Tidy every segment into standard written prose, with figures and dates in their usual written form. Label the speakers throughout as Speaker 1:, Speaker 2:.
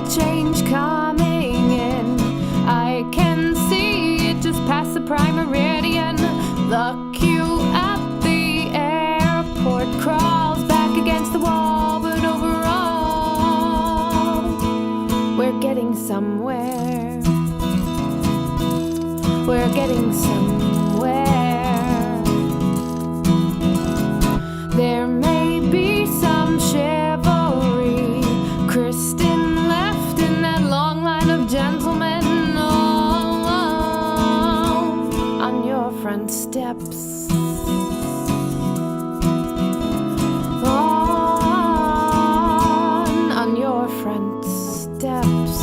Speaker 1: change coming in. I can see it just past the prime meridian. The queue at the airport crawls back against the wall, but overall, we're getting somewhere. We're getting somewhere. There may be some chivalry. Kristen left in that long line of gentlemen all alone on your front steps. On your front steps.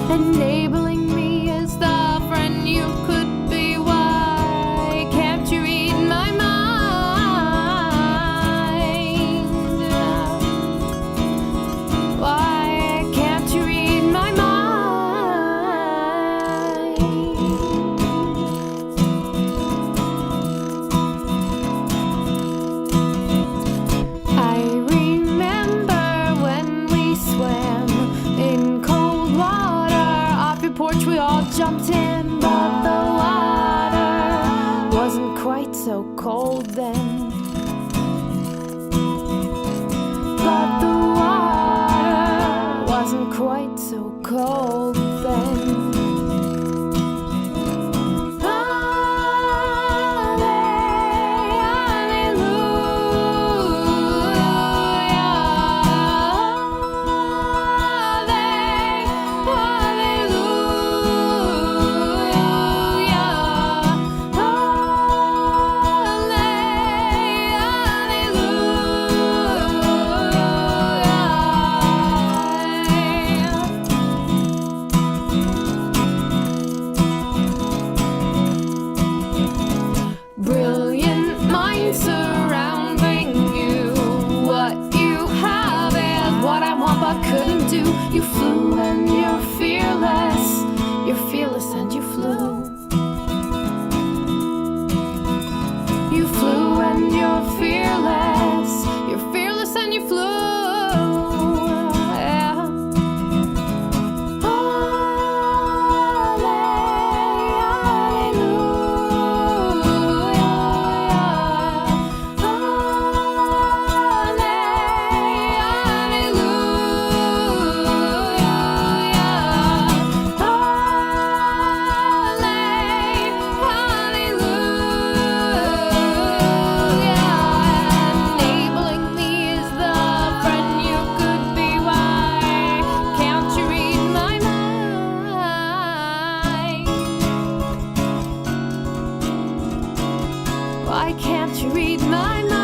Speaker 1: Enabling me as the friend you could be. Why can't you read my mind? Why can't you read my mind? I remember when we swam in cold water off your porch. We all jumped in, but the water wasn't quite so cold then. But the water wasn't quite so cold then. Brilliant minds surrounding you. What you have is what I want but couldn't do. You flew and you're fearless. You're fearless and you flew. You flew and you're fearless. You're fearless and you flew. Yeah. Enabling me is the friend you could be. Why can't you read my mind? Why can't you read my mind?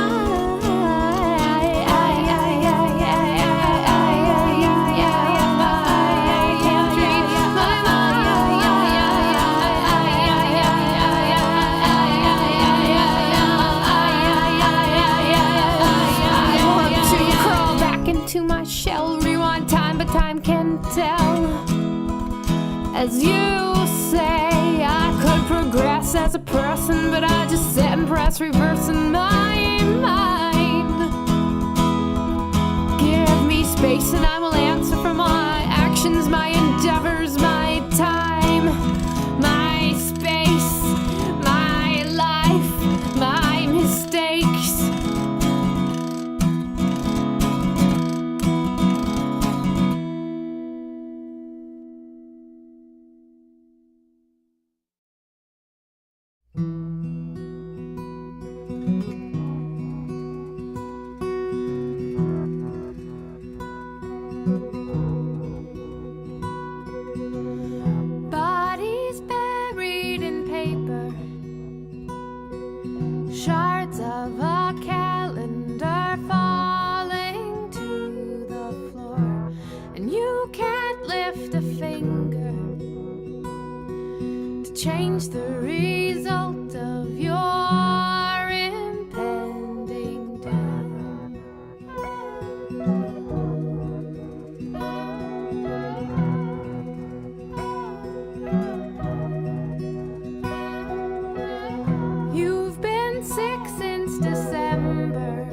Speaker 1: Crawl back into my shell, rewind time, but time can tell. As you say, I could progress as a person, but I just sit and press reverse in my mind. Give me space and I will answer for my actions, my endeavors, my time, my space, my life, my mistakes. Bodies buried in paper, shards of a calendar falling to the floor, and you can't lift a finger to change the result of your impending doom. You've been sick since December.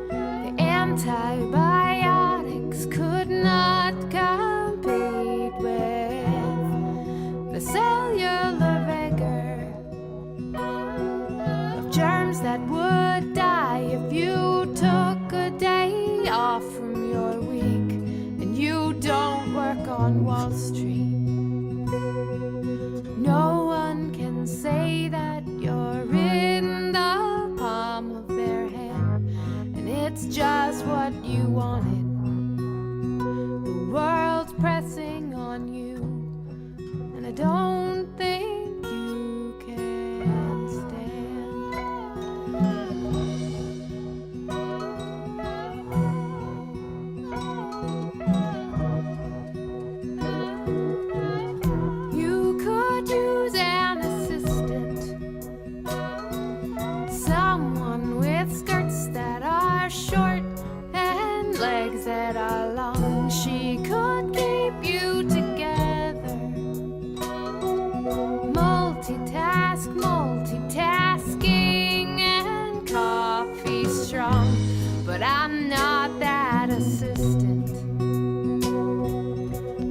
Speaker 1: The antibiotics off from your week, and you don't work on Wall Street. No one can say that you're in the palm of their hand, and it's just what you wanted. The world's pressing on you, and I don't think you can stand. You could use an assistant, someone with skirts that are short and legs that are long. She could keep you together. Multitasking and coffee strong, but I'm not that assistant.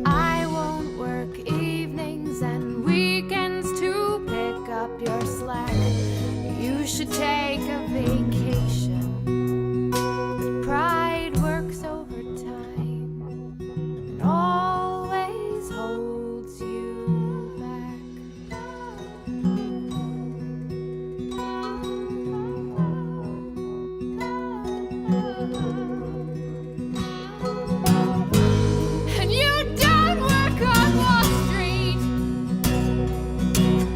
Speaker 1: I won't work evenings and weekends to pick up your slack. You should take a vacation, but pride works overtime and always holds you back. And you don't work on Wall Street.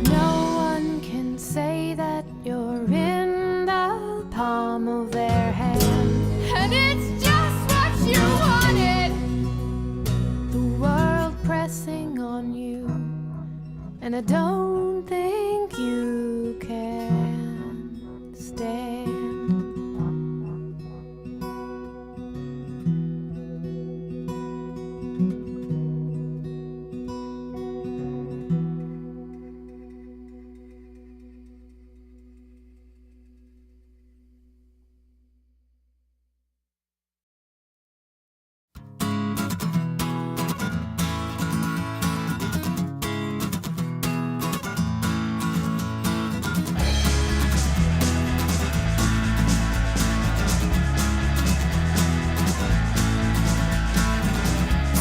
Speaker 1: No one can say that you're in the palm of their hand, and it's just what you wanted. The world pressing on you, and I don't think you can stand.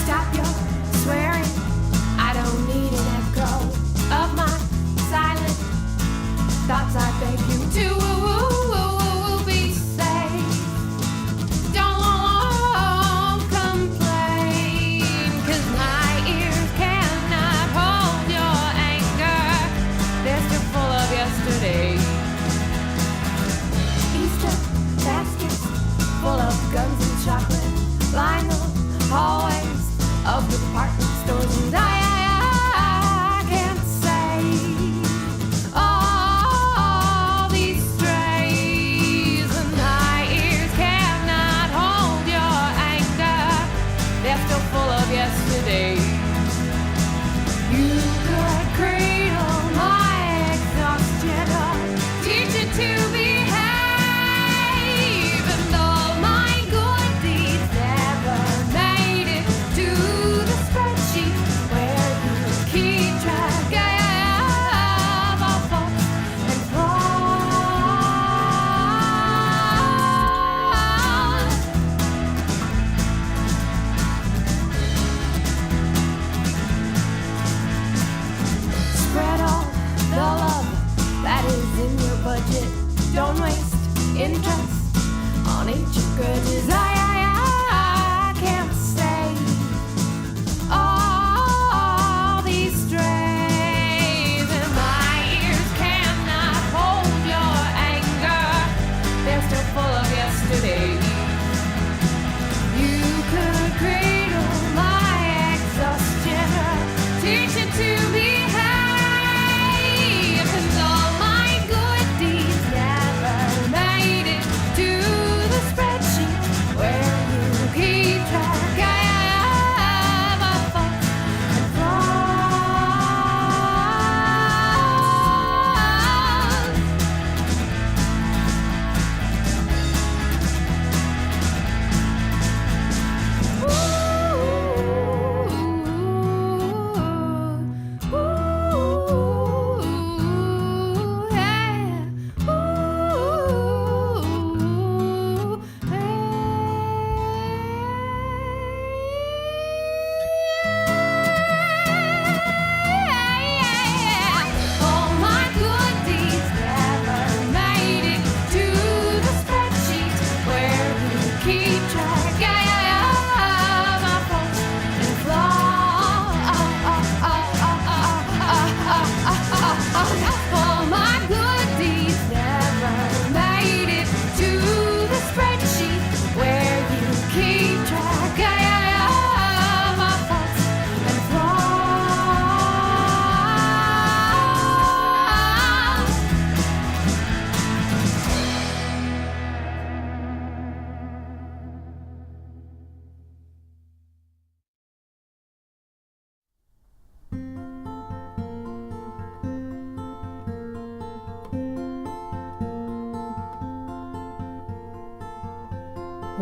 Speaker 1: Stop your swearing. I don't need an echo of my silent thoughts. I beg you to be safe. Don't complain, 'cause my ears cannot hold your anger. They're still full of yesterday. Easter baskets full of guns and chocolate line the hallways of department stores, and I can't say all these strays, and my ears cannot hold your anger. They're still full of yesterday. You could cradle my exhaustion or teach it to behave, and all my good deeds never made it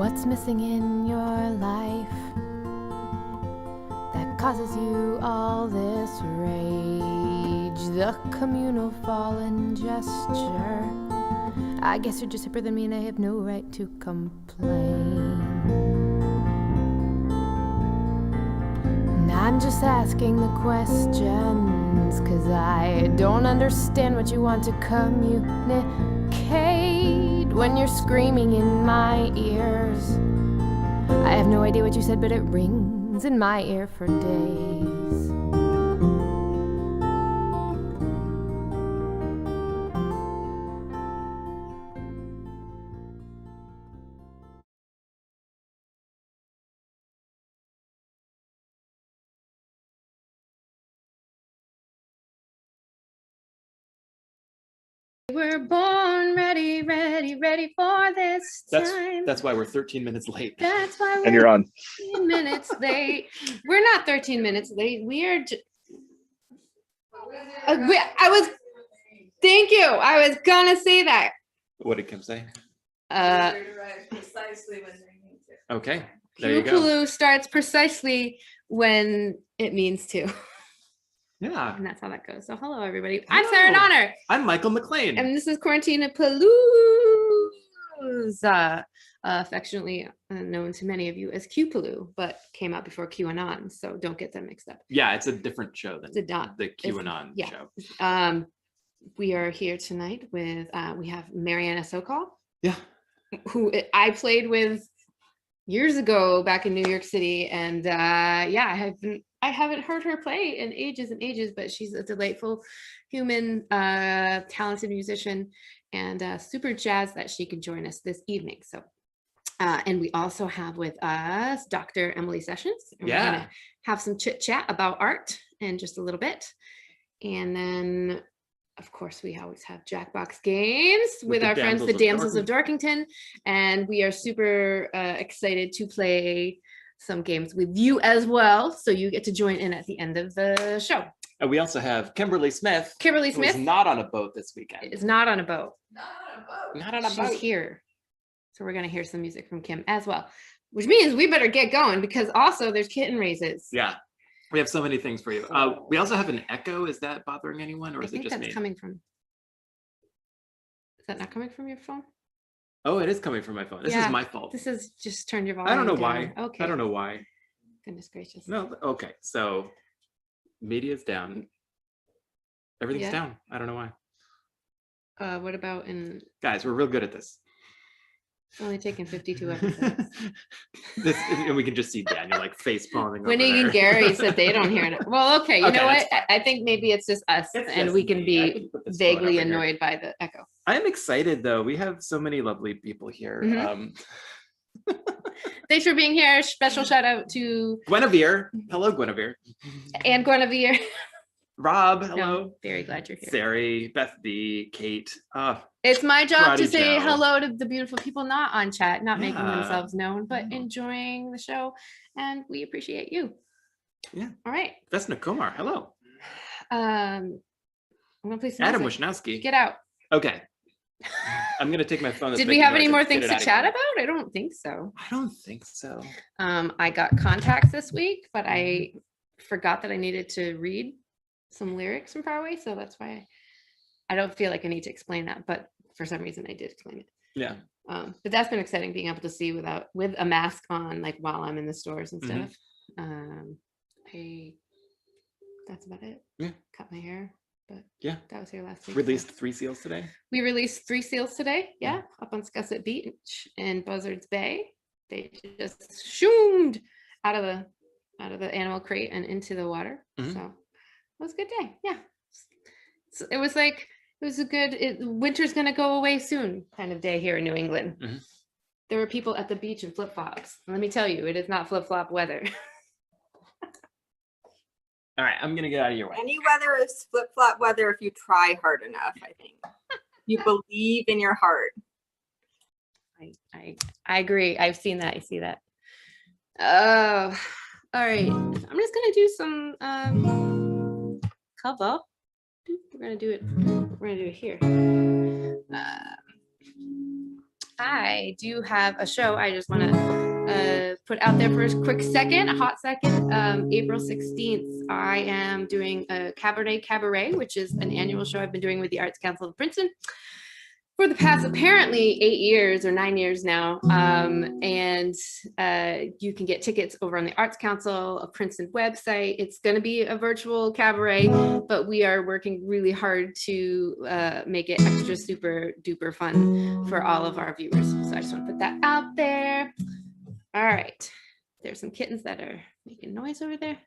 Speaker 1: What's missing in your life that causes you all this rage? The communal fallen gesture. I guess you're just hipper than me and I have no right to complain. And I'm just asking the questions, 'cause I don't understand what you want to communicate when you're screaming in my ears. I have no idea what you said, but it rings in my ear for days. We're born ready for this time.
Speaker 2: That's why we're 13 minutes late.
Speaker 1: That's why we're
Speaker 3: And you're on.
Speaker 1: 13 minutes late. We're not 13 minutes late. We are thank you. I was gonna say that.
Speaker 2: What did Kim say?
Speaker 4: Precisely when they need to.
Speaker 2: Okay, there you go.
Speaker 1: Paloo starts precisely when it means to.
Speaker 2: Yeah.
Speaker 1: And that's how that goes. So hello, everybody. I'm Sarah Donner.
Speaker 2: I'm Michael McLean.
Speaker 1: And this is Quarantinapalooza, affectionately known to many of you as Q-Paloo, but came out before QAnon, so don't get them mixed up.
Speaker 2: Yeah, it's a different show than
Speaker 1: It's not
Speaker 2: the QAnon show.
Speaker 1: We are here tonight with, we have Marianna Sokol,
Speaker 2: Yeah.
Speaker 1: who I played with years ago back in New York City, and I haven't heard her play in ages and ages, but she's a delightful human, talented musician, and super jazzed that she could join us this evening. So, and we also have with us Dr. Emily Sessions. And we're gonna have some chit chat about art in just a little bit. And then, of course, we always have Jackbox games with our friends, the Damsels of Dorkington. And we are super excited to play some games with you as well, so you get to join in at the end of the show.
Speaker 2: And we also have Kimberly Smith.
Speaker 1: Kimberly Smith
Speaker 2: who is not on a boat this weekend.
Speaker 1: is not on a boat.
Speaker 2: Not on a boat.
Speaker 1: She's here. So we're gonna hear some music from Kim as well, which means we better get going because also there's kitten raises.
Speaker 2: Yeah, we have so many things for you. We also have an echo. Is that bothering anyone, or is it just me?
Speaker 1: Coming from. Is that not coming from your phone?
Speaker 2: Oh, it is coming from my phone. This is my fault.
Speaker 1: This is just turned your volume
Speaker 2: I don't know
Speaker 1: down.
Speaker 2: why.
Speaker 1: Okay.
Speaker 2: I don't know why.
Speaker 1: Goodness gracious.
Speaker 2: No, okay. So media's down. Everything's down. I don't know why.
Speaker 1: What about in?
Speaker 2: Guys, we're real good at this.
Speaker 1: It's only taken 52 episodes.
Speaker 2: And we can just see Daniel like face palming.
Speaker 1: Winnie and Gary said they don't hear it. Well, okay, you know what? I think maybe it's just us, and we can be vaguely annoyed by the echo.
Speaker 2: I am excited though. We have so many lovely people here.
Speaker 1: Thanks for being here. Special shout out to
Speaker 2: Guinevere. Hello, Guinevere.
Speaker 1: And Guinevere.
Speaker 2: Rob, hello.
Speaker 1: No, very glad you're here.
Speaker 2: Sari, Beth B, Kate.
Speaker 1: It's my job to
Speaker 2: Karate
Speaker 1: say
Speaker 2: Joe.
Speaker 1: hello to the beautiful people not on chat, not making
Speaker 2: Yeah.
Speaker 1: themselves known, but enjoying the show, and we appreciate you.
Speaker 2: Yeah.
Speaker 1: All right.
Speaker 2: Vesna Komar, hello.
Speaker 1: I'm gonna play some
Speaker 2: Adam
Speaker 1: music.
Speaker 2: Wisnowski.
Speaker 1: Get out.
Speaker 2: Okay. I'm gonna take my phone. that's
Speaker 1: Did we
Speaker 2: making
Speaker 1: have any
Speaker 2: noise
Speaker 1: more
Speaker 2: and get
Speaker 1: things
Speaker 2: it
Speaker 1: to
Speaker 2: out of
Speaker 1: chat
Speaker 2: here.
Speaker 1: about? I don't think so.
Speaker 2: I don't think so.
Speaker 1: I got contacts this week, but I forgot that I needed to read some lyrics from far away, so that's why I don't feel like I need to explain that, but for some reason I did explain it.
Speaker 2: Yeah.
Speaker 1: But that's been exciting, being able to see with a mask on, like while I'm in the stores and
Speaker 2: Mhm.
Speaker 1: stuff. That's about it.
Speaker 2: Yeah.
Speaker 1: Cut my hair, but
Speaker 2: Yeah.
Speaker 1: that was here last week.
Speaker 2: Released 3 seals today.
Speaker 1: We released 3 seals today. Yeah, up on Scusset Beach in Buzzards Bay. They just shoomed out of the animal crate and into the water.
Speaker 2: Mhm.
Speaker 1: So it was a good day. Yeah. So it was a good, winter's gonna go away soon kind of day here in New England.
Speaker 2: Mhm.
Speaker 1: There were people at the beach in flip-flops. Let me tell you, it is not flip-flop weather.
Speaker 2: All right, I'm gonna get out of your way.
Speaker 4: Any weather is flip-flop weather if you try hard enough, I think. You believe in your heart.
Speaker 1: I agree. I've seen that. I see that. Oh, all right. I'm just gonna do some cover. We're gonna do it here.
Speaker 3: I do have a show I just want to put out there for a quick second, a hot second. April 16th, I am doing a cabaret, which is an annual show I've been doing with the Arts Council of Princeton for the past apparently 8 years or 9 years now. And you can get tickets over on the Arts Council of Princeton website. It's going to be a virtual cabaret, but we are working really hard to make it extra super duper fun for all of our viewers. So I just want to put that out there. All right. There's some kittens that are making noise over there.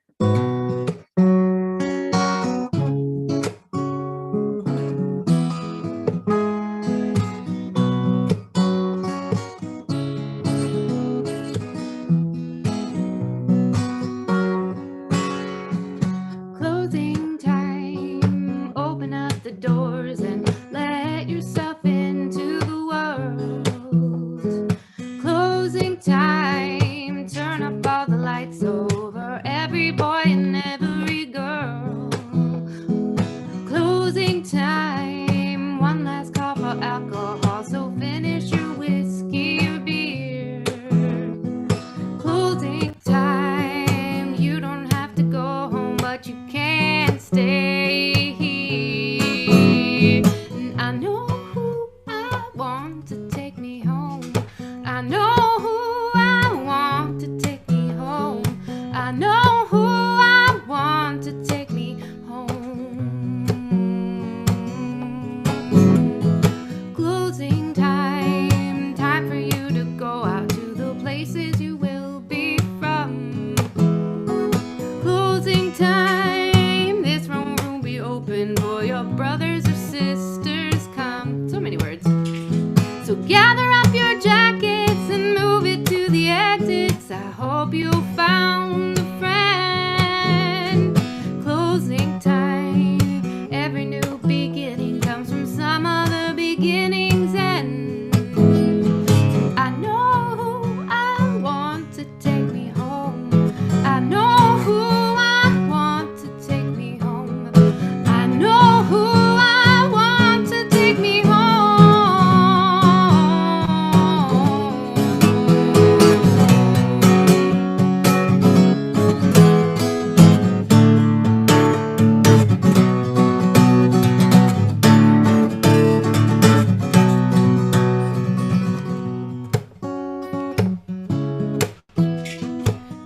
Speaker 3: Closing time, open up the doors and let yourself into the world. Closing time, turn up all the lights over every boy and every girl. Closing time, one last call for alcohol, so finish your whiskey or beer. Closing time, you don't have to go home, but you can't stay here. And I know who I want to take me home. I know who I want to take me home. I know who I want to take me home. Closing time, time for you to go out to the places you will be from. Closing time, this room will be open for your brothers or sisters come. So many words. So gather up your jackets and move it to the exits. I hope you found a friend. Closing time, every new beginning comes from some other beginning's end. I know who I want to take me home. I know who I want to take me home. I know who I want to take me home.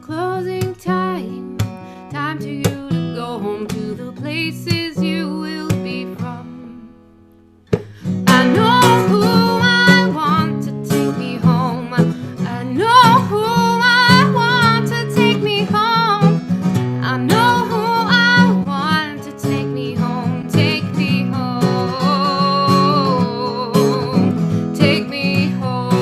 Speaker 3: Closing time, time to you to go home to the places you will be from. I know who I want to take me home. I know who I want to take me home. I know who I want to take me home. Take me home. Take me home.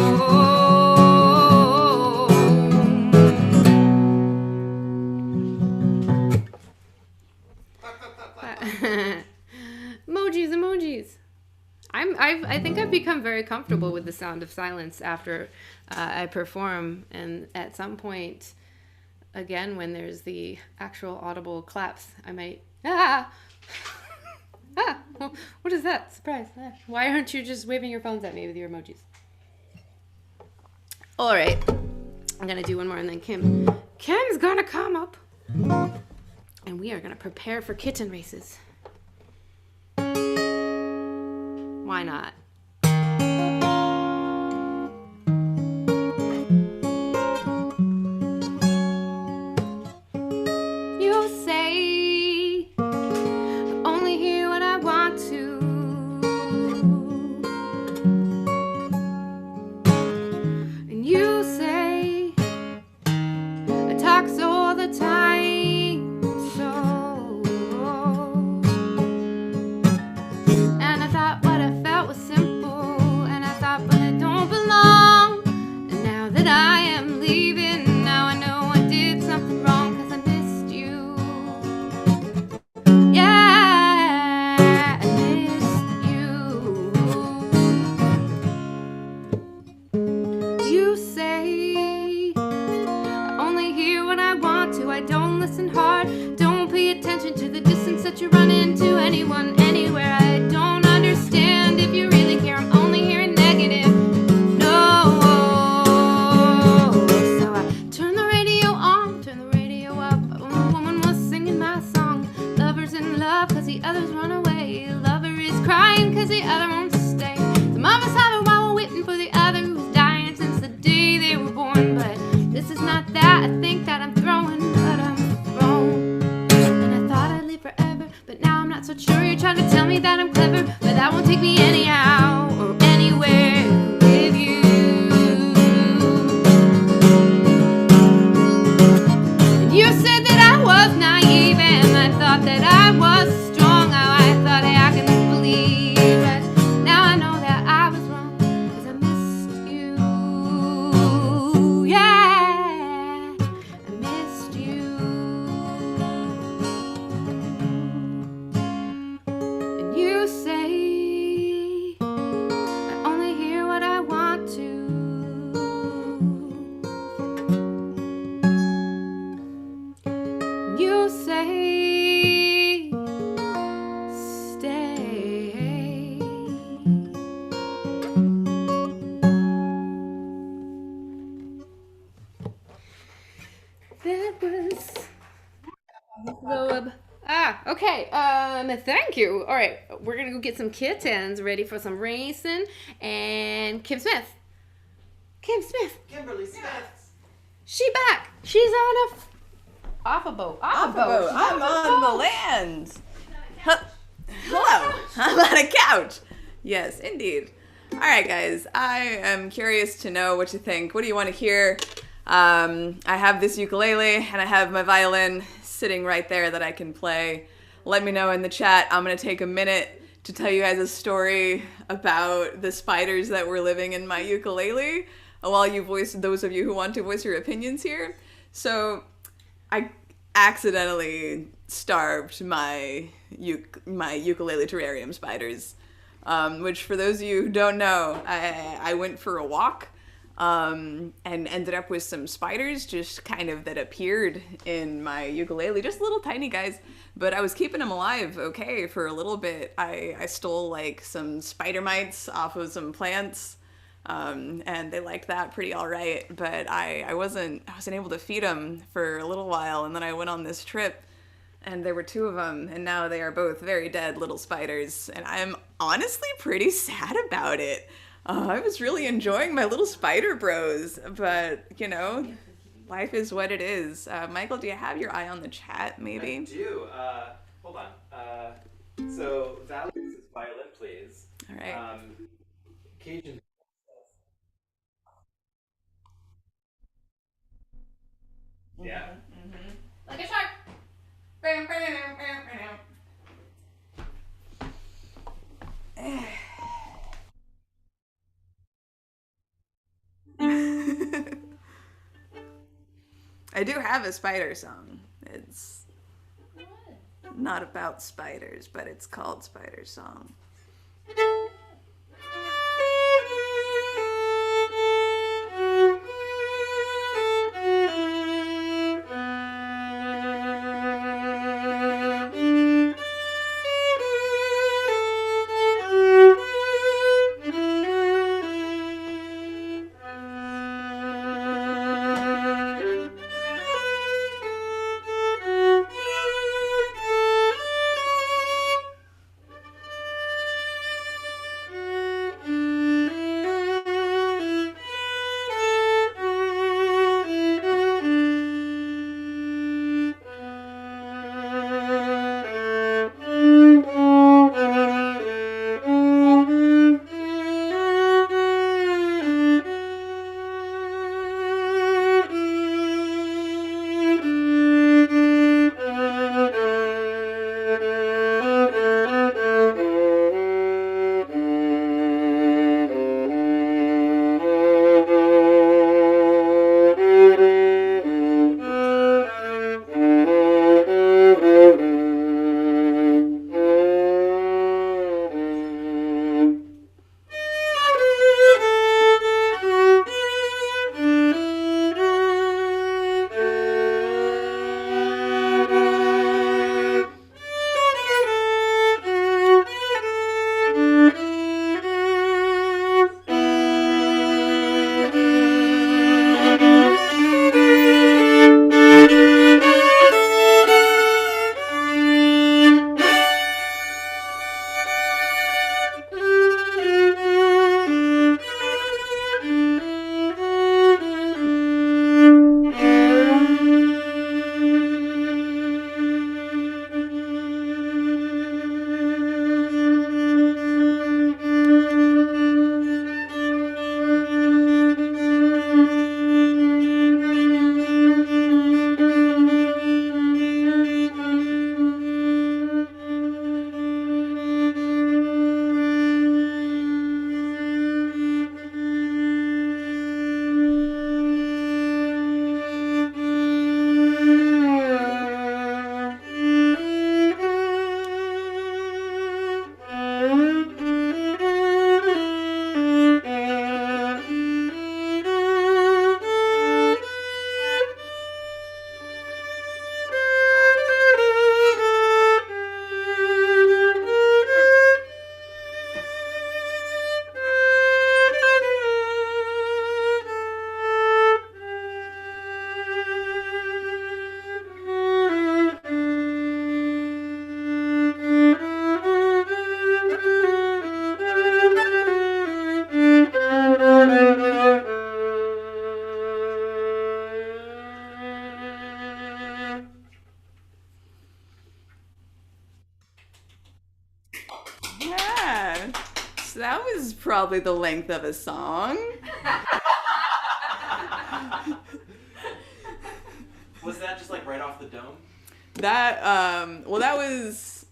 Speaker 3: Emojis. I think I've become very comfortable with the sound of silence after I perform, and at some point, again, when there's the actual audible claps, I might what is that? Surprise! Why aren't you just waving your phones at me with your emojis? All right, I'm gonna do one more, and then Kim's gonna come up, and we are gonna prepare for kitten races. Why not? You say I only hear what I want to. And you say I talk so all the time, so. And I thought what I felt was simple, and I thought, but I don't belong. And now that I am leaving, now I know I did something wrong, 'cause I missed you. Yeah, I missed you. You say I only hear what I want to. I don't listen hard, don't pay attention to the distance that you run into anyone, anywhere. I don't understand if you really care. I'm only hearing negative. No, take me anyhow or anywhere with you. And you said that I was naive and I thought that I was strong. How I thought, hey, I can believe. But now I know that I was wrong, 'cause I missed you. Yeah, I missed you. And you say I only hear what I want to. And you say stay. That was the okay. Thank you. All right, we're gonna go get some kittens ready for some racing. And Kim Smith.
Speaker 5: Kimberly Smith.
Speaker 3: She back. She's on off a boat.
Speaker 5: Off a boat. I'm on the land. Hello. I'm on a couch. Yes, indeed. All right, guys. I am curious to know what you think. What do you want to hear? I have this ukulele and I have my violin sitting right there that I can play. Let me know in the chat. I'm going to take a minute to tell you guys a story about the spiders that were living in my ukulele while you voice, those of you who want to voice your opinions here. So I accidentally starved my ukulele terrarium spiders, which for those of you who don't know, I went for a walk and ended up with some spiders just kind of that appeared in my ukulele, just little tiny guys, but I was keeping them alive okay for a little bit. I stole like some spider mites off of some plants, and they liked that pretty all right, but I wasn't able to feed them for a little while, and then I went on this trip and there were two of them, and now they are both very dead little spiders, and I'm honestly pretty sad about it. I was really enjoying my little spider bros, but, you know, life is what it is. Michael, do you have your eye on the chat, maybe?
Speaker 2: I do. Hold on. So, Valerie says violin, please.
Speaker 5: All right.
Speaker 2: Cajun. Yeah.
Speaker 3: Like a shark.
Speaker 5: I do have a spider song. It's not about spiders, but it's called Spider Song. that was probably the length of a song.
Speaker 6: Was that just like right off the dome?
Speaker 5: That, well, that was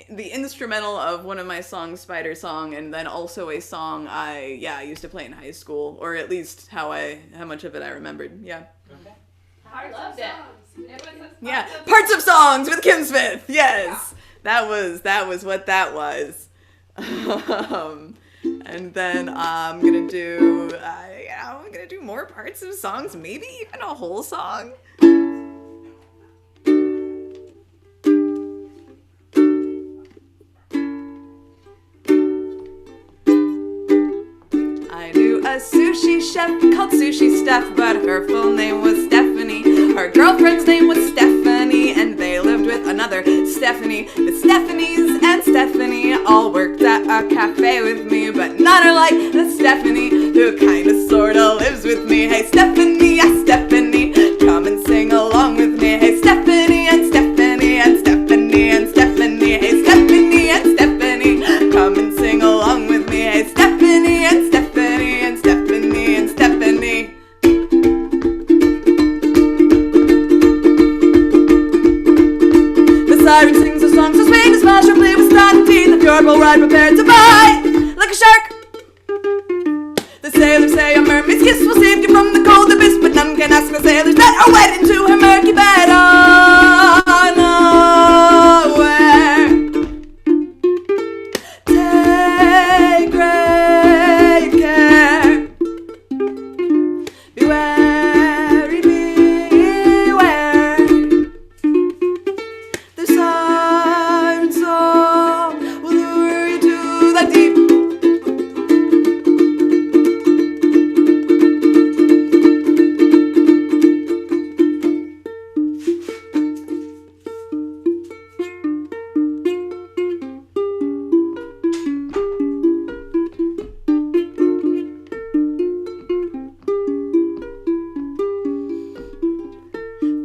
Speaker 5: the instrumental of one of my songs, Spider Song, and then also a song I used to play in high school, or at least how much of it I remembered. Yeah.
Speaker 6: Okay.
Speaker 3: I loved it.
Speaker 5: Yeah. Parts of Songs with Kim Smith. Yes. That was what that was. And then I'm gonna do more parts of songs, maybe even a whole song. I knew a sushi chef called Sushi Steph, but her full name was Stephanie. Her girlfriend's name was Stephanie, and they lived with another Stephanie. The Stephanies and Stephanie all worked at a cafe with me, but none are like the Stephanie who kinda sorta lives with me. Hey Stephanie, yeah Stephanie, come and sing along with me. Hey Stephanie and Stephanie and Stephanie and Stephanie. Hey Stephanie and Stephanie, come and sing along with me. Hey Stephanie and Stephanie and Stephanie and Stephanie. The siren sings a song so sweet and small, sharply with stunning teeth. The purple ride prepared to bite like a shark. The sailors say a mermaid's kiss will save you from the cold abyss, but none can ask the sailors that are wed into her murky bed. Unaware, take great care. Be wary, beware. The siren song will lure you to the deep.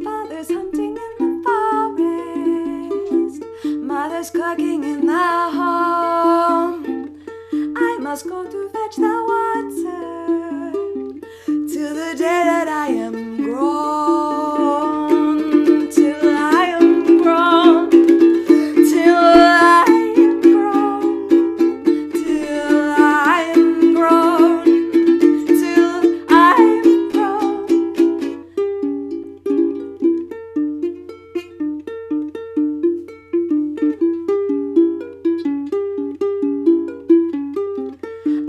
Speaker 5: Father's hunting in the forest, mother's cooking in the home. I must go to fetch the water till the day that I am grown, till I am grown, till I am grown, till I am grown, till I am grown.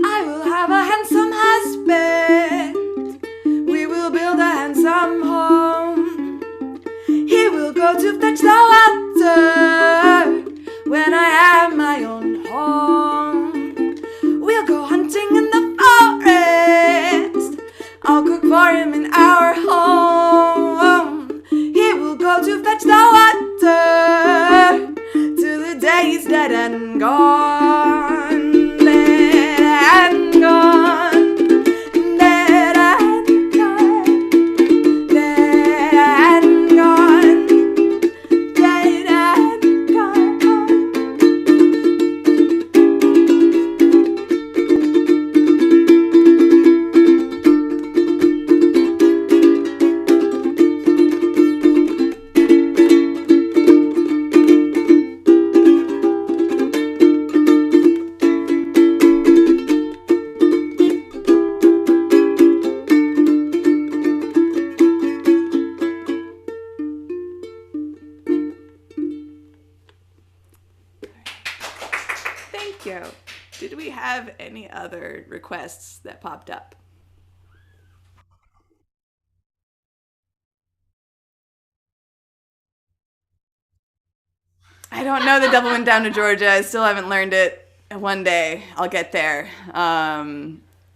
Speaker 5: I will have a handsome husband. We will build a handsome home. He will go to fetch the water when I have my own home. We'll go hunting in the forest. I'll cook for him in our home. He will go to fetch the water till the day he's dead and gone. Dead and gone. Dead and gone. Dead and gone. Dead and gone. Thank you. Did we have any other requests that popped up? I don't know The Devil Went Down to Georgia. I still haven't learned it. One day I'll get there.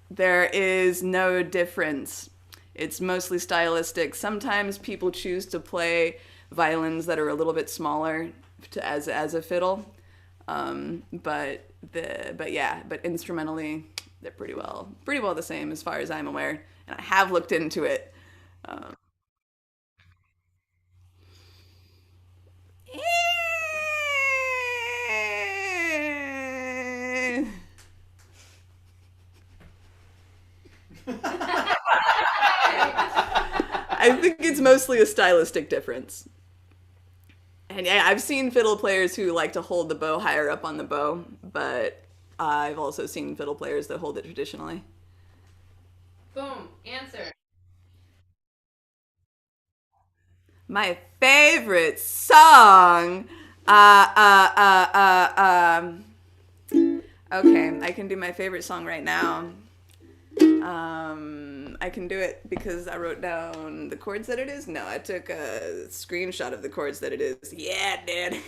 Speaker 5: There is no difference. It's mostly stylistic. Sometimes people choose to play violins that are a little bit smaller as a fiddle. But instrumentally they're pretty well the same as far as I'm aware. And I have looked into it. I think it's mostly a stylistic difference. And yeah, I've seen fiddle players who like to hold the bow higher up on the bow, but I've also seen fiddle players that hold it traditionally.
Speaker 3: Boom. Answer.
Speaker 5: My favorite song. Okay, I can do my favorite song right now. I can do it because I wrote down the chords that it is. No, I took a screenshot of the chords that it is. Yeah, I did.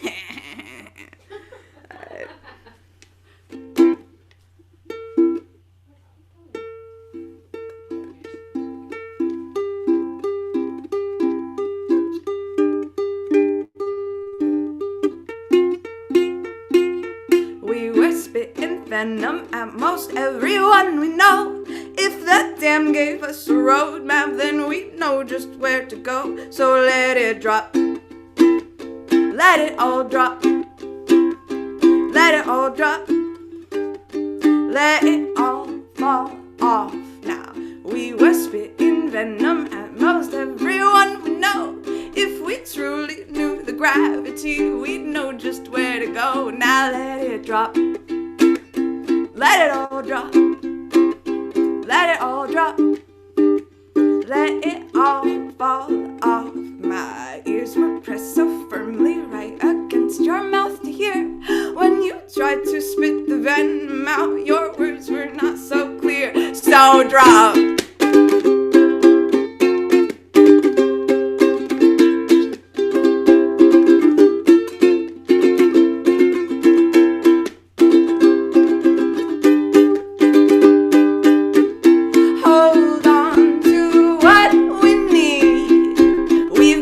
Speaker 5: All right. We were spitting venom at most everyone we know. If the dam gave us a roadmap, then we'd know just where to go. So let it drop. Let it all drop. Let it all drop. Let it all fall off now. We were spitting venom at most everyone we know. If we truly knew the gravity, we'd know just where to go. Now let it drop. Let it all drop. Let it all drop. Let it all fall off. My ears were pressed so firmly right against your mouth to hear. When you tried to spit the venom out, your words were not so clear. So drop.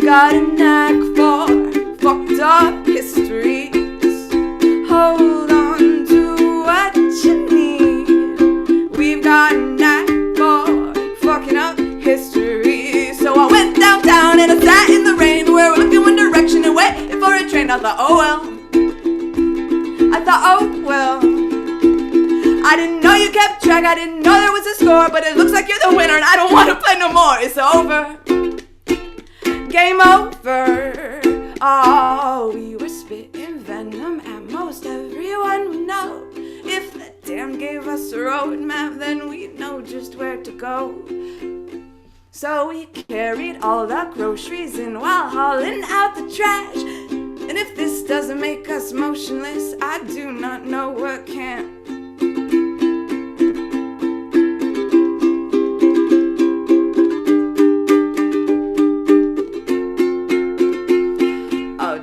Speaker 5: Got a knack for fucked up histories. Hold on to what you need. We've got a knack for fucking up history. So I went downtown and I sat in the rain. We were looking one direction and waiting for a train. I thought, oh well. I didn't know you kept track. I didn't know there was a score. But it looks like you're the winner and I don't want to play no more. It's over. Game over. Oh, we were spitting venom at most everyone we know. If the dam gave us a roadmap, then we'd know just where to go. So we carried all the groceries in while hauling out the trash. And if this doesn't make us motionless, I do not know what can.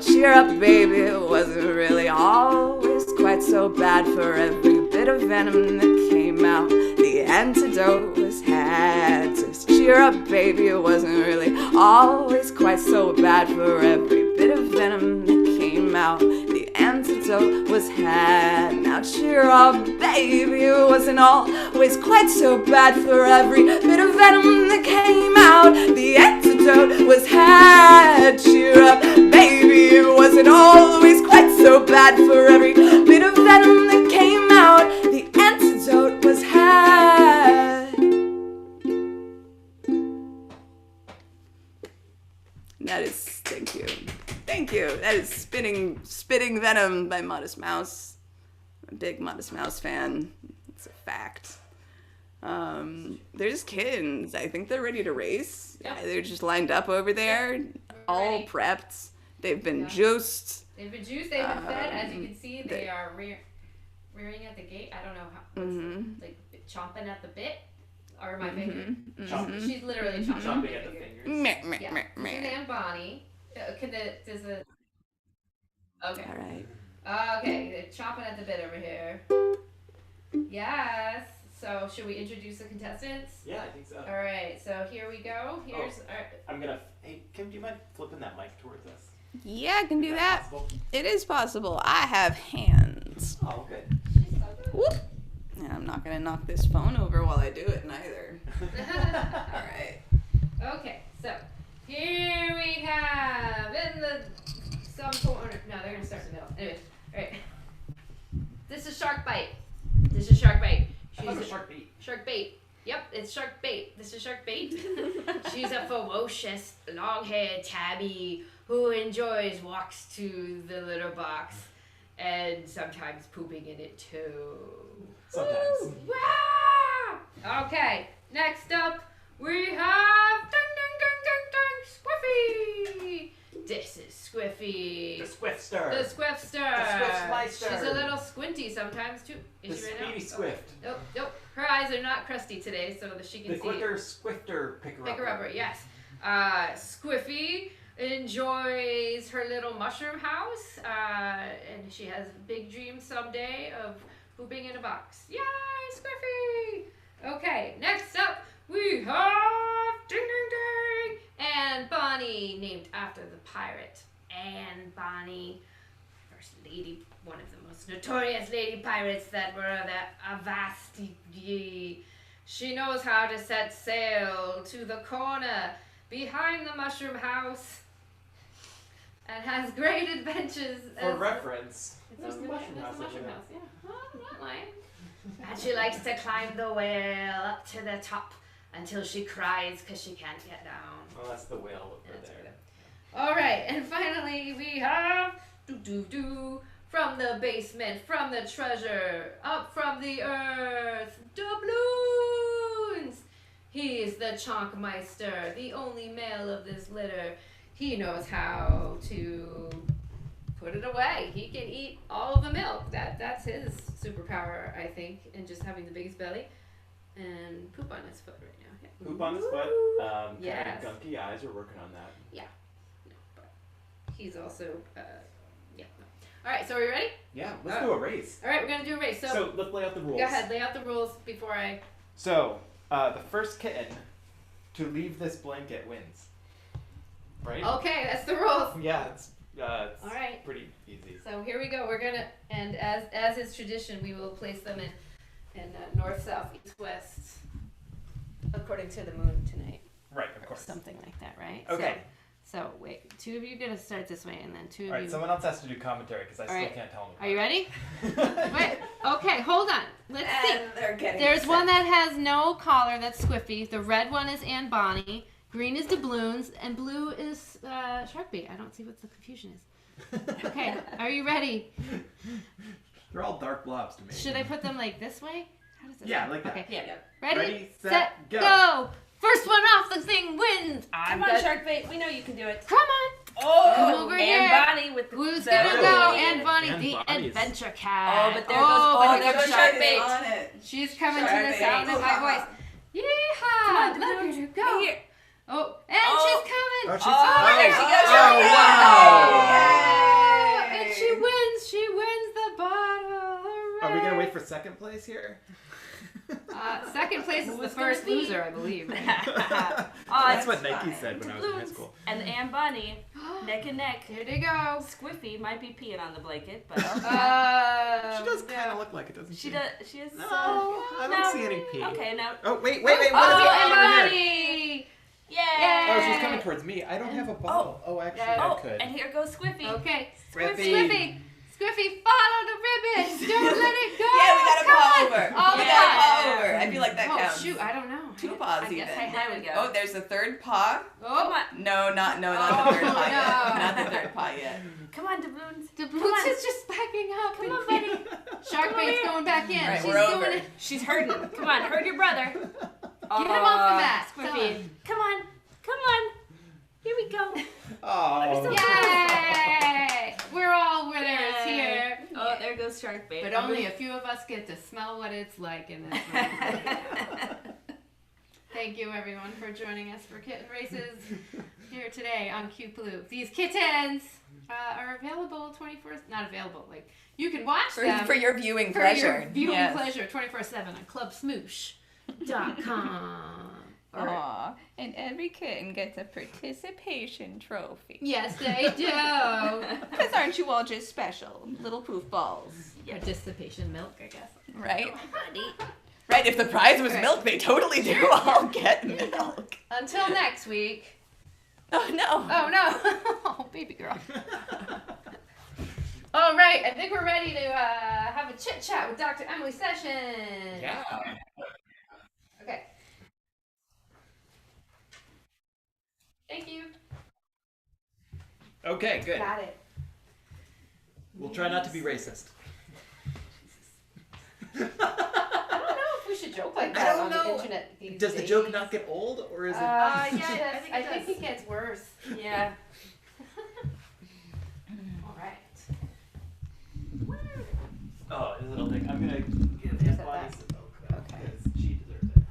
Speaker 5: Cheer up, baby, it wasn't really always quite so bad. For every bit of venom that came out, the antidote was had. Just cheer up, baby, it wasn't really always quite so bad. For every bit of venom that came out, the antidote was had. Now cheer up, baby, it wasn't always quite so bad. For every bit of venom that came out, the antidote was had. Cheer up, baby, it wasn't always quite so bad. For every bit of venom that came out, the antidote was had. That is, thank you. Thank you. That is Spitting Venom by Modest Mouse. I'm a big Modest Mouse fan. It's a fact. There's Kittens. I think they're ready to race.
Speaker 3: Yep.
Speaker 5: They're just lined up over there, all prepped. They've been juiced.
Speaker 3: They've been juiced. They've been fed. As you can see, they are rearing at the gate. I don't know how. Like chomping at the bit. Or my finger. She's literally chomping
Speaker 6: at the fingers.
Speaker 3: Yeah. And Bonnie. Does the. Okay.
Speaker 5: All right.
Speaker 3: Okay, they're chomping at the bit over here. Yes. So, should we introduce the contestants?
Speaker 6: Yeah, I think so.
Speaker 3: All right. So here we go. Here's our.
Speaker 6: I'm gonna. Hey, Kim, do you mind flipping that mic towards us?
Speaker 5: Yeah, I can do that.
Speaker 6: Possible?
Speaker 5: It is possible. I have hands.
Speaker 6: Oh, good.
Speaker 5: Whoop. And I'm not gonna knock this phone over while I do it neither. All right.
Speaker 3: Okay. So here we have in the some corner. No, they're gonna start in the middle. Anyways. All right. This is Shark Bite. This is Shark Bite.
Speaker 6: I thought it was Shark Bait.
Speaker 3: Shark Bait.
Speaker 7: Yep, it's shark bait. This is shark bait. She's a ferocious, long-haired tabby who enjoys walks to the litter box and sometimes pooping in it too.
Speaker 6: Sometimes.
Speaker 7: Woo! Wah! Okay, next up we have ding ding ding ding ding Squiffy. This is Squiffy.
Speaker 6: The Squiffster.
Speaker 7: The Squiffster.
Speaker 6: The Squiffslicer.
Speaker 7: She's a little squinty sometimes too.
Speaker 6: The
Speaker 7: Is she right now?
Speaker 6: Speedy Swift.
Speaker 7: Nope, nope. Her eyes are not crusty today, so that she can
Speaker 6: The
Speaker 7: see.
Speaker 6: quicker Swifter picker
Speaker 7: Pick her upper, yes. Squiffy enjoys her little mushroom house, and she has big dreams someday of pooping in a box. Yay, Squiffy! Okay, next up we have ding ding ding and Bonnie, named after the pirate Anne Bonny, first lady, one of the most notorious lady pirates that were of the Avasti. She knows how to set sail to the corner behind the mushroom house and has great adventures.
Speaker 6: For reference,
Speaker 7: It's
Speaker 6: there's the
Speaker 7: over there.
Speaker 6: mushroom
Speaker 7: There's
Speaker 6: house
Speaker 7: the
Speaker 6: over
Speaker 7: mushroom
Speaker 6: there.
Speaker 7: house, yeah. Oh, I'm not lying. And she likes to climb the whale up to the top until she cries because she can't get down.
Speaker 6: Well, that's the whale over
Speaker 7: That's
Speaker 6: there.
Speaker 7: All right, and finally we have from the basement, from the treasure, up from the earth, doubloons. He is the Chonkmeister, the only male of this litter. He knows how to put it away. He can eat all of the milk. That's his superpower, I think, and just having the biggest belly and poop on his foot right now. Yeah.
Speaker 6: Poop on his foot.
Speaker 7: Yes.
Speaker 6: Kind of gunky eyes. We're working on that.
Speaker 7: No, but he's also, yeah. No. All right, so are we ready?
Speaker 6: Yeah, let's do a race.
Speaker 7: All right, we're going to do a race.
Speaker 6: So let's lay out the rules.
Speaker 7: Go ahead, lay out the rules before I...
Speaker 6: So, the first kitten to leave this blanket wins. Right?
Speaker 7: Okay, that's the rules.
Speaker 6: Yeah, it's
Speaker 7: All right.
Speaker 6: pretty easy.
Speaker 7: So here we go. We're going to, and as is tradition, we will place them in north, south, east, west, according to the moon tonight.
Speaker 6: Right, of
Speaker 7: Or
Speaker 6: course.
Speaker 7: something like that, right?
Speaker 6: Okay.
Speaker 7: So wait, two of you are going to start this way, and then two of
Speaker 6: All right,
Speaker 7: you...
Speaker 6: someone else has to do commentary because I still
Speaker 7: right.
Speaker 6: can't tell them.
Speaker 7: Are you ready? Wait, okay, hold on. Let's see.
Speaker 5: And they're getting
Speaker 7: There's
Speaker 5: set.
Speaker 7: one that has no collar, that's Squiffy. The red one is Anne Bonny. Green is doubloons, and blue is Sharkbait. I don't see what the confusion is. Okay, are you ready?
Speaker 6: They're all dark blobs to me.
Speaker 7: Should I put them like this way? How does this
Speaker 6: Yeah,
Speaker 7: work?
Speaker 6: like that.
Speaker 7: Okay.
Speaker 5: Yeah.
Speaker 7: Ready,
Speaker 6: set,
Speaker 7: go.
Speaker 6: go.
Speaker 7: First one off the thing wins.
Speaker 8: Come on, Sharkbait. We know you can do it.
Speaker 7: Come on.
Speaker 8: Oh,
Speaker 7: Come over
Speaker 8: and
Speaker 7: here.
Speaker 8: Bonnie with the
Speaker 7: Who's
Speaker 8: the-
Speaker 7: gonna go? Anne Bonny,
Speaker 2: Anne
Speaker 7: the
Speaker 2: Bonny's-
Speaker 7: adventure cat.
Speaker 8: Oh, but there goes-
Speaker 7: but
Speaker 8: oh,
Speaker 7: here
Speaker 8: there goes
Speaker 7: comes
Speaker 8: Sharkbait.
Speaker 5: On it.
Speaker 7: She's coming to the
Speaker 5: Sharkbait.
Speaker 7: sound of my voice. Yeehaw!
Speaker 8: Come on,
Speaker 7: Look at her go.
Speaker 8: Here.
Speaker 7: Oh, and
Speaker 8: Oh.
Speaker 7: she's coming.
Speaker 6: Oh, she's
Speaker 8: Oh, there she goes.
Speaker 6: Oh,
Speaker 7: Oh, and she wins. She wins the bottle. Hooray.
Speaker 6: Are we gonna wait for second place here?
Speaker 7: Second place is the
Speaker 8: Who's
Speaker 7: first
Speaker 8: gonna be?
Speaker 7: loser, I believe.
Speaker 6: That's what Nike said when I was in high
Speaker 8: Doubloons
Speaker 6: school.
Speaker 8: and Anne Bonny, neck and neck.
Speaker 7: Here they go.
Speaker 8: Squiffy might be peeing on the blanket, but
Speaker 6: She does kind of look like it, doesn't she?
Speaker 8: she does. She is.
Speaker 6: No, I don't
Speaker 8: no.
Speaker 6: see any pee.
Speaker 8: Okay, now.
Speaker 6: Oh, wait, what
Speaker 7: Oh,
Speaker 6: is it over
Speaker 7: and
Speaker 6: here?
Speaker 7: Bonnie.
Speaker 8: Yay!
Speaker 6: Oh, she's coming towards me. I don't have a bottle. Oh, actually,
Speaker 7: Yeah.
Speaker 6: I
Speaker 8: Oh,
Speaker 6: could.
Speaker 8: and here goes Squiffy.
Speaker 7: Okay.
Speaker 6: Squiffy.
Speaker 7: Squiffy, follow the ribbon. Don't let it go.
Speaker 5: Yeah, we got a
Speaker 7: Come
Speaker 5: paw
Speaker 7: on.
Speaker 5: over.
Speaker 7: All
Speaker 5: we
Speaker 7: the
Speaker 5: got a paw
Speaker 7: time.
Speaker 5: over. I feel like that
Speaker 7: Oh,
Speaker 5: counts.
Speaker 7: shoot, I don't know.
Speaker 5: Two paws
Speaker 7: I
Speaker 5: even.
Speaker 7: guess I
Speaker 8: There
Speaker 7: have
Speaker 8: we
Speaker 7: it.
Speaker 8: go.
Speaker 5: Oh, there's the third paw.
Speaker 8: Come
Speaker 7: Oh,
Speaker 8: on.
Speaker 5: No, not the third
Speaker 7: Oh,
Speaker 5: paw yet.
Speaker 7: no.
Speaker 5: Not the third paw yet.
Speaker 8: Come on, doubloons.
Speaker 7: the
Speaker 8: Come
Speaker 7: boots
Speaker 8: on.
Speaker 7: is just backing up.
Speaker 8: Come on, buddy.
Speaker 7: Sharkbait's going back in.
Speaker 5: All right,
Speaker 7: She's
Speaker 5: we're
Speaker 7: doing
Speaker 5: over.
Speaker 7: it.
Speaker 8: She's hurting. Come on, hurt your brother.
Speaker 7: Get him off the mat.
Speaker 8: Squiffy. Come on. Come on. Here we go.
Speaker 6: Oh.
Speaker 7: Yay! We're all winners
Speaker 8: Yay.
Speaker 7: here.
Speaker 8: Oh, there goes Sharkbait.
Speaker 7: But only a few of us get to smell what it's like in this room. Thank you, everyone, for joining us for Kitten Races here today on Q-Blue. These kittens are available 24... Not available, like, you can watch them
Speaker 5: For your viewing
Speaker 7: for
Speaker 5: pleasure.
Speaker 7: your viewing
Speaker 5: Yes.
Speaker 7: pleasure 24/7 on clubsmoosh.com.
Speaker 9: Aw, and every kitten gets a participation trophy.
Speaker 7: Yes, they do.
Speaker 9: Because aren't you all just special? Little poof balls.
Speaker 7: Participation milk, I guess.
Speaker 5: Right? Right, if the prize was
Speaker 7: Right.
Speaker 5: milk, they totally do all get milk.
Speaker 7: Until next week.
Speaker 5: Oh, no.
Speaker 7: Oh, no. Oh, baby girl. All right, I think we're ready to have a chit chat with Dr. Emily Sessions.
Speaker 6: Yeah.
Speaker 7: Okay. Thank you.
Speaker 6: Okay, good.
Speaker 3: Got it.
Speaker 6: We'll try not to be racist.
Speaker 7: I don't know if we should joke like
Speaker 6: I
Speaker 7: that
Speaker 6: don't
Speaker 7: on
Speaker 6: know.
Speaker 7: the internet these
Speaker 6: Does the
Speaker 7: days.
Speaker 6: joke not get old, or is it?
Speaker 7: Yeah,
Speaker 3: think
Speaker 7: I
Speaker 3: it
Speaker 7: think
Speaker 3: does.
Speaker 7: it gets worse.
Speaker 3: Yeah.
Speaker 7: All right.
Speaker 6: Oh, his little thing. I'm gonna give
Speaker 7: Just
Speaker 6: him
Speaker 7: set
Speaker 6: Bonnie
Speaker 7: that.
Speaker 6: some milk
Speaker 7: Okay.
Speaker 6: because she deserves it.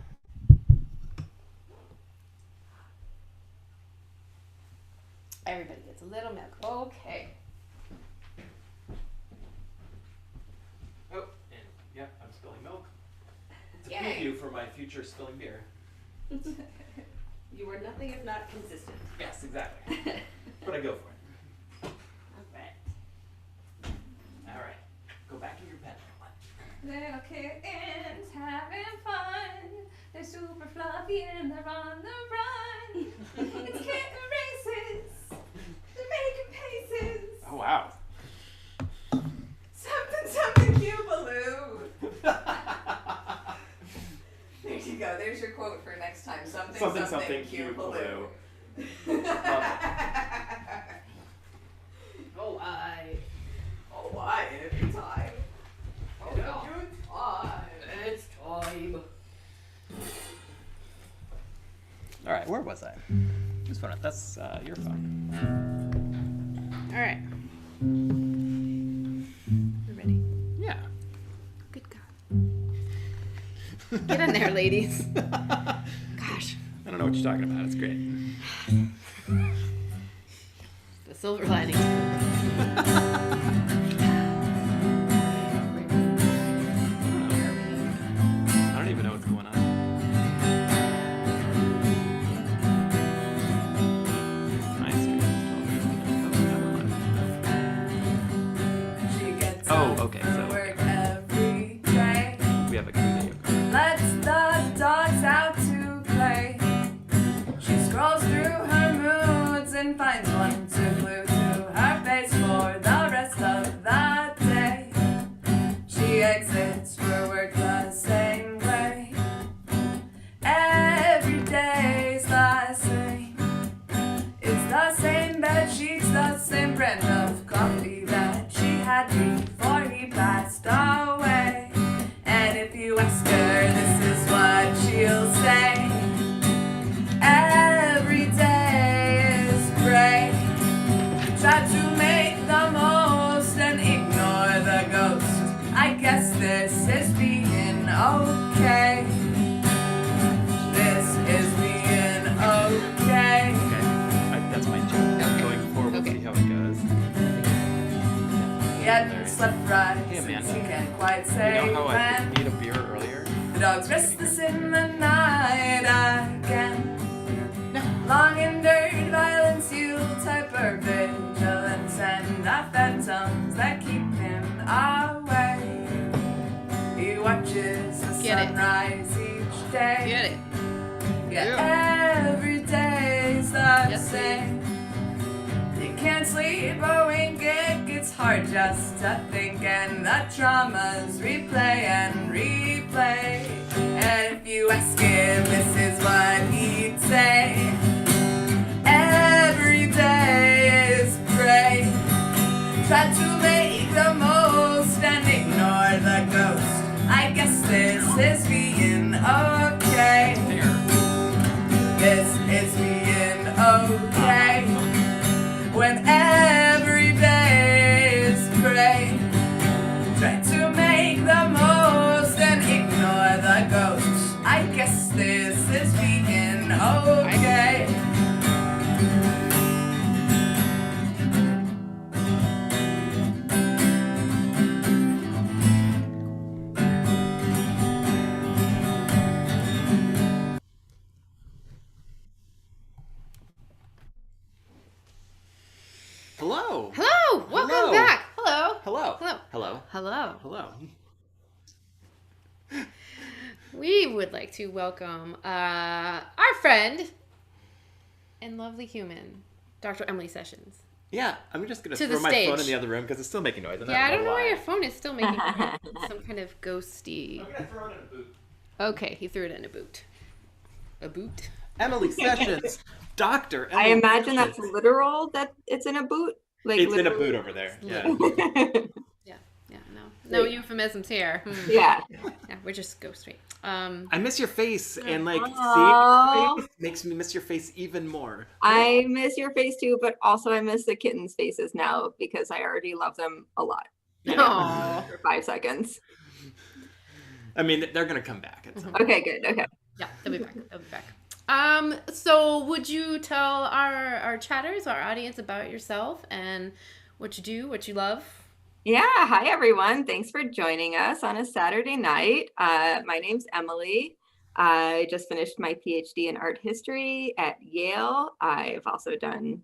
Speaker 7: Everybody gets a little milk. Okay.
Speaker 6: Oh, and yeah, I'm spilling milk. It's a
Speaker 7: Yay.
Speaker 6: preview for my future spilling beer.
Speaker 3: You were nothing if not consistent.
Speaker 6: Yes, exactly. But I go for it. All right, go back in your pen.
Speaker 9: Little kittens having fun. They're super fluffy and they're on the run. It's kitten races. They're making paces.
Speaker 6: Oh wow.
Speaker 5: Something cute balloon. There you go. There's your quote for next time. Something cute balloon.
Speaker 7: Oh,
Speaker 5: Oh, why? Every time.
Speaker 7: Oh, no. It's time.
Speaker 2: All right, where was I? Whose phone? That's your phone.
Speaker 3: All right. We're ready.
Speaker 2: Yeah.
Speaker 3: Good God. Get in there, ladies. Gosh.
Speaker 2: I don't know what you're talking about. It's great.
Speaker 3: The silver lining.
Speaker 2: I don't even know what's going on. My screen is totally-
Speaker 5: She gets
Speaker 2: Oh,
Speaker 5: up
Speaker 2: okay,
Speaker 5: for
Speaker 2: so-
Speaker 5: work every day.
Speaker 2: We have a video.
Speaker 5: Lets the dogs out to play. She scrolls through her moods and finds one to glue to her face for the rest of the day. She exits for work the same way. Every day's the same. It's the same bed sheets, the same brand of coffee that she had before he passed away. And if you ask her, this is what she'll say. Every day is great. Try to make the most and ignore the ghost. I guess this is being okay. This is being okay.
Speaker 2: Okay, that's my joke. Going forward, we'll see how it goes.
Speaker 5: Yet slept right
Speaker 2: Hey,
Speaker 5: since
Speaker 2: Amanda.
Speaker 5: he can't quite
Speaker 2: You
Speaker 5: say
Speaker 2: know how I
Speaker 5: when.
Speaker 2: need a beer earlier?
Speaker 5: The dog's restless in the night again. Long endured violence, hyper vigilance, and the phantoms that keep him away. He watches the
Speaker 3: Get it.
Speaker 5: sunrise each day.
Speaker 3: Get it.
Speaker 5: Yeah, every day's the
Speaker 3: Yes,
Speaker 5: same. You can't sleep or wink, it gets hard just to think, and the traumas replay and replay. And if you ask him, this is what he'd say. Every day is great. Try to make the most and ignore the ghost. I guess this is being okay. This is being okay. When every day is great. Try to make the most and ignore the ghost. I guess this is being okay.
Speaker 2: Hello.
Speaker 3: Hello. Welcome
Speaker 2: Hello.
Speaker 3: back. Hello.
Speaker 2: Hello.
Speaker 3: Hello.
Speaker 2: Hello.
Speaker 3: Hello.
Speaker 2: Hello.
Speaker 3: We would like to welcome our friend and lovely human, Dr. Emily Sessions.
Speaker 2: Yeah, I'm just gonna
Speaker 3: To
Speaker 2: throw
Speaker 3: the
Speaker 2: my phone
Speaker 3: stage.
Speaker 2: in the other room because it's still making noise. and
Speaker 3: Yeah, I don't know why
Speaker 2: why.
Speaker 3: your phone is still making some kind of ghosty.
Speaker 6: I'm gonna throw it in a boot.
Speaker 3: Okay, he threw it in a boot. A boot?
Speaker 2: Emily Sessions, Dr.
Speaker 4: I
Speaker 2: Emily
Speaker 4: imagine that's
Speaker 2: Precious.
Speaker 4: literal that it's in a boot. Like
Speaker 2: It's in a
Speaker 4: literally.
Speaker 2: boot over there. Yeah.
Speaker 3: Yeah, no euphemisms here.
Speaker 4: Yeah.
Speaker 3: Yeah, we're just go straight.
Speaker 2: I miss your face, and like
Speaker 4: Aw.
Speaker 2: seeing your face makes me miss your face even more.
Speaker 4: I miss your face too, but also I miss the kittens' faces now because I already love them a lot.
Speaker 3: Aw.
Speaker 4: For 5 seconds.
Speaker 2: I mean, they're gonna come back at some point.
Speaker 4: Okay, good. Okay.
Speaker 3: Yeah, they'll be back. They'll be back. So would you tell our chatters, our audience about yourself and what you do, what you love?
Speaker 4: Yeah. Hi, everyone. Thanks for joining us on a Saturday night. My name's Emily. I just finished my PhD in art history at Yale. I've also done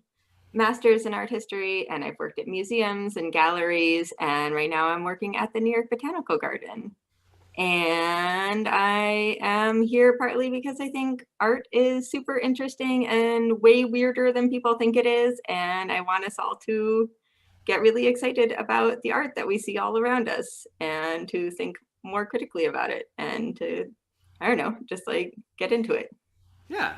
Speaker 4: master's in art history, and I've worked at museums and galleries. And right now I'm working at the New York Botanical Garden. And I am here partly because I think art is super interesting and way weirder than people think it is. And I want us all to get really excited about the art that we see all around us and to think more critically about it and to, I don't know, just like get into it.
Speaker 2: Yeah.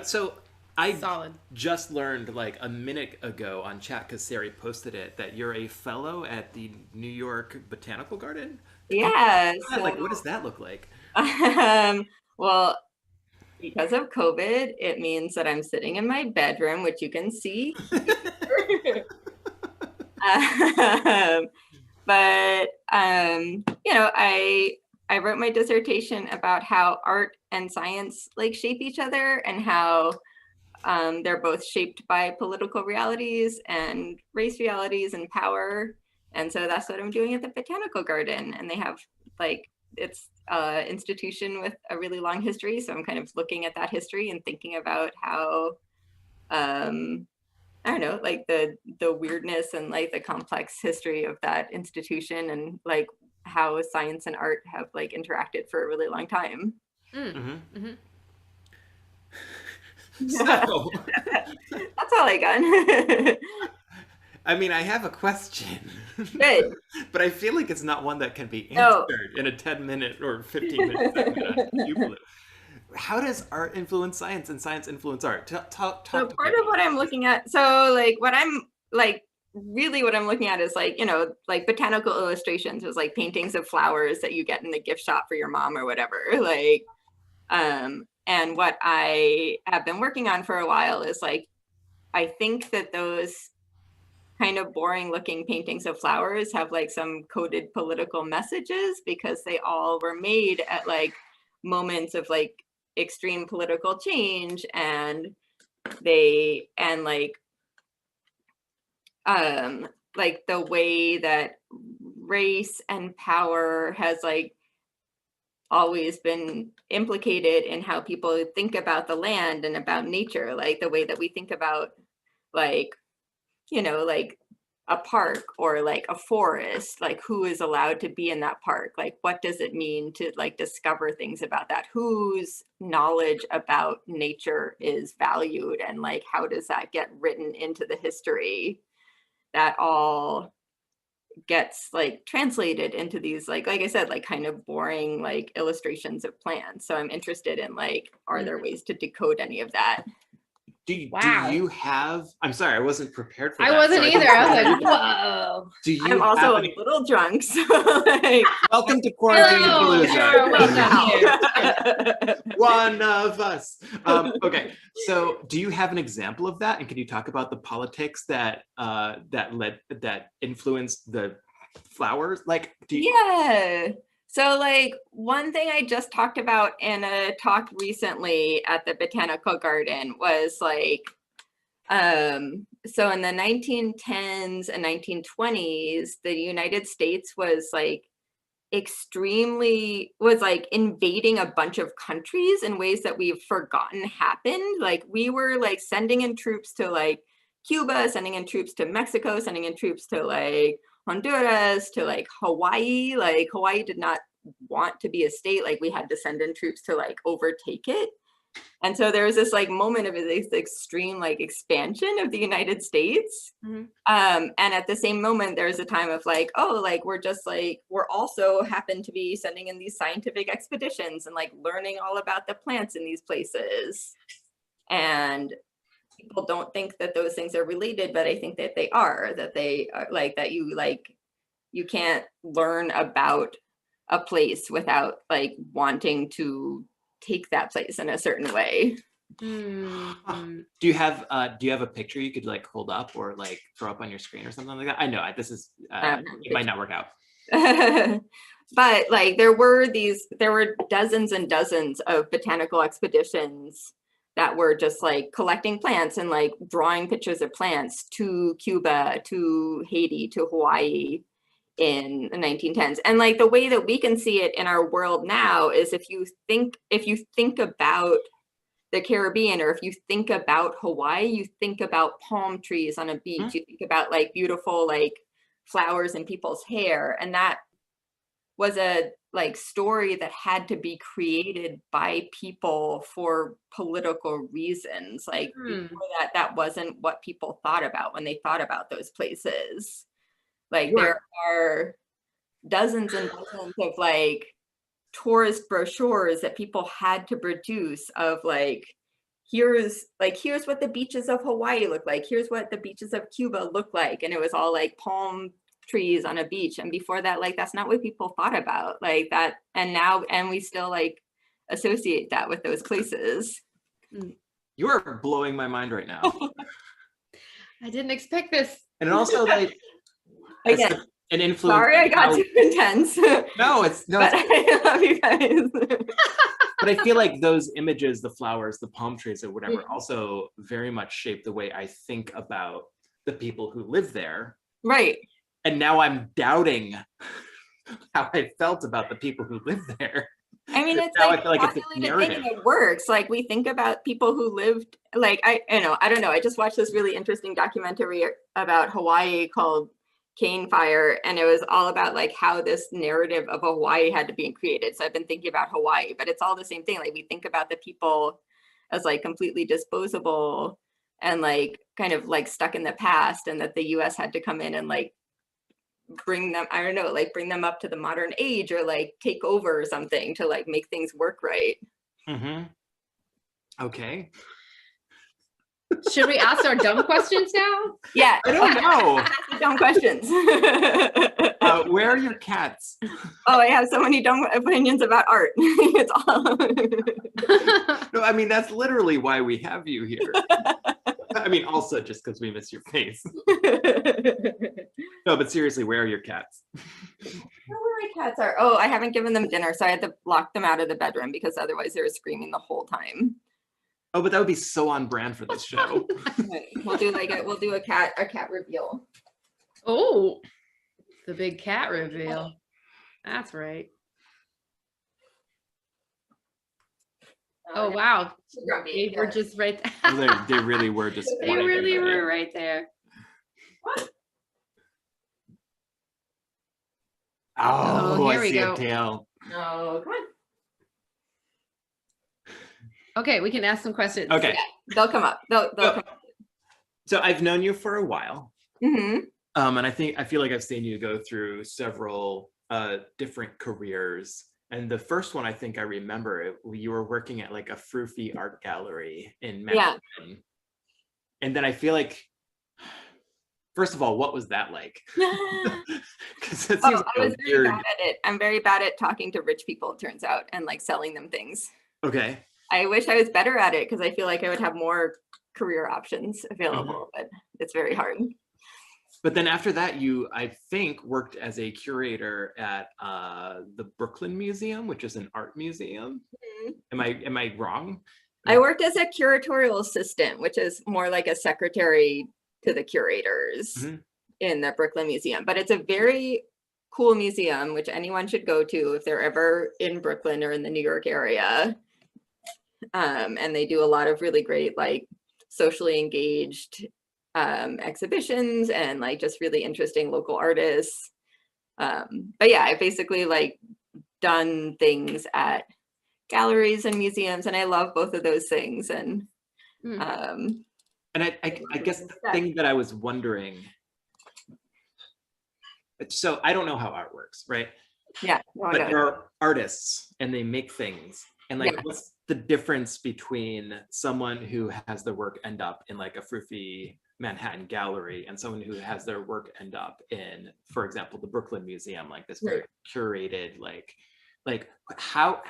Speaker 2: So I
Speaker 3: Solid.
Speaker 2: just learned like a minute ago on chat because Sari posted it that you're a fellow at the New York Botanical Garden.
Speaker 4: Yeah.
Speaker 2: Like, what does that look like?
Speaker 4: Well, because of COVID, it means that I'm sitting in my bedroom, which you can see. But you know, I wrote my dissertation about how art and science like shape each other and how they're both shaped by political realities and race realities and power. And so that's what I'm doing at the Botanical Garden. And they have like, it's an institution with a really long history. So I'm kind of looking at that history and thinking about how, I don't know, like the weirdness and like the complex history of that institution and like how science and art have like interacted for a really long time.
Speaker 2: So,
Speaker 4: That's all I got.
Speaker 2: I mean, I have a question.
Speaker 4: Good.
Speaker 2: But I feel like it's not one that can be
Speaker 4: No.
Speaker 2: answered in a 10-minute or 15-minute segment on YouTube. How does art influence science and science influence art? Talk
Speaker 4: So
Speaker 2: to
Speaker 4: part
Speaker 2: me.
Speaker 4: of what I'm looking at, so like what I'm like, really what I'm looking at is like, you know, like botanical illustrations was like paintings of flowers that you get in the gift shop for your mom or whatever. Like, and what I have been working on for a while is like, I think that those kind of boring looking paintings of flowers have like some coded political messages because they all were made at like moments of like extreme political change and like the way that race and power has like always been implicated in how people think about the land and about nature, like the way that we think about like, you know, like a park or like a forest, like who is allowed to be in that park, like what does it mean to like discover things about that, whose knowledge about nature is valued, and like how does that get written into the history. That all gets like translated into these like I said, like kind of boring like illustrations of plants. So I'm interested in like, are there ways to decode any of that?
Speaker 2: Do you have? I'm sorry, I wasn't prepared for that.
Speaker 3: I wasn't
Speaker 2: so
Speaker 3: either. I was like, whoa.
Speaker 2: Do you?
Speaker 4: I'm also
Speaker 2: have
Speaker 4: a little drunk, so like,
Speaker 2: Welcome to
Speaker 3: Hello, you're
Speaker 2: Quarantinapalooza.
Speaker 3: welcome here.
Speaker 2: One of us. Okay, so do you have an example of that, and can you talk about the politics that that influenced the flowers? Like, do you?
Speaker 4: Yeah. So like one thing I just talked about in a talk recently at the Botanical Garden was like, so in the 1910s and 1920s, the United States was like invading a bunch of countries in ways that we've forgotten happened. Like we were like sending in troops to like Cuba, sending in troops to Mexico, sending in troops to like Honduras, to like Hawaii. Like Hawaii did not want to be a state. Like we had to send in troops to like overtake it. And so there was this like moment of this extreme like expansion of the United States. And at the same moment, there's a time of like, oh, like we're also happen to be sending in these scientific expeditions and like learning all about the plants in these places. And people don't think that those things are related, but I think that they are, that you can't learn about a place without like wanting to take that place in a certain way.
Speaker 3: Hmm.
Speaker 2: Do you have a picture you could like hold up or like throw up on your screen or something like that? I know this is it might not work out.
Speaker 4: But like there were dozens and dozens of botanical expeditions that were just like collecting plants and like drawing pictures of plants to Cuba, to Haiti, to Hawaii in the 1910s. And like the way that we can see it in our world now is if you think about the Caribbean, or if you think about Hawaii, you think about palm trees on a beach, you think about like beautiful like flowers in people's hair. And that was a like story that had to be created by people for political reasons. Like before that wasn't what people thought about when they thought about those places. Like there are dozens and dozens of like tourist brochures that people had to produce of like, here's what the beaches of Hawaii look like, here's what the beaches of Cuba look like, and it was all like palm trees on a beach. And before that, like that's not what people thought about like that. And we still like associate that with those places.
Speaker 2: You are blowing my mind right now.
Speaker 3: I didn't expect this.
Speaker 2: And also like
Speaker 4: Again,
Speaker 2: an influence.
Speaker 4: Sorry, I got too intense.
Speaker 2: No,
Speaker 4: but I love you guys.
Speaker 2: But I feel like those images, the flowers, the palm trees or whatever, also very much shape the way I think about the people who live there.
Speaker 4: Right.
Speaker 2: And now I'm doubting how I felt about the people who live there.
Speaker 4: I mean, it's
Speaker 2: now
Speaker 4: like,
Speaker 2: I feel like it's a narrative.
Speaker 4: it works. Like we think about people who lived, like, I don't know. I just watched this really interesting documentary about Hawaii called Cane Fire, and it was all about like how this narrative of Hawaii had to be created. So I've been thinking about Hawaii, but it's all the same thing. Like we think about the people as like completely disposable and like kind of like stuck in the past, and that the US had to come in and like bring them, I don't know, like bring them up to the modern age or like take over or something to like make things work right.
Speaker 2: Okay.
Speaker 3: Should we ask our dumb questions now?
Speaker 4: Yeah.
Speaker 2: I don't know.
Speaker 4: Dumb questions.
Speaker 2: Where are your cats?
Speaker 4: Oh, I have so many dumb opinions about art. It's all.
Speaker 2: No, I mean, that's literally why we have you here. I mean, also just because we miss your face. No, but seriously, where are your cats?
Speaker 4: Where my cats are? Oh, I haven't given them dinner, so I had to lock them out of the bedroom because otherwise they were screaming the whole time.
Speaker 2: Oh, but that would be so on brand for this show.
Speaker 4: We'll do a cat reveal.
Speaker 3: Oh, the big cat reveal. That's right. Oh wow, they were just right there.
Speaker 2: Oh, they really were just.
Speaker 3: They really were right there.
Speaker 2: Oh,
Speaker 3: here
Speaker 2: I
Speaker 3: we
Speaker 2: see
Speaker 3: go.
Speaker 2: a tail.
Speaker 4: Oh, come on.
Speaker 3: Okay, we can ask some questions.
Speaker 2: Okay.
Speaker 4: Yeah, they'll come up. They'll come up.
Speaker 2: So I've known you for a while.
Speaker 4: Mm-hmm.
Speaker 2: And I feel like I've seen you go through several different careers. And the first one I think I remember, you were working at like a Froofy art gallery in Manhattan. Yeah. And then I feel like, first of all, what was that like? Because it seems
Speaker 4: I was very bad at it. I'm very bad at talking to rich people, it turns out, and like selling them things.
Speaker 2: Okay.
Speaker 4: I wish I was better at it because I feel like I would have more career options available, but it's very hard.
Speaker 2: But then after that, you, I think, worked as a curator at the Brooklyn Museum, which is an art museum. Mm-hmm. Am I wrong?
Speaker 4: I worked as a curatorial assistant, which is more like a secretary to the curators in the Brooklyn Museum. But it's a very cool museum, which anyone should go to if they're ever in Brooklyn or in the New York area. And they do a lot of really great, like, socially engaged exhibitions and like just really interesting local artists. But yeah, I basically like done things at galleries and museums, and I love both of those things. And
Speaker 2: I guess the thing that I was wondering, so I don't know how art works, right?
Speaker 4: Yeah.
Speaker 2: But there are artists and they make things. And like, the difference between someone who has their work end up in like a froofy Manhattan gallery and someone who has their work end up in, for example, the Brooklyn Museum, like this very curated, like how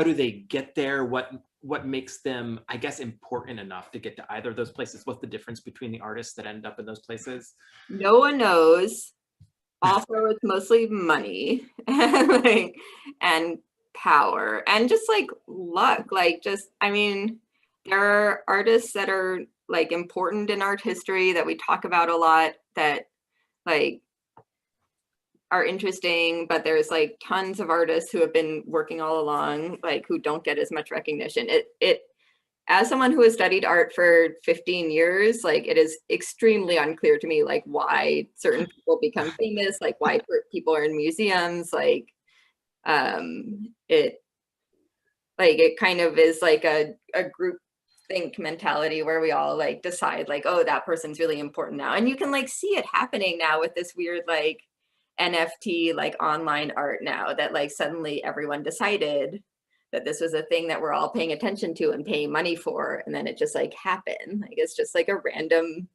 Speaker 2: do they get there? What makes them, I guess, important enough to get to either of those places? What's the difference between the artists that end up in those places?
Speaker 4: No one knows. Also, it's mostly money and power and just like luck. Like just, I mean, there are artists that are like important in art history that we talk about a lot that like are interesting, but there's like tons of artists who have been working all along, like who don't get as much recognition. It as someone who has studied art for 15 years, like it is extremely unclear to me, like why certain people become famous, like why people are in museums, like it kind of is like a group think mentality where we all like decide like, oh, that person's really important now. And you can like see it happening now with this weird like NFT, like online art now that like suddenly everyone decided that this was a thing that we're all paying attention to and paying money for. And then it just like happened. Like it's just like a random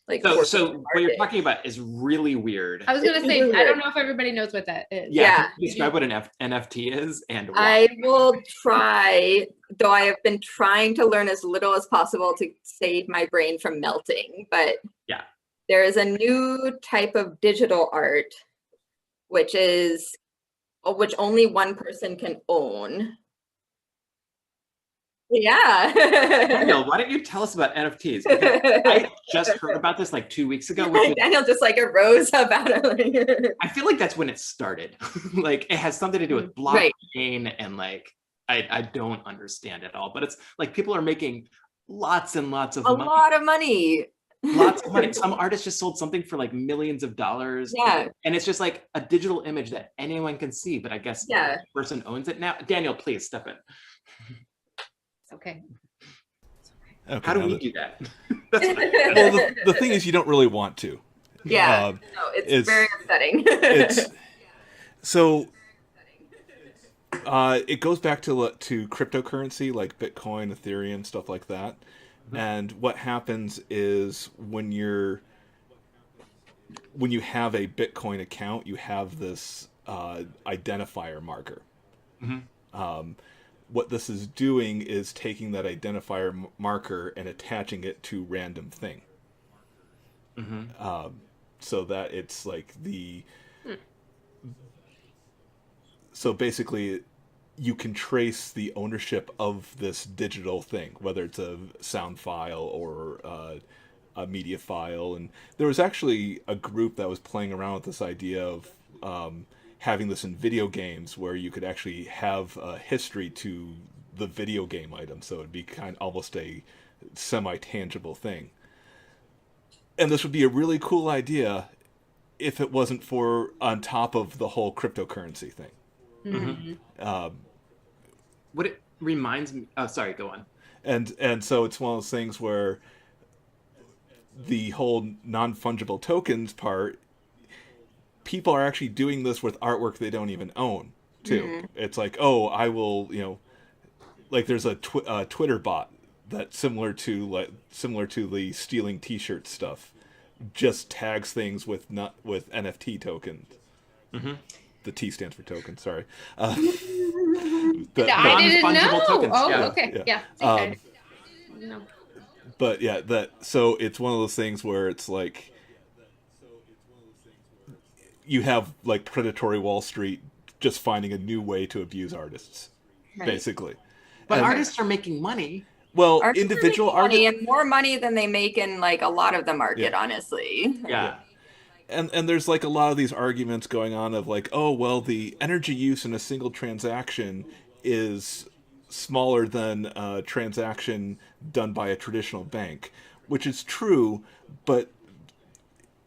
Speaker 4: like.
Speaker 2: So what you're talking about is really weird.
Speaker 3: I was gonna say, I don't know if everybody knows what that is.
Speaker 2: Yeah. Can you describe what an NFT is and why?
Speaker 4: I will try, though I have been trying to learn as little as possible to save my brain from melting, but
Speaker 2: yeah,
Speaker 4: there is a new type of digital art, which only one person can own. Yeah.
Speaker 2: Daniel, why don't you tell us about NFTs? Because I just heard about this like 2 weeks ago.
Speaker 4: Daniel just like arose about it.
Speaker 2: I feel like that's when it started. Like it has something to do with blockchain and like I don't understand it all. But it's like people are making lots and lots of money.
Speaker 4: A lot of money.
Speaker 2: Lots of money. Some artists just sold something for like millions of dollars.
Speaker 4: Yeah.
Speaker 2: And it's just like a digital image that anyone can see. But I guess the person owns it now. Daniel, please step in.
Speaker 3: Okay.
Speaker 2: How do we do that?
Speaker 10: Well, the thing is, you don't really want to.
Speaker 4: Yeah. No, it's very upsetting.
Speaker 10: It goes back to cryptocurrency like Bitcoin, Ethereum, stuff like that. Mm-hmm. And what happens is when you have a Bitcoin account, you have this identifier marker. Mm-hmm. What this is doing is taking that identifier marker and attaching it to random thing. Mm-hmm. So that it's like so basically you can trace the ownership of this digital thing, whether it's a sound file or a media file. And there was actually a group that was playing around with this idea of having this in video games where you could actually have a history to the video game item. So it'd be almost a semi-tangible thing. And this would be a really cool idea if it wasn't for on top of the whole cryptocurrency thing. Mm-hmm.
Speaker 2: What it reminds me, oh, sorry, go on.
Speaker 10: And so it's one of those things where the whole non-fungible tokens part, people are actually doing this with artwork they don't even own, too. Mm-hmm. It's like, oh, I will, like there's a Twitter bot that's similar to the stealing T-shirt stuff, just tags things with NFT tokens. Mm-hmm. The T stands for token. Sorry.
Speaker 3: I didn't know.
Speaker 2: Tokens.
Speaker 3: Oh, yeah. Okay. Yeah. Okay.
Speaker 10: No. But yeah, so it's one of those things where it's like you have like predatory Wall Street just finding a new way to abuse artists, basically.
Speaker 2: But artists are making money.
Speaker 10: Well,
Speaker 4: artists
Speaker 10: individual
Speaker 4: artists and more money than they make in like a lot of the market, honestly.
Speaker 2: Yeah.
Speaker 10: And there's like a lot of these arguments going on of like, oh, well, the energy use in a single transaction is smaller than a transaction done by a traditional bank, which is true, but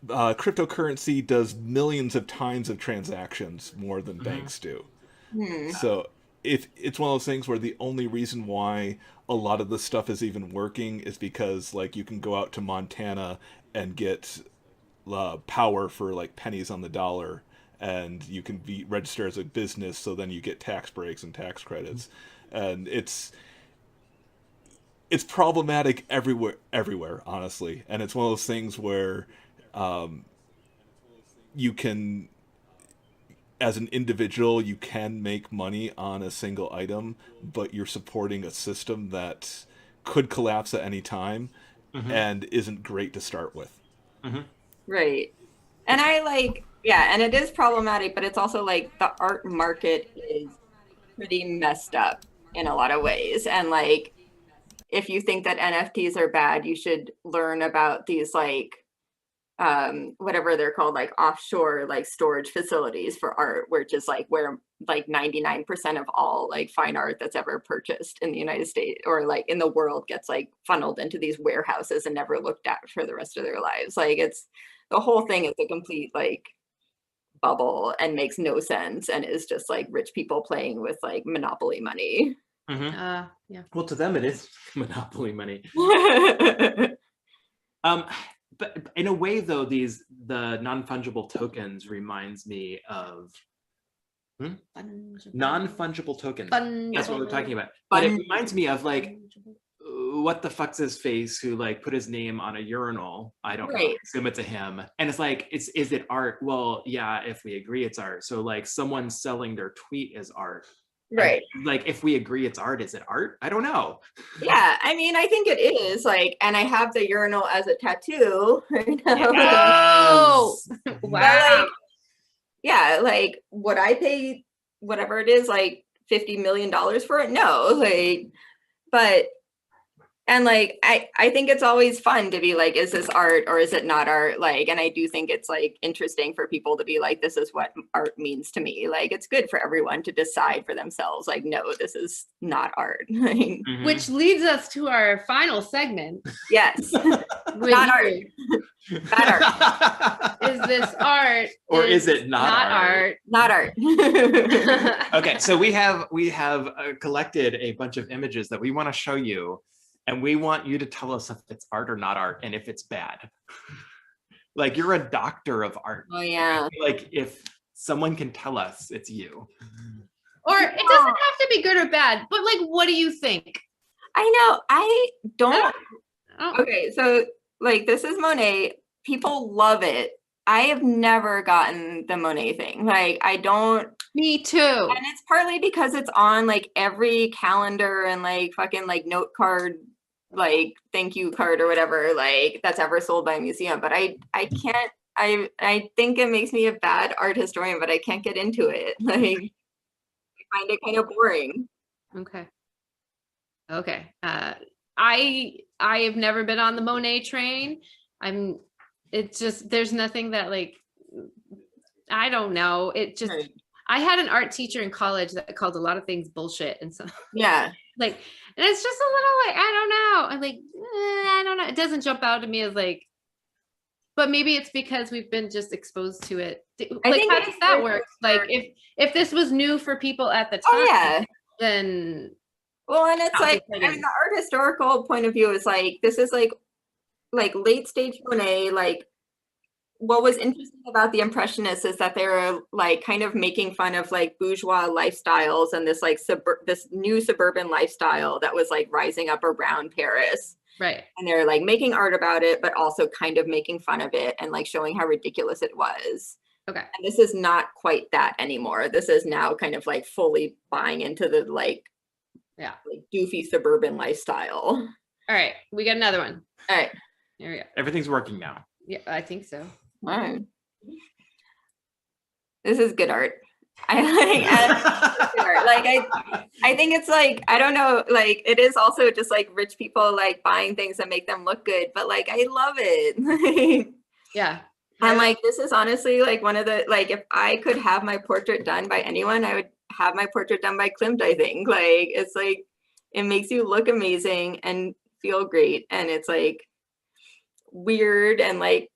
Speaker 10: cryptocurrency does millions of times of transactions more than banks do. So it's one of those things where the only reason why a lot of this stuff is even working is because like you can go out to Montana and get power for like pennies on the dollar, and you can be registered as a business, so then you get tax breaks and tax credits. And it's it's problematic everywhere, honestly. And it's one of those things where you can, as an individual, you can make money on a single item, but you're supporting a system that could collapse at any time and isn't great to start with.
Speaker 4: Right. And I like, yeah, and it is problematic, but it's also like the art market is pretty messed up in a lot of ways. And like, if you think that NFTs are bad, you should learn about these like, whatever they're called, like offshore like storage facilities for art, which is like where like 99% of all like fine art that's ever purchased in the United States or like in the world gets like funneled into these warehouses and never looked at for the rest of their lives. Like it's, the whole thing is a complete like bubble and makes no sense and is just like rich people playing with like monopoly money.
Speaker 3: Yeah.
Speaker 2: Well, to them it is monopoly money. But in a way, though, the non-fungible tokens reminds me of non-fungible tokens. That's what we're talking about. But it reminds me of like, what the fuck's his face who like put his name on a urinal? I don't know. I assume it's a him. And it's like, is it art? Well, yeah, if we agree it's art. So like someone selling their tweet is art.
Speaker 4: Right.
Speaker 2: Like if we agree it's art, is it art? I don't know.
Speaker 4: Yeah, I mean, I think it is like, and I have the urinal as a tattoo.
Speaker 3: Oh, wow.
Speaker 4: Like, yeah, like would I pay whatever it is, like $50 million for it? No, like, but, and like, I think it's always fun to be like, is this art or is it not art? Like, and I do think it's like interesting for people to be like, this is what art means to me. Like, it's good for everyone to decide for themselves. Like, no, this is not art.
Speaker 3: Which leads us to our final segment.
Speaker 4: Yes. Not art. Bad art.
Speaker 3: Is this art?
Speaker 2: Or is it not art?
Speaker 4: Not art.
Speaker 2: Okay, so we have collected a bunch of images that we want to show you. And we want you to tell us if it's art or not art and if it's bad. Like you're a doctor of art.
Speaker 4: Oh yeah.
Speaker 2: Like if someone can tell us, it's you.
Speaker 3: Or it doesn't have to be good or bad, but like, what do you think?
Speaker 4: I know, I don't. Okay, so like this is Monet. People love it. I have never gotten the Monet thing. Like I don't.
Speaker 3: Me too.
Speaker 4: And it's partly because it's on like every calendar and like fucking like note card, like thank you card or whatever, like that's ever sold by a museum. But I can't, I think it makes me a bad art historian, but I can't get into it. Like I find it kind of boring.
Speaker 3: Okay. I have never been on the Monet train. It's just, there's nothing that like, I don't know. It just, I had an art teacher in college that called a lot of things bullshit. And so,
Speaker 4: yeah,
Speaker 3: like, and it's just a little like, I don't know. I'm like, I don't know. It doesn't jump out to me as like, but maybe it's because we've been just exposed to it. Like, how does that work? Like, if this was new for people at the time, then.
Speaker 4: Well, and it's like, I mean, the art historical point of view is like, this is like late stage Monet, like, what was interesting about the Impressionists is that they were like kind of making fun of like bourgeois lifestyles and this like this new suburban lifestyle that was like rising up around Paris.
Speaker 3: Right.
Speaker 4: And they're like making art about it, but also kind of making fun of it and like showing how ridiculous it was.
Speaker 3: Okay.
Speaker 4: And this is not quite that anymore. This is now kind of like fully buying into the like doofy suburban lifestyle.
Speaker 3: All right. We got another one.
Speaker 4: All right.
Speaker 3: Here we go.
Speaker 2: Everything's working now.
Speaker 3: Yeah, I think so.
Speaker 4: All right. This is good art. I think it's like, I don't know, like it is also just like rich people like buying things that make them look good, but like I love it.
Speaker 3: Yeah.
Speaker 4: And like this is honestly like one of the, like if I could have my portrait done by anyone, I would have my portrait done by Klimt, I think. Like it's like it makes you look amazing and feel great, and it's like weird and like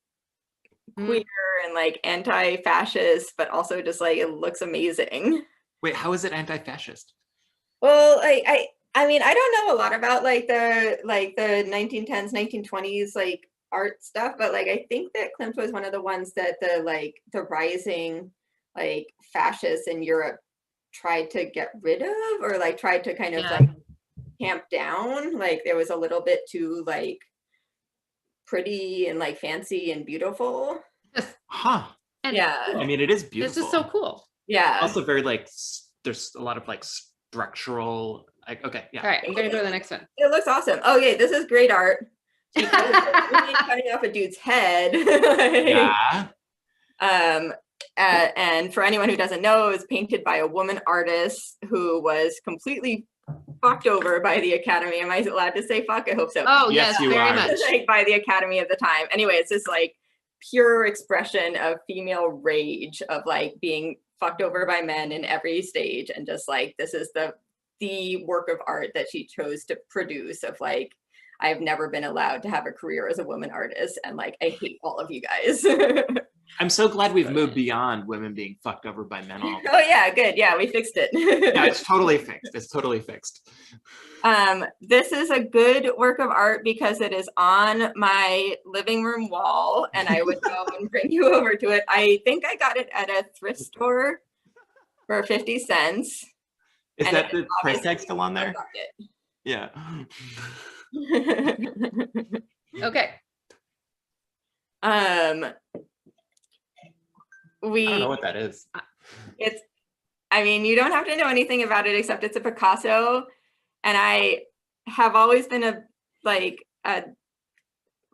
Speaker 4: queer and like anti-fascist, but also just like it looks amazing.
Speaker 2: Wait, how is it anti-fascist?
Speaker 4: Well, I mean, I don't know a lot about like the 1910s, 1920s like art stuff, but like I think that Klimt was one of the ones that the rising like fascists in Europe tried to get rid of, or like tried to kind of like tamped down. Like there was a little bit too like pretty and like fancy and beautiful.
Speaker 2: Huh.
Speaker 1: And
Speaker 4: Yeah.
Speaker 2: I mean, it is
Speaker 1: This
Speaker 2: beautiful.
Speaker 1: is so cool.
Speaker 4: Yeah.
Speaker 2: Also very like, there's a lot of like structural, like, okay, yeah.
Speaker 1: All right, I'm gonna go to the next one.
Speaker 4: It looks awesome. Oh yeah, this is great art. She cutting off a dude's head.
Speaker 2: Yeah.
Speaker 4: And for anyone who doesn't know, it was painted by a woman artist who was completely fucked over by the Academy. Am I allowed to say fuck? I hope so.
Speaker 1: Oh
Speaker 2: Yes,
Speaker 1: yes,
Speaker 2: you
Speaker 1: very
Speaker 2: are.
Speaker 1: much.
Speaker 4: Like by the Academy of the time. Anyway, it's this like pure expression of female rage of like being fucked over by men in every stage, and just like this is the work of art that she chose to produce of like, I've never been allowed to have a career as a woman artist, and like I hate all of you guys.
Speaker 2: I'm so glad we've moved beyond women being fucked over by men all.
Speaker 4: Oh yeah, good. Yeah, we fixed it.
Speaker 2: Yeah, it's totally fixed. It's totally fixed.
Speaker 4: This is a good work of art because it is on my living room wall, and I would go and bring you over to it. I think I got it at a thrift store for 50 cents.
Speaker 2: Is
Speaker 4: And
Speaker 2: that
Speaker 4: it
Speaker 2: the price
Speaker 4: obviously
Speaker 2: tag still on there?
Speaker 4: Bucket.
Speaker 2: Yeah.
Speaker 1: Okay.
Speaker 4: We
Speaker 2: I don't know what that is.
Speaker 4: It's, I mean, you don't have to know anything about it except it's a Picasso. And I have always been a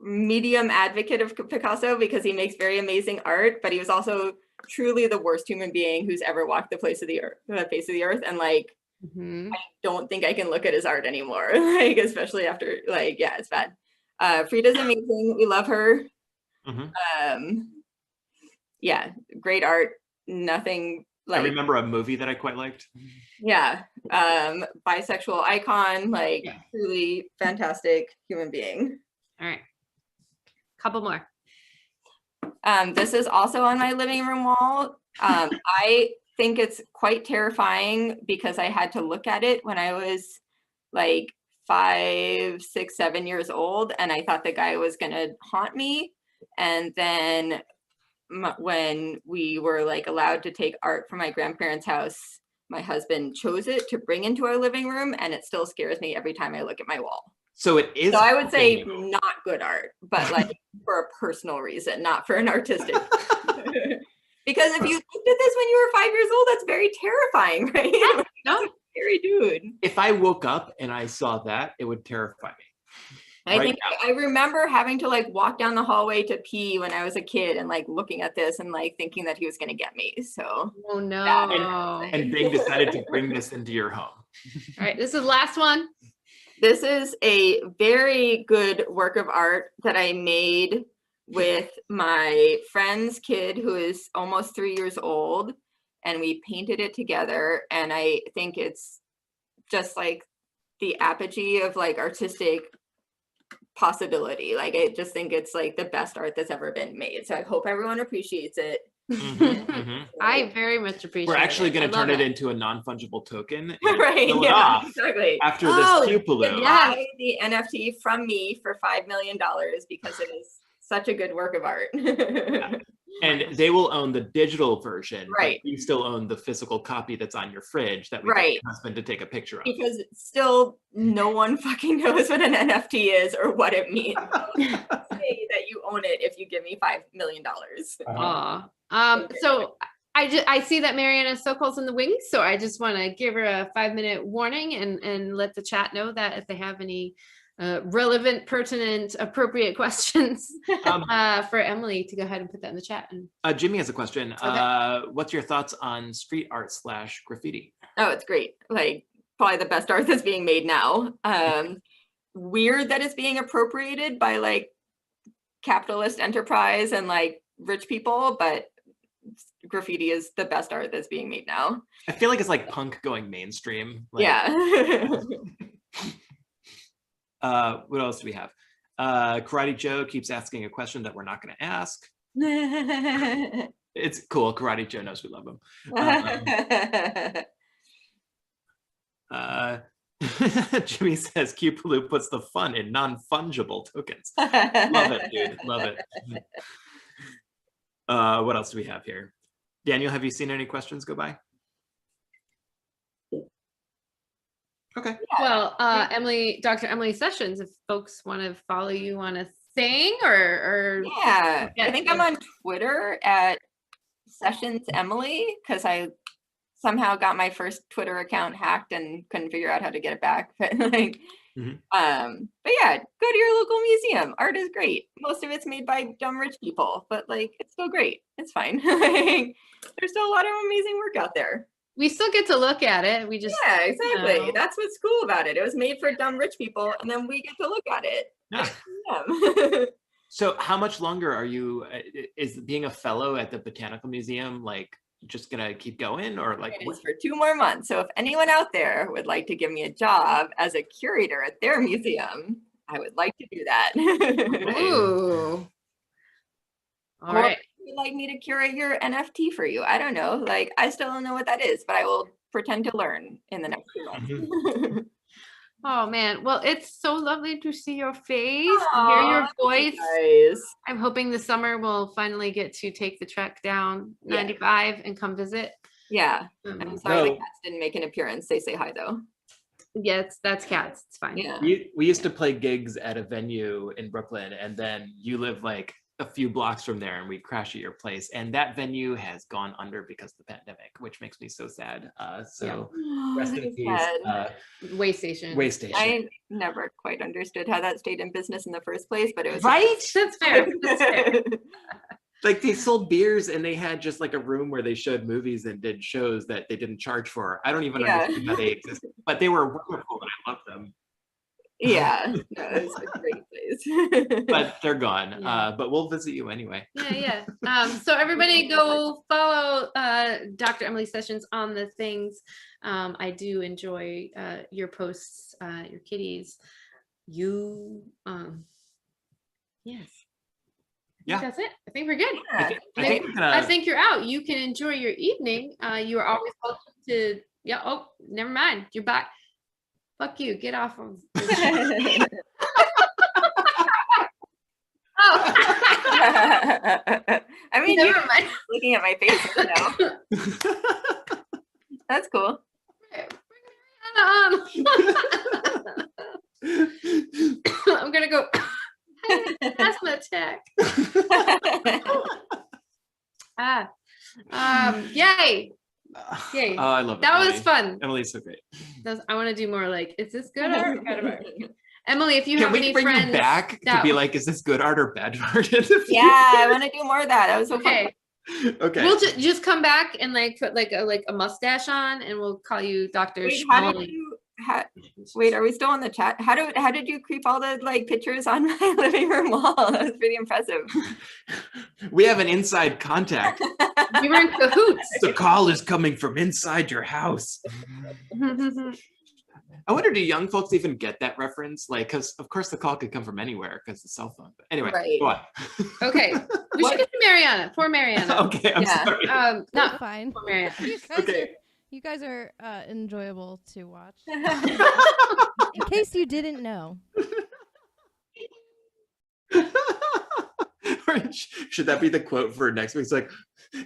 Speaker 4: medium advocate of Picasso because he makes very amazing art, but he was also truly the worst human being who's ever walked the face of the earth. And like,
Speaker 1: Mhm.
Speaker 4: I don't think I can look at his art anymore. Like, especially after like, yeah, it's bad. Frida's amazing. We love her.
Speaker 2: Mhm.
Speaker 4: Yeah, great art. Nothing
Speaker 2: I
Speaker 4: like,
Speaker 2: remember a movie that I quite liked.
Speaker 4: yeah, bisexual icon, like
Speaker 1: Yeah.
Speaker 4: truly fantastic human being.
Speaker 1: All right. Couple more.
Speaker 4: This is also on my living room wall. I think it's quite terrifying because I had to look at it when I was like 5, 6, 7 years old, and I thought the guy was gonna haunt me. And then when we were like allowed to take art from my grandparents' house, my husband chose it to bring into our living room, and it still scares me every time I look at my wall.
Speaker 2: So it is.
Speaker 4: So I would say not good art, but like for a personal reason, not for an artistic. Because if you looked at this when you were 5 years old, that's very terrifying, right?
Speaker 1: No.
Speaker 4: Scary dude.
Speaker 2: If I woke up and I saw that, it would terrify me.
Speaker 4: I
Speaker 2: Right
Speaker 4: think I remember having to like walk down the hallway to pee when I was a kid and like looking at this and like thinking that he was going to get me. So
Speaker 1: Oh no.
Speaker 4: Yeah.
Speaker 2: And Bing decided to bring this into your home.
Speaker 1: All right, this is the last one.
Speaker 4: this is a very good work of art that I made with my friend's kid who is almost 3 years old, and we painted it together. And I think it's just like the apogee of like artistic possibility. Like I just think it's like the best art that's ever been made. So I hope everyone appreciates it.
Speaker 2: Mhm, mhm.
Speaker 1: I very much appreciate
Speaker 2: We're actually
Speaker 1: it.
Speaker 2: going
Speaker 1: I
Speaker 2: to turn
Speaker 1: love
Speaker 2: it into a non-fungible token and
Speaker 4: Right,
Speaker 2: fill it
Speaker 4: yeah,
Speaker 2: off
Speaker 4: exactly.
Speaker 2: after
Speaker 1: Oh,
Speaker 2: this
Speaker 4: You
Speaker 2: Pupaloo.
Speaker 4: can
Speaker 1: Yeah.
Speaker 4: buy the NFT from me for $5 million because it is such a good work of art.
Speaker 2: And they will own the digital version,
Speaker 4: Right.
Speaker 2: but you still own the physical copy that's on your fridge that we
Speaker 4: Right.
Speaker 2: get your husband to take a picture of.
Speaker 4: Because still no one fucking knows what an NFT is or what it means. Say that you own it if you give me $5 million.
Speaker 1: Aw. So I see that Marianna Sokol's in the wings, so I just want to give her a 5-minute warning and let the chat know that if they have any relevant, pertinent, appropriate questions for Emily, to go ahead and put that in the chat. And
Speaker 2: Jimmy has a question.
Speaker 1: Okay.
Speaker 2: What's your thoughts on street art / graffiti?
Speaker 4: Oh, it's great. Like probably the best art that's being made now. Weird that it's being appropriated by like capitalist enterprise and like rich people, but graffiti is the best art that's being made now.
Speaker 2: I feel like it's like punk going mainstream. Like,
Speaker 4: Yeah.
Speaker 2: What else do we have? Karate Joe keeps asking a question that we're not going to ask. It's cool. Karate Joe knows we love him. Jimmy says Pupaloo puts the fun in non-fungible tokens. Love it, dude. Love it. What else do we have here? Daniel, have you seen any questions go by? Okay.
Speaker 3: Well, Dr. Emily Sessions, if folks want to follow you on a thing or
Speaker 4: Yeah, I think I'm on Twitter at Sessions Emily because I somehow got my first Twitter account hacked and couldn't figure out how to get it back. But like, but yeah, go to your local museum. Art is great. Most of it's made by dumb rich people, but like it's still great. It's fine. Like, there's still a lot of amazing work out there.
Speaker 3: we still get to look at it. We just
Speaker 4: Exactly. That's what's cool about it. It was made for dumb rich people, and then we get to look at it.
Speaker 2: Yeah. So how much longer are you, is being a fellow at the Botanical Museum like just gonna keep going, or like
Speaker 4: It is for 2 more months. So if anyone out there would like to give me a job as a curator at their museum, I would like to do that.
Speaker 3: Ooh. All
Speaker 4: or
Speaker 3: right.
Speaker 4: if you'd like me to curate your NFT for you. I don't know. Like I still don't know what that is, but I will pretend to learn in the next 2 months.
Speaker 3: Oh man. Well, it's so lovely to see your face, and hear your voice.
Speaker 4: Guys.
Speaker 3: I'm hoping the summer we'll finally get to take the trek down 95 and come visit.
Speaker 4: Yeah. I'm sorry the cats didn't make an appearance. They say hi though.
Speaker 3: Yeah, that's cats. It's fine.
Speaker 4: Yeah.
Speaker 2: we used to play gigs at a venue in Brooklyn, and then you live like a few blocks from there, and we crash at your place, and that venue has gone under because of the pandemic, which makes me so sad. So rest in peace.
Speaker 3: Way station.
Speaker 4: I never quite understood how that stayed in business in the first place, but it was
Speaker 2: right.
Speaker 3: That's fair. That's fair.
Speaker 2: Like they sold beers, and they had just like a room where they showed movies and did shows that they didn't charge for. I don't even understand how they existed, but they were wonderful, and I loved them.
Speaker 4: Yeah, no, it's a great place.
Speaker 2: But they're gone. But we'll visit you anyway.
Speaker 3: Yeah. So everybody go follow Dr. Emily Sessions on the things. I do enjoy your posts, your kitties. You yes.
Speaker 2: Yeah,
Speaker 3: that's it. I think we're good.
Speaker 2: I
Speaker 3: think you're out. You can enjoy your evening. You are always welcome to. Yeah. Oh, never mind. You're back. Fuck you. Get off of.
Speaker 4: I mean, you're looking at my face now. That's cool.
Speaker 3: I'm gonna go. Asthma attack. Yay. Yay.
Speaker 2: Oh, I love
Speaker 3: that.
Speaker 2: Emily.
Speaker 3: Was fun.
Speaker 2: Emily's so great.
Speaker 3: I want to do more like, is this good art or bad art? Emily, if you
Speaker 2: Can
Speaker 3: have
Speaker 2: we
Speaker 3: any
Speaker 2: bring
Speaker 3: friends
Speaker 2: you back to be like, is this good art or bad art?
Speaker 4: Yeah, I want to do more of that. That was so
Speaker 3: okay.
Speaker 4: fun.
Speaker 2: Okay.
Speaker 3: We'll just come back and like put like a mustache on, and we'll call you Dr.
Speaker 4: Wait, wait, are we still on the chat? How did you creep all the like pictures on my living room wall? That was pretty impressive.
Speaker 2: We have an inside contact.
Speaker 3: We were in cahoots.
Speaker 2: The call is coming from inside your house. I wonder, do young folks even get that reference? Like, because of course the call could come from anywhere because it's a cell phone. But anyway, go on.
Speaker 3: Okay, we should get to Marianna. Poor Marianna.
Speaker 2: Okay, I'm sorry.
Speaker 3: Not
Speaker 9: fine.
Speaker 3: Poor Marianna.
Speaker 9: You guys are enjoyable to watch. In case you didn't know.
Speaker 2: Should that be the quote for next week? It's like,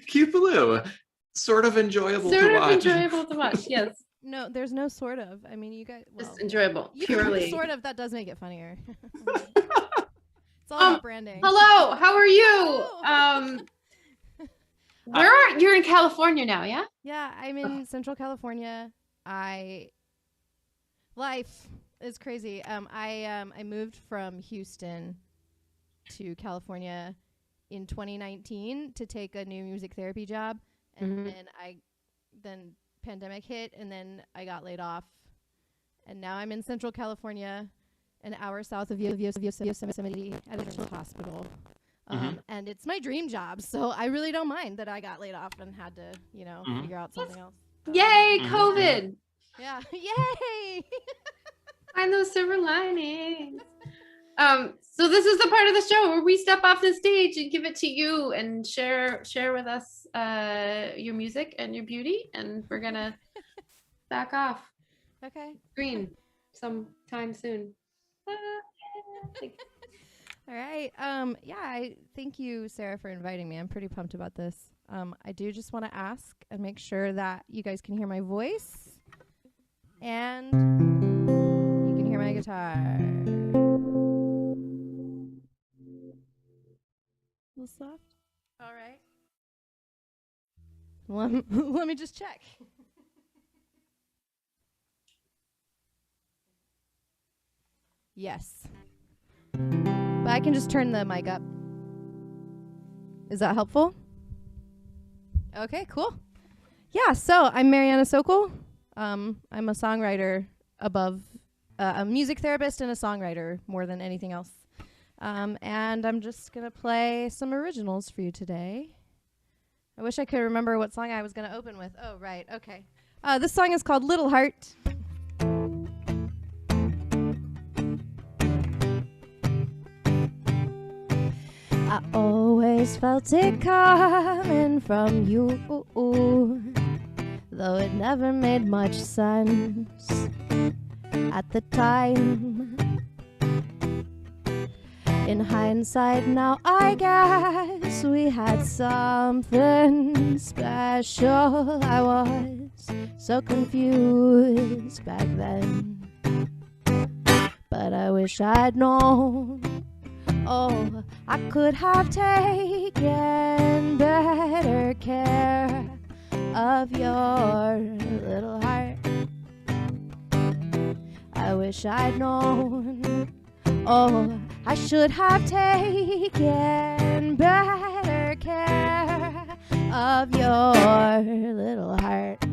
Speaker 2: cute Baloo, sort of enjoyable to watch.
Speaker 3: Sort of enjoyable to watch, yes.
Speaker 9: No, there's no sort of. I mean, you guys. Well,
Speaker 3: just enjoyable, purely.
Speaker 9: Sort of, that does make it funnier. It's all about branding.
Speaker 3: Hello, how are you? You're in California now, yeah?
Speaker 9: Yeah, I'm in Central California. Life is crazy. I moved from Houston to California in 2019 to take a new music therapy job, and then pandemic hit, and then I got laid off, and now I'm in Central California, an hour south of Yosemite at a children's hospital. And it's my dream job, so I really don't mind that I got laid off and had to, figure out something else.
Speaker 3: Yay, COVID!
Speaker 9: Yeah, yay!
Speaker 3: Find those silver linings. So this is the part of the show where we step off the stage and give it to you and share with us your music and your beauty, and we're gonna back off.
Speaker 9: Okay.
Speaker 3: Green sometime soon.
Speaker 9: All right. I thank you, Sarah, for inviting me. I'm pretty pumped about this. I do just want to ask and make sure that you guys can hear my voice.
Speaker 11: And you can hear my guitar. A little soft? All right. Let me just check. Yes. But I can just turn the mic up. Is that helpful? Okay, cool. Yeah, so I'm Marianna Sokol. I'm a songwriter above, a music therapist and a songwriter more than anything else. And I'm just going to play some originals for you today. I wish I could remember what song I was going to open with. Oh, right, okay. This song is called Little Heart. I always felt it coming from you, though it never made much sense at the time. In hindsight now I guess we had something special. I was so confused back then, but I wish I'd known. Oh, I could have taken better care of your little heart. I wish I'd known. Oh, I should have taken better care of your little heart.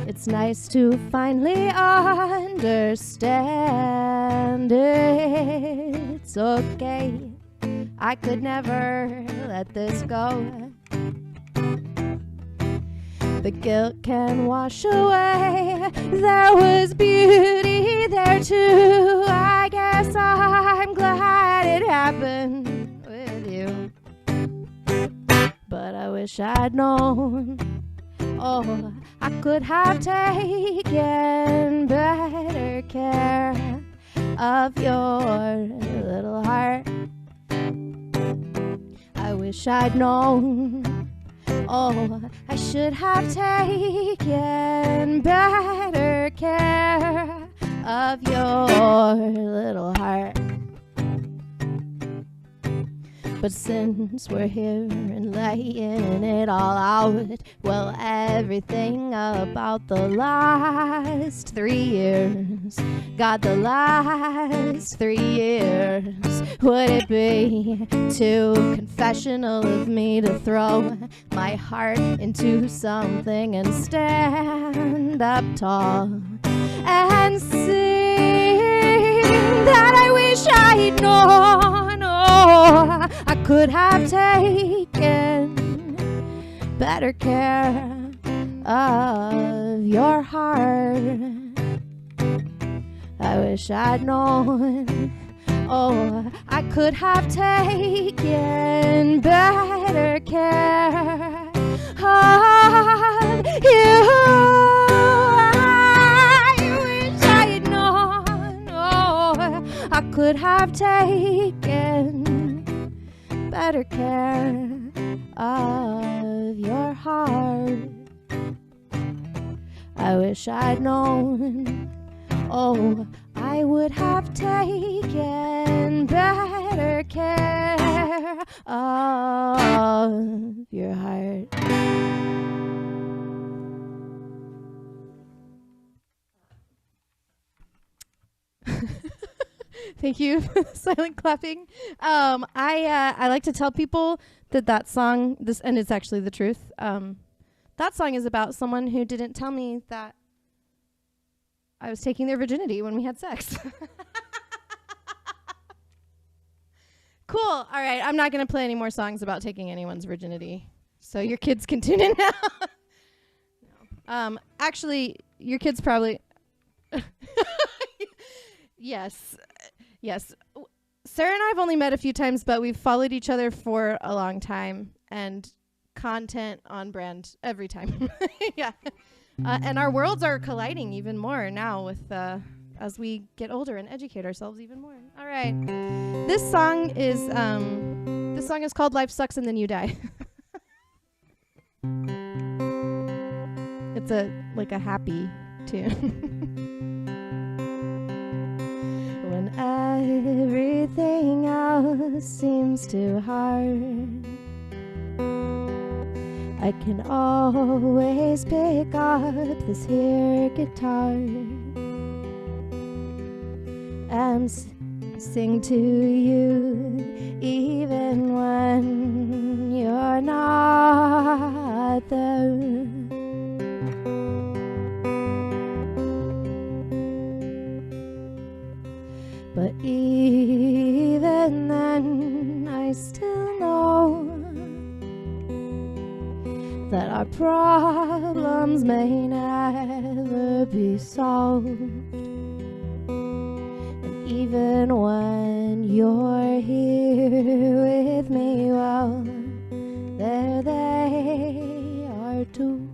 Speaker 11: It's nice to finally understand it's okay. I could never let this go. The guilt can wash away. There was beauty there too. I guess I'm glad it happened with you. But I wish I'd known. Oh, I could have taken better care of your little heart. I wish I'd known. Oh, I should have taken better care of your little heart. But since we're here and laying it all out, well, everything about the last 3 years, God, the last 3 years, would it be too confessional of me to throw my heart into something and stand up tall and sing that I wish I'd known? Oh, I could have taken better care of your heart. I wish I'd known. Oh, I could have taken better care of you. I wish I'd known. Oh, I could have taken better care of your heart. I wish I'd known. Oh, I would have taken better care of your heart. Thank you for the silent clapping. I like to tell people that song, and it's actually the truth. That song is about someone who didn't tell me that I was taking their virginity when we had sex. Cool. All right. I'm not going to play any more songs about taking anyone's virginity. So your kids can tune in now. No. Actually, your kids probably... Yes. Yes. Sarah and I have only met a few times, but we've followed each other for a long time. And content on brand every time. Yeah. And our worlds are colliding even more now with as we get older and educate ourselves even more. All right. This song is called Life Sucks and Then You Die. It's a happy tune. When everything else seems too hard, I can always pick up this here guitar and sing to you even when you're not there. But even then, I still know that our problems may never be solved. And even when you're here with me, well, there they are too.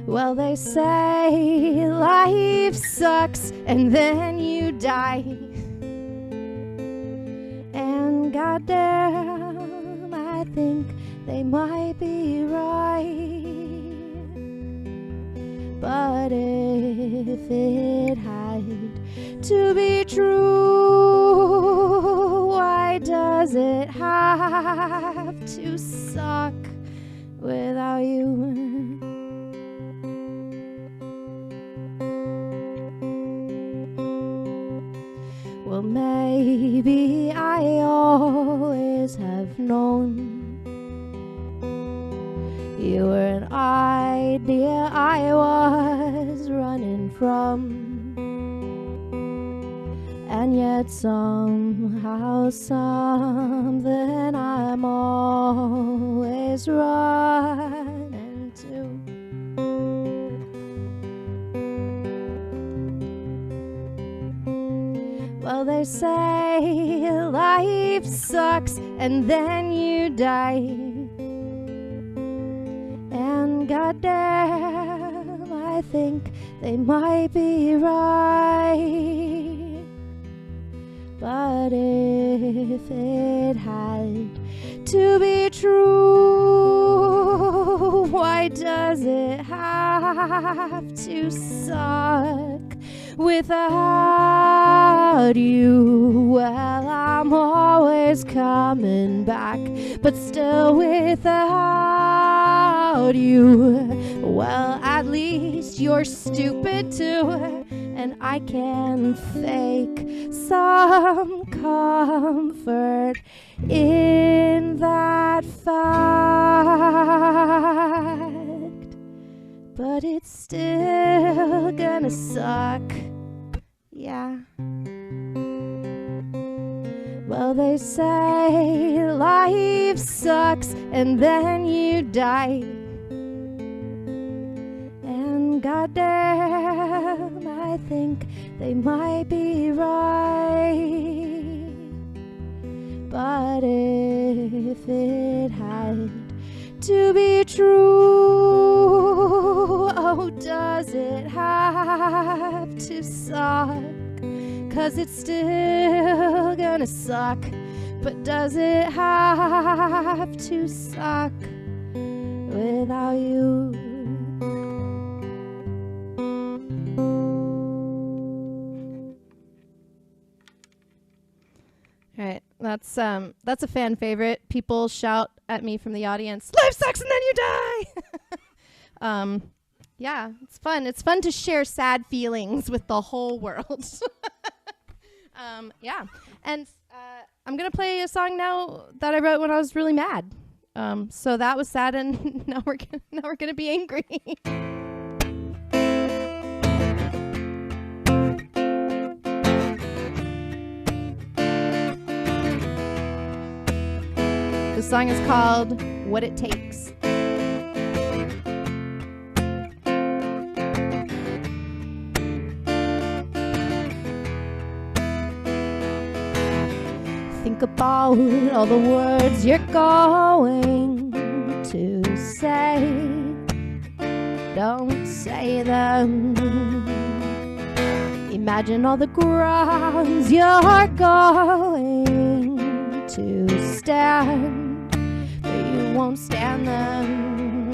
Speaker 11: Well, they say life sucks and then you die. And goddamn, I think they might be right. But if it had to be true, why does it have to suck without you? Well, maybe I always have known you were an idea I was running from, and yet somehow something I'm always running to. Well, they say life sucks and then you die. And goddamn, I think they might be right. But if it had to be true, why does it have to suck without you? Well, I'm always coming back, but still without you, well, at least you're stupid too, and I can fake some comfort in that fact. But it's still gonna suck, yeah. Well, they say life sucks and then you die. And goddamn, I think they might be right. But if it had to be true, oh, does it have to suck? 'Cause it's still gonna suck. But does it have to suck without you? All right, that's a fan favorite. People shout at me from the audience, "Life sucks and then you die." Yeah, it's fun. It's fun to share sad feelings with the whole world. Yeah, and I'm gonna play a song now that I wrote when I was really mad. So that was sad, and now we're gonna be angry. The song is called "What It Takes." Think about all the words you're going to say. Don't say them. Imagine all the grounds you're going to stand. won't stand them.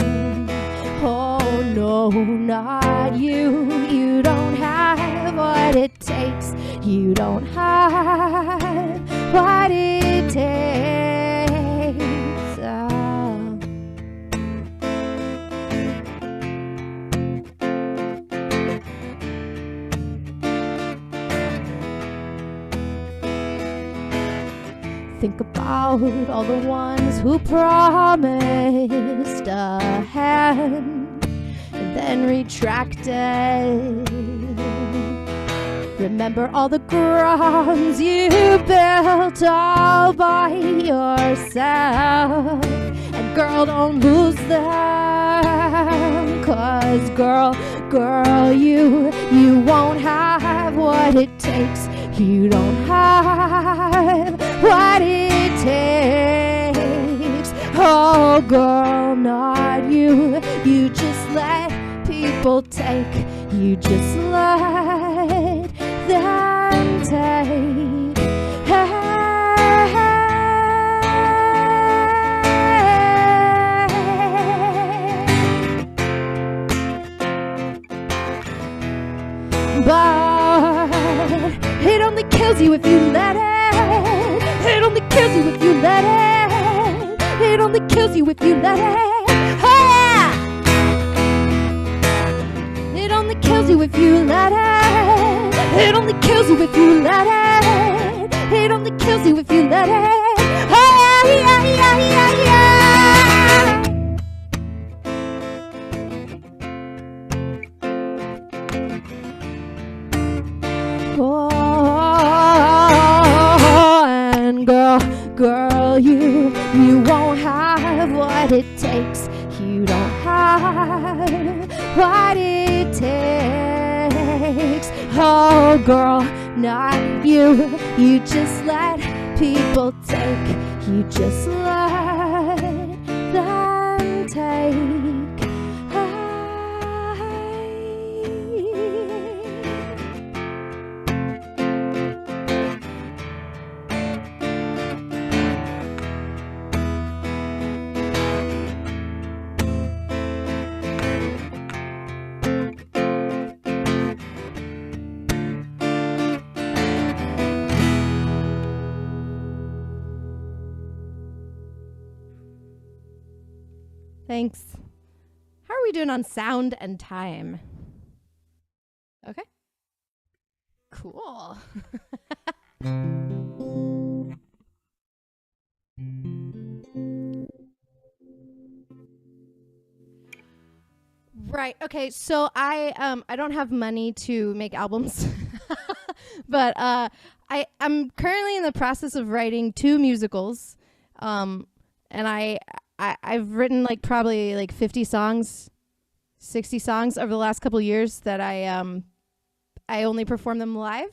Speaker 11: Oh no, not you. You don't have what it takes. You don't have what it takes. Think about all the ones who promised a hand and then retracted. Remember all the grounds you built all by yourself. And girl, don't lose them, 'cause girl, you won't have what it takes. You don't have what it takes. Oh girl, not you. You just let people take. You just let them take. But it only kills you if you let it. It only kills you if you let it. It only kills you if you let it. Ah! It only kills you if you let it. It only kills you if you let it. It only kills you if you let it. Ah, yeah, yeah, yeah, yeah. Oh, and girl, you won't have what it takes. You don't have what it takes. Oh, girl, not you. You just let people take. You just let them take. Thanks. How are we doing on sound and time? Okay. Cool. Right. Okay. So I don't have money to make albums, but I'm currently in the process of writing 2 musicals, and I've written like probably like 50 songs, 60 songs over the last couple of years that I only perform them live.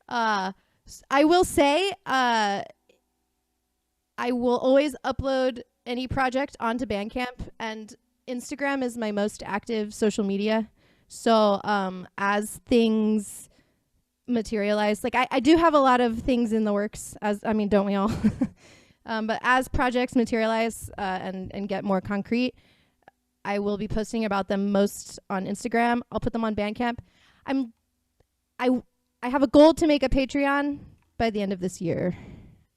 Speaker 11: I will say I will always upload any project onto Bandcamp, and Instagram is my most active social media. So as things materialize, like I do have a lot of things in the works, don't we all? But as projects materialize and get more concrete, I will be posting about them most on Instagram. I'll put them on Bandcamp. I have a goal to make a Patreon by the end of this year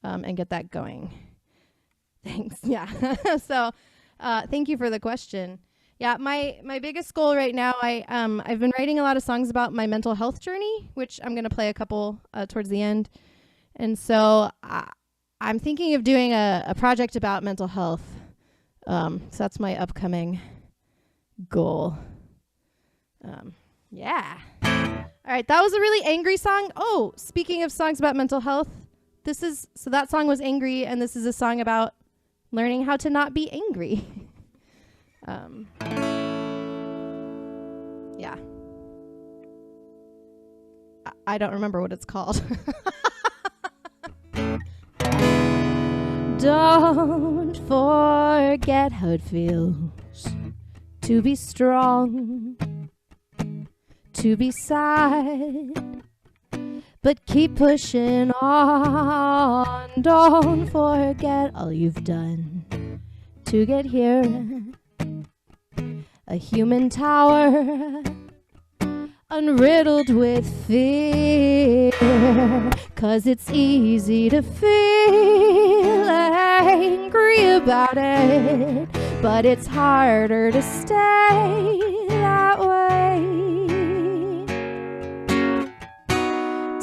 Speaker 11: and get that going. Thanks. Yeah. So thank you for the question. Yeah, my biggest goal right now, I've been writing a lot of songs about my mental health journey, which I'm going to play a couple towards the end. And so I'm thinking of doing a project about mental health. So that's my upcoming goal. Yeah. All right, that was a really angry song. Oh, speaking of songs about mental health, so that song was angry, and this is a song about learning how to not be angry. Yeah. I don't remember what it's called. Don't forget how it feels to be strong, to be sad, but keep pushing on. Don't forget all you've done to get here. A human tower, unriddled with fear, 'cause it's easy to feel angry about it, but it's harder to stay that way.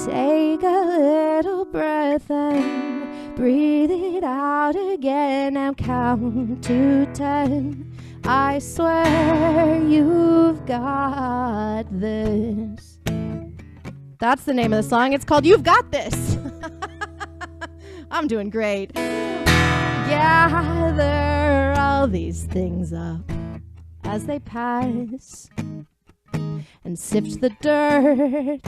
Speaker 11: Take a little breath and breathe it out again and count to 10. I swear you've got this. That's the name of the song. It's called You've Got This. I'm doing great. Gather all these things up as they pass and sift the dirt,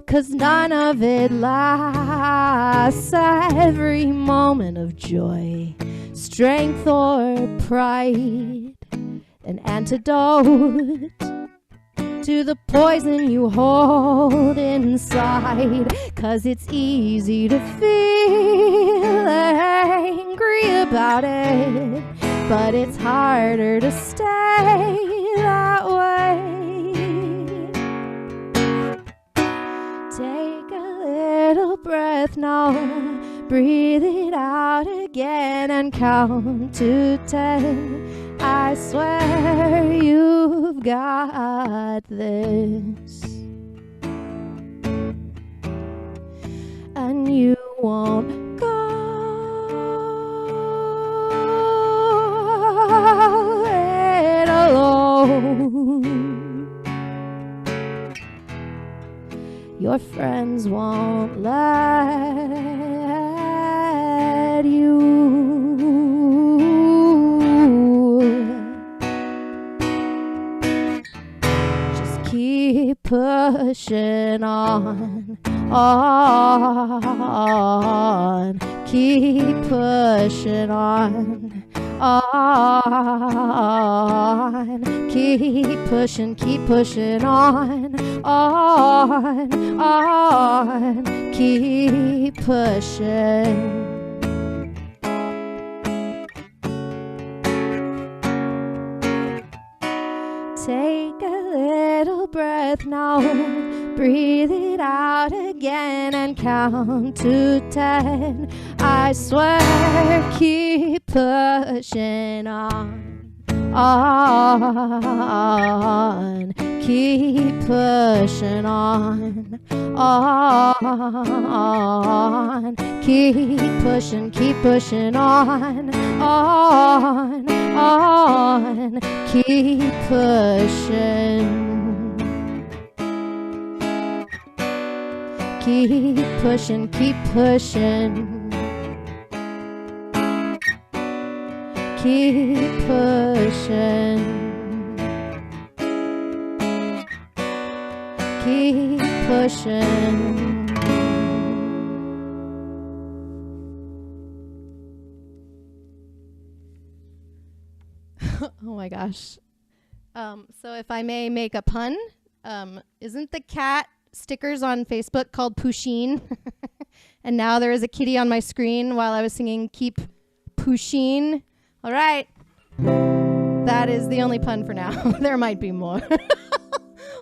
Speaker 11: 'cause none of it lasts. Every moment of joy, strength or pride, an antidote to the poison you hold inside. 'Cause it's easy to feel angry about it, but it's harder to stay that way. Take a little breath now, breathe it out again and count to 10. I swear you've got this. And you won't go it alone. Your friends won't let you. Just keep pushing on, keep pushing on, keep pushing on, keep pushing. Take a little breath now, breathe it out again and count to 10. I swear, keep pushing on, keep pushing on, keep pushing on, keep pushing. Keep pushing, keep pushing. Keep pushing. Keep pushing. Oh my gosh. So if I may make a pun, isn't the cat stickers on Facebook called Pusheen? And now there is a kitty on my screen while I was singing Keep Pusheen. All right. That is the only pun for now. There might be more.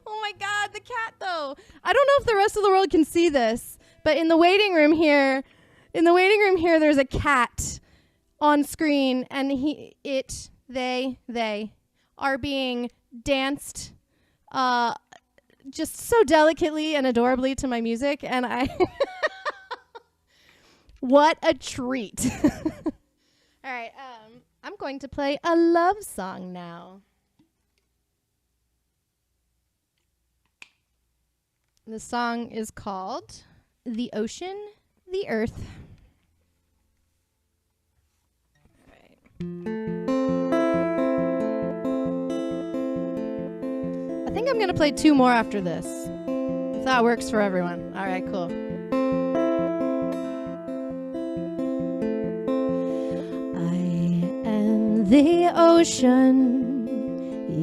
Speaker 11: Oh my God, the cat though. I don't know if the rest of the world can see this, but in the waiting room here, there's a cat on screen, and they are being danced just so delicately and adorably to my music, and I what a treat. All right, I'm going to play a love song now. The song is called The Ocean, the Earth. All right. I think I'm going to play 2 more after this, if that works for everyone. All right, cool. The ocean,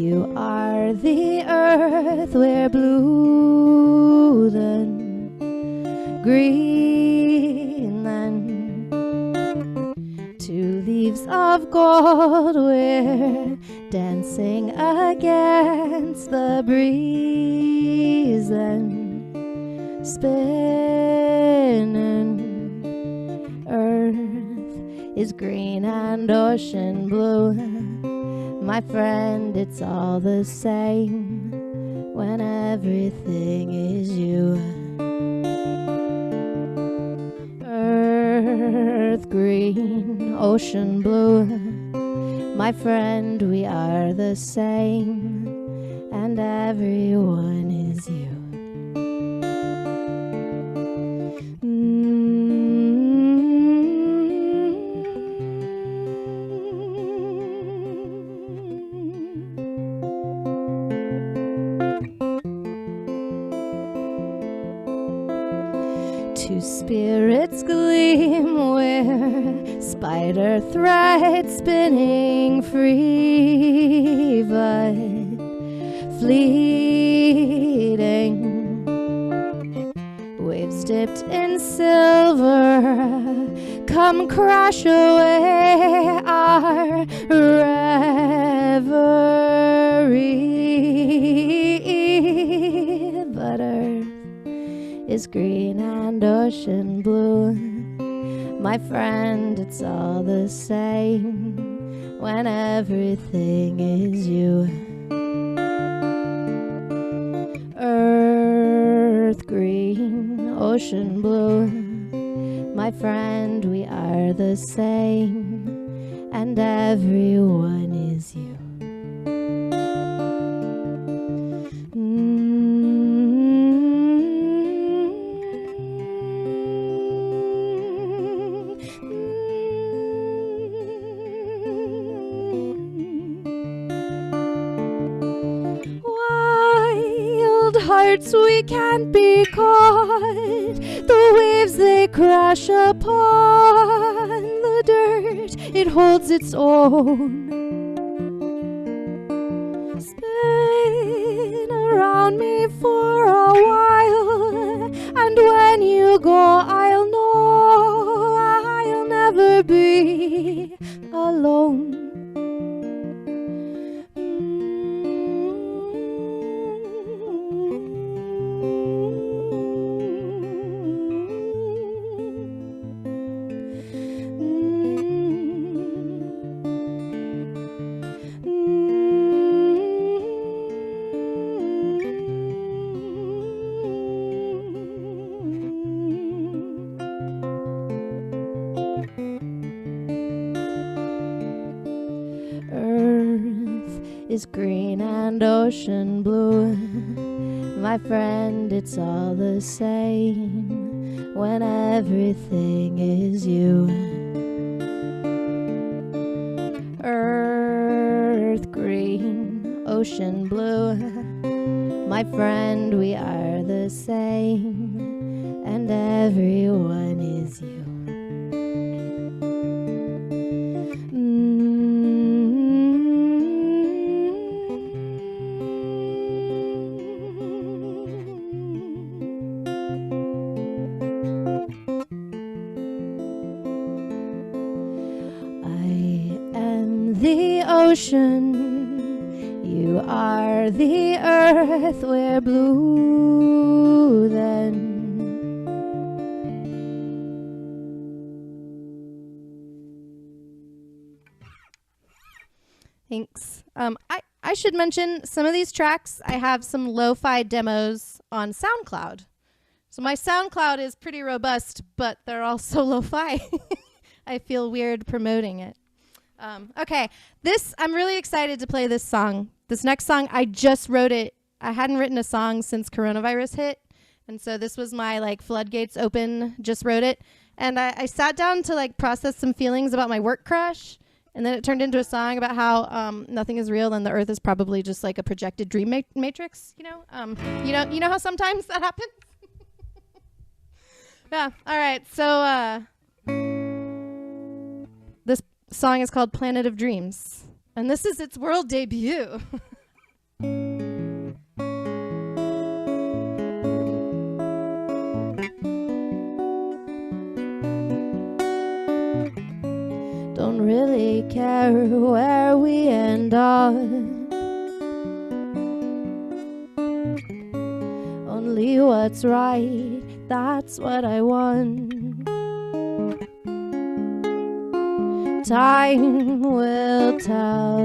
Speaker 11: you are the earth, we're blue then green then, 2 leaves are of gold, we're dancing against the breeze and spinning. Earth is green and ocean blue. My friend, it's all the same when everything is you. Earth green, ocean blue. My friend, we are the same, and everyone is you. Two spirits gleam where spider thread spinning free but fleeting. Waves dipped in silver come crash away our reverie. But earth is green and ocean blue. My friend, it's all the same when everything is you. Earth green, ocean blue. My friend, we are the same, and everyone is you. Hearts, we can't be caught. The waves, they crash upon the dirt. It holds its own. Spin around me for a while, and when you go, I'll know I'll never be alone. Is green and ocean blue. My friend, it's all the same when everything is you. Earth green, ocean blue. My friend, we are the same, and everyone is you. The ocean, you are the earth, we're blue then. Thanks. I should mention some of these tracks, I have some lo-fi demos on SoundCloud. So my SoundCloud is pretty robust, but they're also lo-fi. I feel weird promoting it. Okay, I'm really excited to play this song. This next song, I just wrote it. I hadn't written a song since coronavirus hit. And so this was my floodgates open, just wrote it. And I sat down to process some feelings about my work crush. And then it turned into a song about how nothing is real and the earth is probably just like a projected dream matrix, you know how sometimes that happens? Yeah, all right. So this song is called Planet of Dreams, and this is its world debut. Don't really care care where we end up. Only what's right, that's what I want. Time will tell.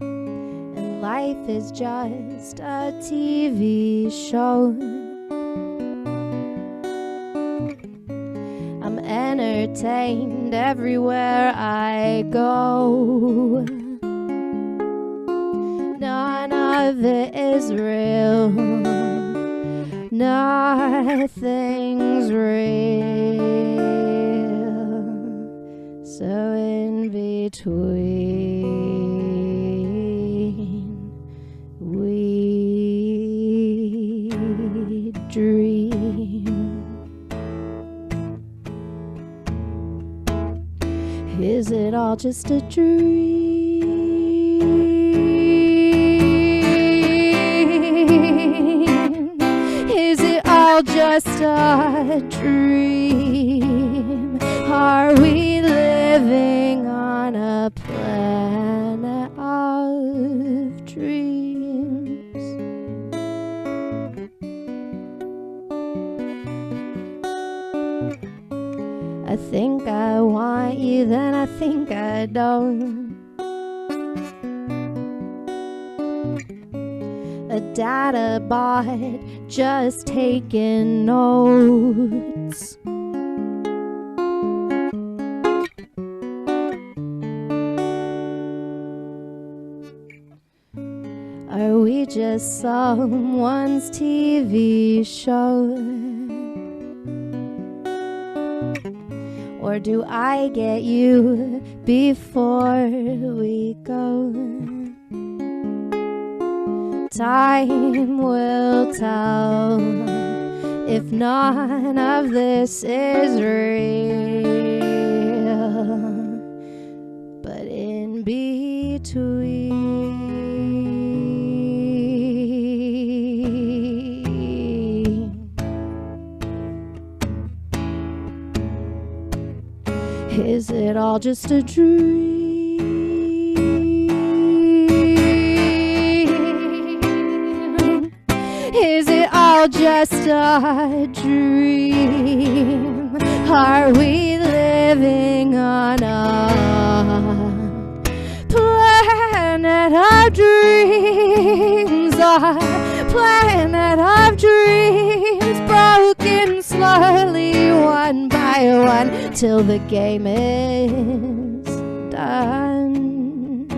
Speaker 11: And life is just a TV show. I'm entertained everywhere I go. None of it is real. Nothing's real. So in between, we dream. Is it all just a dream? Is it all just a dream? Are we living on a planet of dreams? I think I want you, then I think I don't. A data bot just taking notes. Are we just someone's TV show? Or do I get you before we go? Time will tell if none of this is real. But in between, is it all just a dream? Is it all just a dream? Are we living on a planet of dreams? A planet of dreams, broken slowly one by one till the game is done.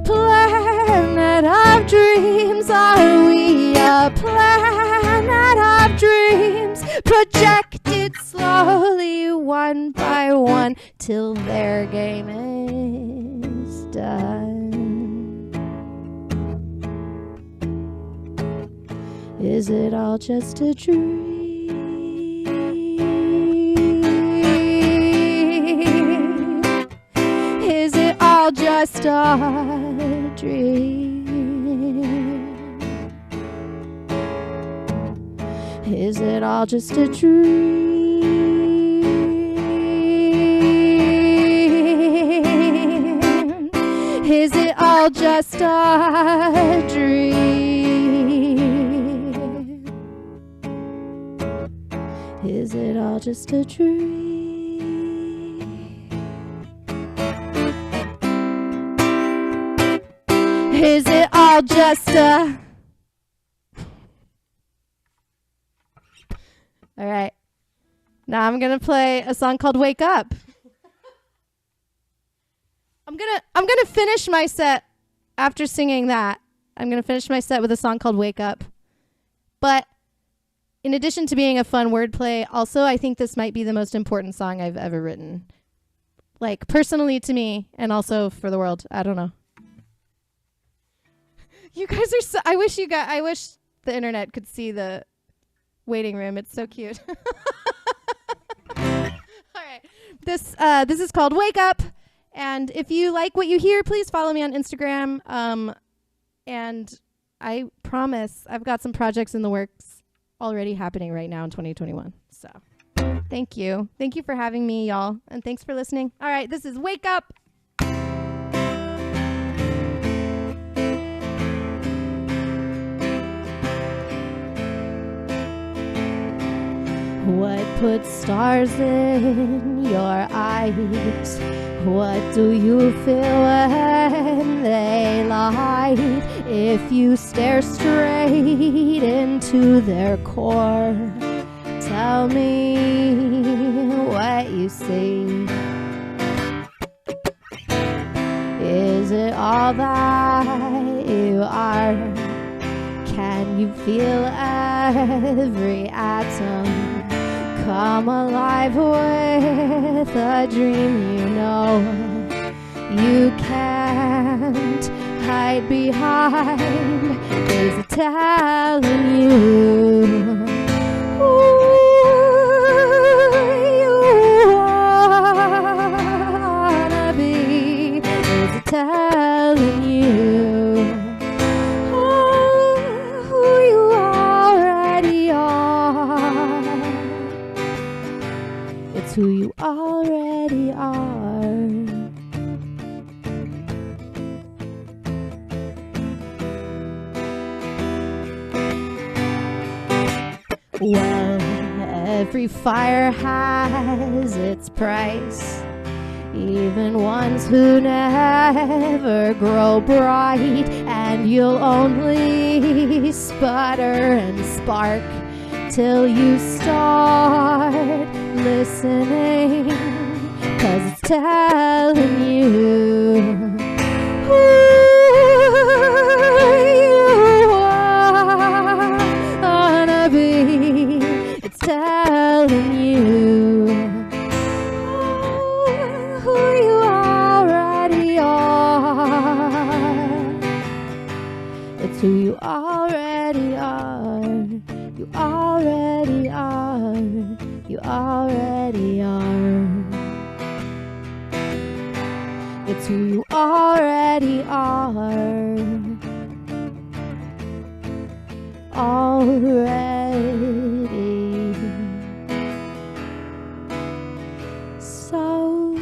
Speaker 11: Planet of dreams, are we a planet of dreams? Projected slowly one by one till their game is done. Is it all just a dream? Is it all just a dream? Is it all just a dream? Is it all just a dream? Is it all just a dream? Is it all just a... All right. Now I'm going to play a song called Wake Up. I'm going to finish my set after singing that. I'm going to finish my set with a song called Wake Up. But in addition to being a fun wordplay, also I think this might be the most important song I've ever written. Like personally to me and also for the world. I don't know. You guys are so... I wish the internet could see the waiting room. It's so cute. All right. This is called Wake Up. And if you like what you hear, please follow me on Instagram. And I promise I've got some projects in the works already happening right now in 2021. So Thank you. Thank you for having me, y'all. And thanks for listening. All right, this is Wake Up. What puts stars in your eyes? What do you feel when they light? If you stare straight into their core, tell me what you see. Is it all that you are? Can you feel every atom come alive with a dream you know you can't hide behind? Is it telling you who you wanna be? Is it telling you who you already are? It's who you already are. Well, every fire has its price, even ones who never grow bright, and you'll only sputter and spark till you start listening, 'cause it's telling you who you wanna be. It's telling you who you already are. It's who you already are. You already are. You already are. It's who you already are. Already. So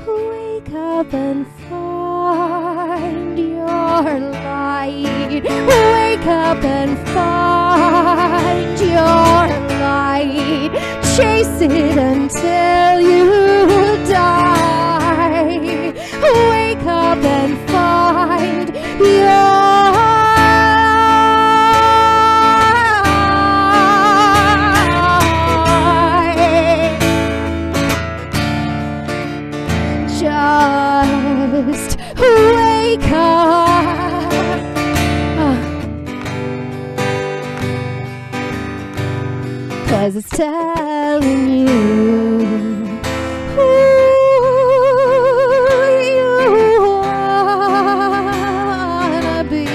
Speaker 11: wake up and find your light. Wake up and find your light. Chase it until you die. Wake up and find your just wake up. 'Cause it's telling you who you wanna be.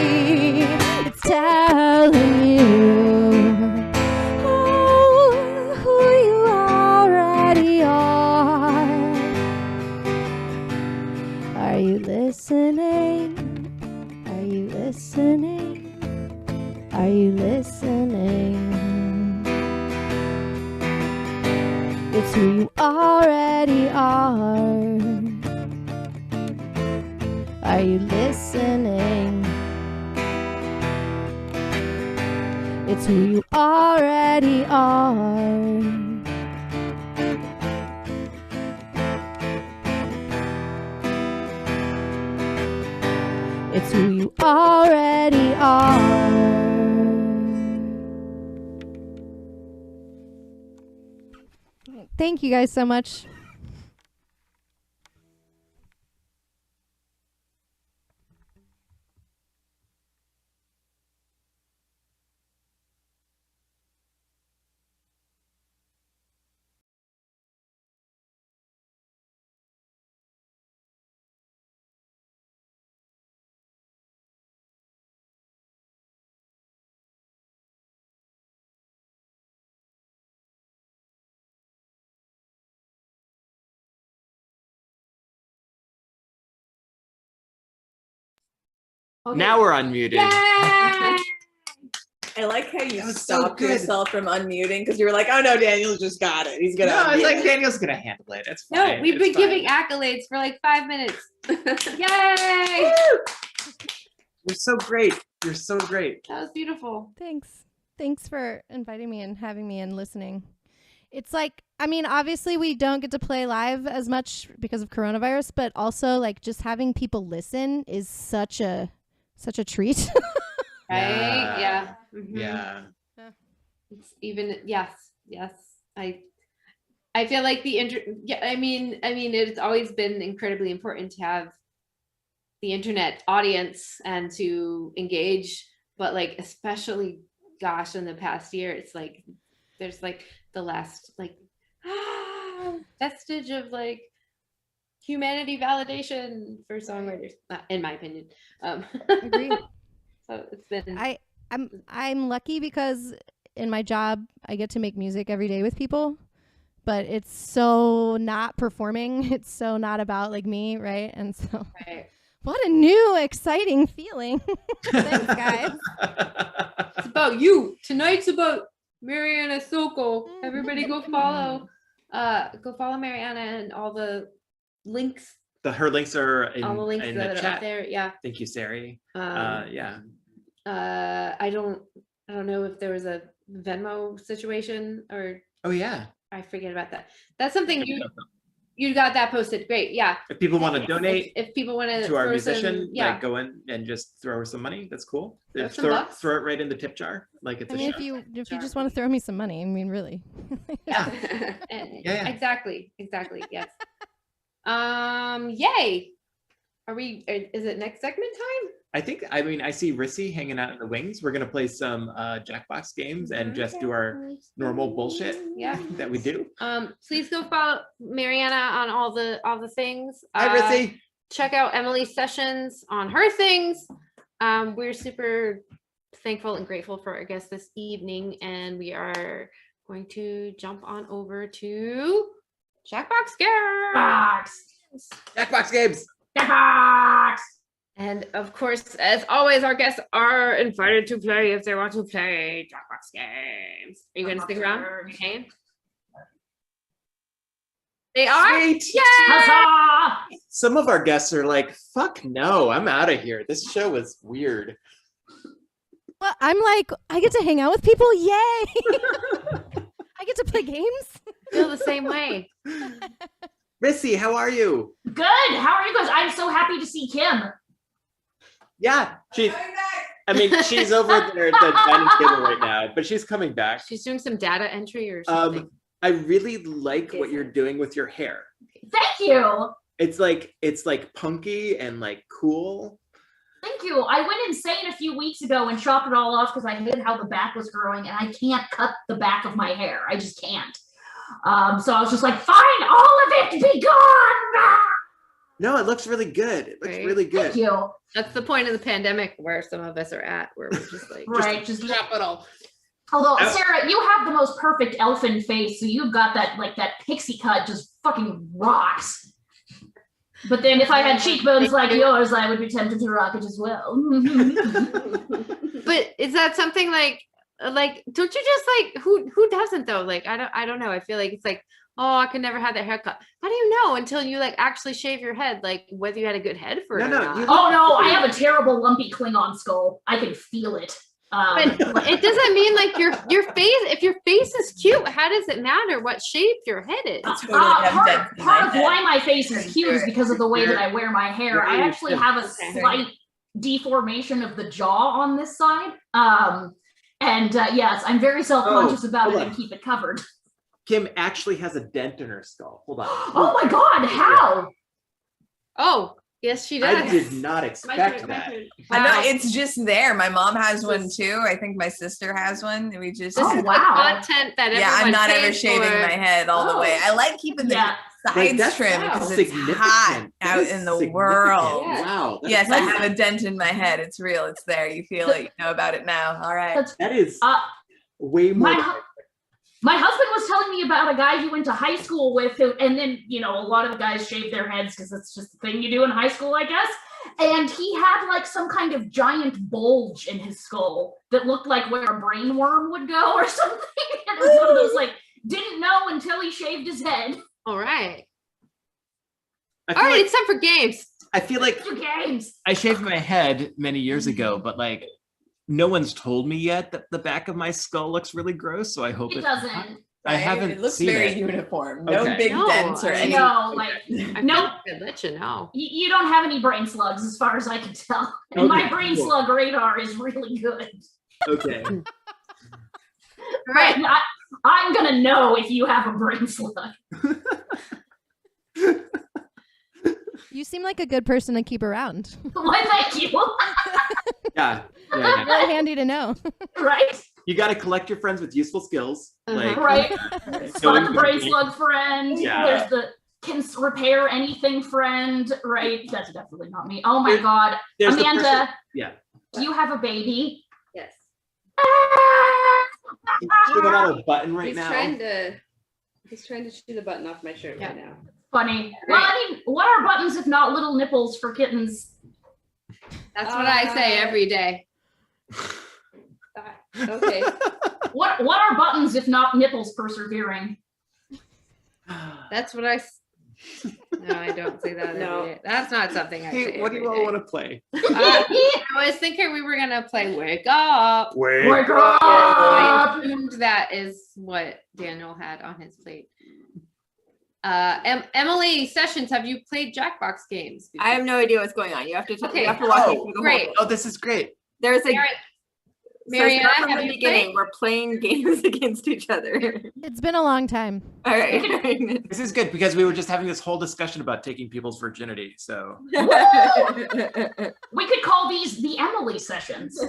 Speaker 11: It's telling you who you already are. Are you listening? Are you listening? Are you listening? It's who you already are. Are you listening? It's who you already are. It's who you already are. Thank you guys so much.
Speaker 2: Now we're unmuted.
Speaker 4: Yay!
Speaker 5: I like how you
Speaker 2: That was so
Speaker 5: stopped
Speaker 2: good.
Speaker 5: yourself from unmuting because you were like, "Oh no, Daniel just got it. He's gonna."
Speaker 6: No, I was
Speaker 5: unmute
Speaker 6: like,
Speaker 5: it."
Speaker 6: Daniel's gonna handle it. It's
Speaker 3: No,
Speaker 6: fine.
Speaker 3: we've
Speaker 6: it's
Speaker 3: been
Speaker 6: fine.
Speaker 3: giving accolades for like 5 minutes. Yay!
Speaker 2: You're so great. You're so great.
Speaker 3: That was beautiful.
Speaker 11: Thanks for inviting me and having me and listening. It's like, I mean, obviously we don't get to play live as much because of coronavirus, but also like just having people listen is such a treat.
Speaker 3: Right? Yeah. Mhm.
Speaker 2: Yeah.
Speaker 3: It's even yes. I feel like I mean it's always been incredibly important to have the internet audience and to engage, but like especially gosh in the past year it's like there's like the last like vestige of like humanity validation for songwriters, in my opinion.
Speaker 11: Agreed.
Speaker 3: So it's been
Speaker 11: I'm lucky because in my job I get to make music every day with people, but it's so not performing. It's so not about like me, right? And so
Speaker 3: right.
Speaker 11: What a new exciting feeling. Thanks, guys.
Speaker 3: It's about you. Tonight's about Marianna Sokol. Everybody go follow Marianna and all the links.
Speaker 2: Her links are in,
Speaker 3: All the links
Speaker 2: in
Speaker 3: that
Speaker 2: the
Speaker 3: are
Speaker 2: chat.
Speaker 3: up there. Yeah.
Speaker 2: Thank you, Sari. Yeah.
Speaker 3: I don't know if there was a Venmo situation or
Speaker 2: Oh yeah.
Speaker 3: I forget about that. That's something you got that posted. Great. Yeah.
Speaker 2: If people want to donate
Speaker 3: If people want
Speaker 2: to our
Speaker 3: throw
Speaker 2: musician,
Speaker 3: some, yeah.
Speaker 2: like go in and just throw her some money. That's cool.
Speaker 3: Throw
Speaker 2: If
Speaker 3: some bucks.
Speaker 2: throw it right in the tip jar, like it's
Speaker 11: I
Speaker 2: a
Speaker 11: mean,
Speaker 2: show.
Speaker 11: if you just want to throw me some money, I mean, really.
Speaker 2: Yeah.
Speaker 3: Yeah. Exactly. Yes. Yay. Is it next segment time?
Speaker 2: I mean, I see Rissy hanging out in the wings. We're gonna play some Jackbox games and just do our normal bullshit
Speaker 3: Yeah.
Speaker 2: that we do.
Speaker 3: Please go follow Marianna on all the things.
Speaker 2: Hi, Rissy.
Speaker 3: Check out Emily's sessions on her things. We're super thankful and grateful for our guest this evening, and we are going to jump on over to Jackbox Games.
Speaker 2: Jackbox games.
Speaker 3: Jackbox. And of course, as always, our guests are invited to play if they want to play Jackbox games. Are you going to stick around? Okay. They are?
Speaker 2: Sweet.
Speaker 3: Yay!
Speaker 8: Huzzah!
Speaker 2: Some of our guests are like, fuck no, I'm out of here. This show was weird.
Speaker 11: Well, I'm like, I get to hang out with people. Yay! I get to play games.
Speaker 3: Feel the same way.
Speaker 2: Rissy, how are you?
Speaker 8: Good. How are you guys? I'm so happy to see Kim.
Speaker 2: Yeah, she's over there at the dining table right now, but she's coming back.
Speaker 3: She's doing some data entry or something.
Speaker 2: I really like what you're doing with your hair.
Speaker 8: Thank you.
Speaker 2: It's like punky and like cool.
Speaker 8: Thank you. I went insane a few weeks ago and chopped it all off because I hated how the back was growing, and I can't cut the back of my hair. I just can't. So I was just like, fine, all of it be gone.
Speaker 2: No, it looks really good. It looks really good.
Speaker 8: Thank you.
Speaker 3: That's the point of the pandemic where some of us are at, where we're just like,
Speaker 8: Right,
Speaker 2: just chop it all.
Speaker 8: Although, Sarah, you have the most perfect elfin face, so you've got that pixie cut just fucking rocks. But then if I had cheekbones like yours, I would be tempted to rock it as well.
Speaker 3: But is that something like don't you just like who doesn't though? Like I don't know. I feel like it's like, oh, I could never have that haircut. How do you know until you like actually shave your head, like whether you had a good head for it or not?
Speaker 8: Oh no, I have a terrible lumpy Klingon skull. I can feel it.
Speaker 3: But it doesn't mean like your face. If your face is cute, how does it matter what shape your head is?
Speaker 8: Part of why my face is cute is because of the way that I wear my hair. I actually have a slight deformation of the jaw on this side. Yes, I'm very self-conscious about it and keep it covered.
Speaker 2: Kim actually has a dent in her skull. Hold on.
Speaker 8: Oh my God, how?
Speaker 3: Oh, yes, she does.
Speaker 2: I did not expect that.
Speaker 5: I know, it's just there. My mom has one too. I think my sister has one. We just
Speaker 3: content that
Speaker 5: I'm not ever
Speaker 3: pays
Speaker 5: shaving
Speaker 3: for.
Speaker 5: my head all the way. I like keeping the sides trim because it's hot out in the world.
Speaker 2: Wow.
Speaker 5: Yes, I have a dent in my head. It's real. It's there. You feel it. You know about it now. All right.
Speaker 2: That is way more.
Speaker 8: My husband was telling me about a guy he went to high school with, and then, a lot of the guys shave their heads because it's just the thing you do in high school, I guess. and he had like some kind of giant bulge in his skull that looked like where a brain worm would go or something. And it was one of those like, didn't know until he shaved his head.
Speaker 3: All right.
Speaker 2: I
Speaker 3: All
Speaker 2: feel
Speaker 3: right,
Speaker 2: like,
Speaker 3: it's time for games.
Speaker 2: I feel like
Speaker 8: Two games.
Speaker 2: I shaved my head many years ago, but like no one's told me yet that the back of my skull looks really gross. So I hope
Speaker 8: It doesn't.
Speaker 2: I haven't
Speaker 5: It looks
Speaker 2: seen
Speaker 5: very
Speaker 2: it.
Speaker 5: uniform. No
Speaker 2: Okay.
Speaker 5: big
Speaker 3: No,
Speaker 5: dents or
Speaker 3: I
Speaker 5: any.
Speaker 8: No, like
Speaker 3: I
Speaker 8: no.
Speaker 3: I'd let you know.
Speaker 8: You don't have any brain slugs as far as I can tell. And my
Speaker 2: Okay,
Speaker 8: brain
Speaker 2: cool.
Speaker 8: slug radar is really good.
Speaker 2: Okay.
Speaker 3: All right.
Speaker 8: But I'm gonna know if you have a brain slug.
Speaker 11: You seem like a good person to keep around.
Speaker 8: Why, thank you.
Speaker 2: Yeah.
Speaker 11: Really handy to know.
Speaker 8: Right?
Speaker 2: You got to collect your friends with useful skills. Like
Speaker 8: Right. Spot the brain
Speaker 2: going-
Speaker 8: slug friend.
Speaker 2: Yeah.
Speaker 8: There's the can repair anything friend. Right? That's definitely not me. Oh my God.
Speaker 2: there's the
Speaker 8: Amanda,
Speaker 2: person- yeah.
Speaker 8: do you have a baby?
Speaker 3: Yes.
Speaker 2: She's doing on a button right
Speaker 3: He's
Speaker 2: now.
Speaker 3: trying to shoot the button off my shirt right now.
Speaker 8: Funny. Well, I mean, what are buttons if not little nipples for kittens?
Speaker 3: That's what I say every day. Okay.
Speaker 8: What are buttons if not nipples persevering?
Speaker 3: That's what No, I don't say that.
Speaker 9: No.
Speaker 3: Every day. That's not something I say.
Speaker 2: Hey, what do you all want to play?
Speaker 3: I was thinking we were gonna play Wake Up.
Speaker 8: Wake
Speaker 3: I
Speaker 8: up!
Speaker 3: assumed that is what Daniel had on his plate. Emily Sessions, have you played Jackbox games before?
Speaker 4: I have no idea what's going on. You have to
Speaker 3: Okay.
Speaker 4: you have to watch me
Speaker 2: Oh,
Speaker 4: through the
Speaker 3: great.
Speaker 4: whole.
Speaker 2: Oh, this is great.
Speaker 4: There's a
Speaker 3: Mary-
Speaker 4: so
Speaker 3: Marianna,
Speaker 4: start from
Speaker 3: have
Speaker 4: the
Speaker 3: you
Speaker 4: beginning.
Speaker 3: played?
Speaker 4: We're playing games against each other.
Speaker 11: It's been a long time.
Speaker 4: All right.
Speaker 2: This is good because we were just having this whole discussion about taking people's virginity. So
Speaker 8: We could call these the Emily sessions.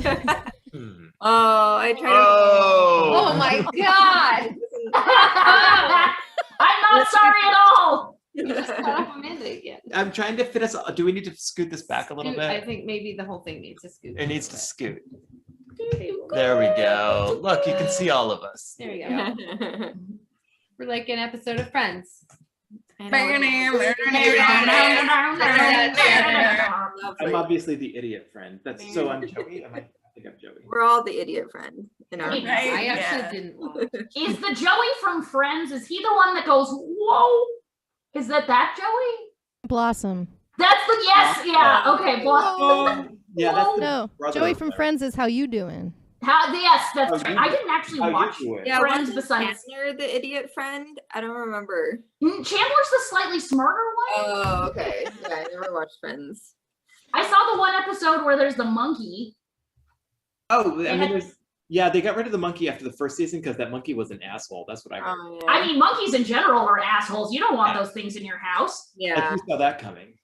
Speaker 4: Oh, I tried.
Speaker 3: Oh my God!
Speaker 8: I'm not sorry at all.
Speaker 3: Just cut off Amanda again.
Speaker 2: I'm trying to fit us. Do we need to scoot this back a little
Speaker 3: Scoot, I
Speaker 2: bit?
Speaker 3: think maybe the whole thing needs to scoot.
Speaker 2: It needs to scoot. There we go. Look, you can see all of us.
Speaker 3: There you go. We're like an episode of Friends.
Speaker 2: I'm obviously the idiot friend. That's so. I'm Joey. I think I'm Joey.
Speaker 4: We're all the idiot friend in our.
Speaker 8: Right,
Speaker 3: I
Speaker 5: yeah.
Speaker 3: actually didn't watch.
Speaker 8: Is the Joey from Friends, is he the one that goes, whoa? Is that Joey?
Speaker 11: Blossom.
Speaker 8: That's the, yes, yeah, okay. Blossom.
Speaker 2: Yeah, that's the
Speaker 11: No,
Speaker 2: brother
Speaker 11: Joey
Speaker 2: of
Speaker 11: from
Speaker 2: them.
Speaker 11: Friends is how you doing.
Speaker 8: Yes, that's
Speaker 2: How
Speaker 8: right.
Speaker 2: you
Speaker 8: I
Speaker 2: doing?
Speaker 8: didn't actually
Speaker 2: How you
Speaker 8: watch
Speaker 2: doing?
Speaker 4: Yeah,
Speaker 8: Friends
Speaker 4: wasn't
Speaker 8: besides.
Speaker 4: Chandler the idiot friend? I don't remember.
Speaker 8: Chandler's the slightly smarter one.
Speaker 4: Oh, okay. Yeah, I never watched Friends.
Speaker 8: I saw the one episode where there's the monkey.
Speaker 2: Oh, I mean, they got rid of the monkey after the first season because that monkey was an asshole. That's what I heard.
Speaker 4: Oh, yeah.
Speaker 8: I mean, monkeys in general are assholes. You don't want those things in your house.
Speaker 4: Yeah.
Speaker 2: Like, who saw that coming?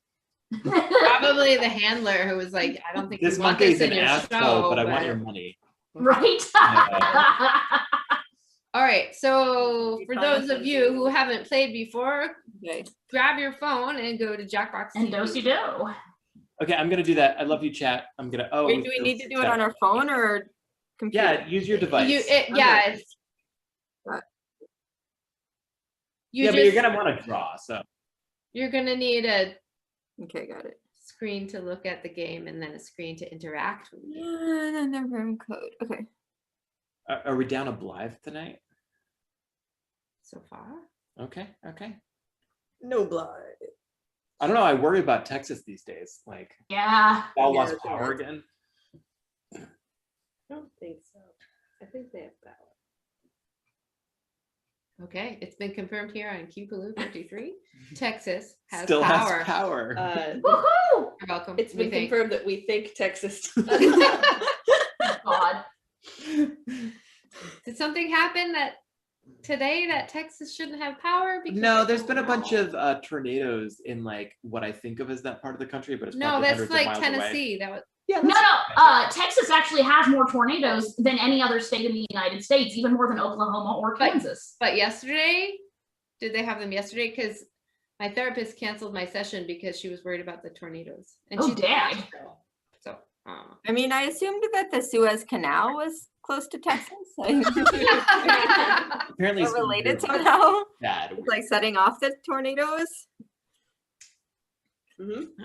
Speaker 3: Probably the handler who was like, I don't think
Speaker 2: This
Speaker 3: you want
Speaker 2: monkey's
Speaker 3: this
Speaker 2: an
Speaker 3: in your
Speaker 2: asshole,
Speaker 3: show.
Speaker 2: but I want your money.
Speaker 8: Right?
Speaker 3: All right, so for
Speaker 4: Fine,
Speaker 3: those of
Speaker 4: thank
Speaker 3: you
Speaker 4: you.
Speaker 3: who haven't played before,
Speaker 4: Okay.
Speaker 3: grab your phone and go to Jackbox.
Speaker 8: And
Speaker 3: TV.
Speaker 8: do-si-do.
Speaker 2: Okay, I'm gonna do that. I love you, chat. I'm gonna. Oh,
Speaker 4: Wait, do we need to do it on our phone or computer?
Speaker 2: Yeah, use your device.
Speaker 3: Yeah. it's-
Speaker 4: What?
Speaker 3: You
Speaker 2: But you're
Speaker 3: just,
Speaker 2: gonna want to draw. So
Speaker 3: you're gonna need a
Speaker 4: Okay, got it.
Speaker 3: screen to look at the game and then a screen to interact with the game.
Speaker 4: Yeah, and then the room code. Okay.
Speaker 2: are we down a Blythe tonight?
Speaker 3: So far,
Speaker 2: Okay.
Speaker 5: No blood.
Speaker 2: I don't know. I worry about Texas these days. Like,
Speaker 8: Yeah.
Speaker 2: all
Speaker 5: Yeah,
Speaker 2: lost
Speaker 5: it's
Speaker 2: power
Speaker 5: alright.
Speaker 2: again.
Speaker 3: I don't think so. I think they have power. Okay, it's been confirmed here on Qpaloo 53. Texas has
Speaker 2: Still
Speaker 3: power.
Speaker 2: has power.
Speaker 8: Woohoo!
Speaker 3: You're welcome.
Speaker 9: It's
Speaker 3: we
Speaker 9: been
Speaker 3: think.
Speaker 9: confirmed that we think Texas.
Speaker 8: God.
Speaker 3: Did something happen today that Texas shouldn't have power? Because
Speaker 2: No,
Speaker 3: I
Speaker 2: there's
Speaker 3: don't
Speaker 2: been a bunch
Speaker 3: know.
Speaker 2: of tornadoes in like what I think of as that part of the country, but it's
Speaker 3: No,
Speaker 2: probably
Speaker 3: that's
Speaker 2: hundreds
Speaker 3: like
Speaker 2: of miles away.
Speaker 3: Tennessee. That was
Speaker 2: Yeah,
Speaker 8: No. Texas actually has more tornadoes than any other state in the United States, even more than Oklahoma or
Speaker 3: But-
Speaker 8: Kansas.
Speaker 3: But yesterday, did they have them yesterday? Because my therapist canceled my session because she was worried about the tornadoes. And
Speaker 8: Oh,
Speaker 3: she's
Speaker 8: dang.
Speaker 3: So,
Speaker 4: I mean, I assumed that the Suez Canal was close to Texas. Like,
Speaker 2: Apparently, it's
Speaker 4: we're related
Speaker 2: been
Speaker 4: somehow.
Speaker 2: bad.
Speaker 4: It's like setting off the tornadoes.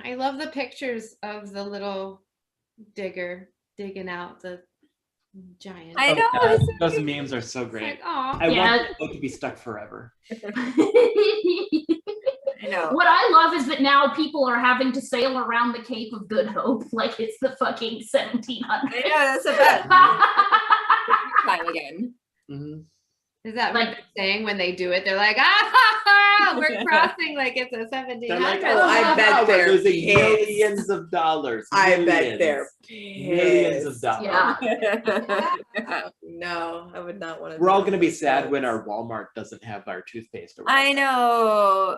Speaker 3: I love the pictures of the little digger digging out the giant.
Speaker 4: I know.
Speaker 2: God,
Speaker 4: it's so
Speaker 2: those
Speaker 4: cute.
Speaker 2: memes are so great.
Speaker 3: Like, aw.
Speaker 2: I
Speaker 8: Yeah.
Speaker 2: want it to be stuck forever.
Speaker 4: I know.
Speaker 8: What I love is that now people are having to sail around the Cape of Good Hope like it's the fucking 1700s.
Speaker 4: I know, that's the best. Time again.
Speaker 2: Mhm.
Speaker 3: Is that
Speaker 8: Like-
Speaker 3: what they're saying when they do it? They're like, ah, we're crossing like it's a 1700s.
Speaker 2: They're like,
Speaker 5: Oh, I bet
Speaker 2: we're
Speaker 5: they're
Speaker 2: losing
Speaker 5: pissed.
Speaker 2: millions of dollars.
Speaker 5: I bet
Speaker 2: Millions.
Speaker 5: they're
Speaker 2: Millions of
Speaker 5: pissed.
Speaker 2: dollars.
Speaker 8: Yeah.
Speaker 5: No, I would not want to.
Speaker 2: We're all gonna be sad when our Walmart doesn't have our toothpaste. Or
Speaker 4: I
Speaker 2: whatever.
Speaker 4: know.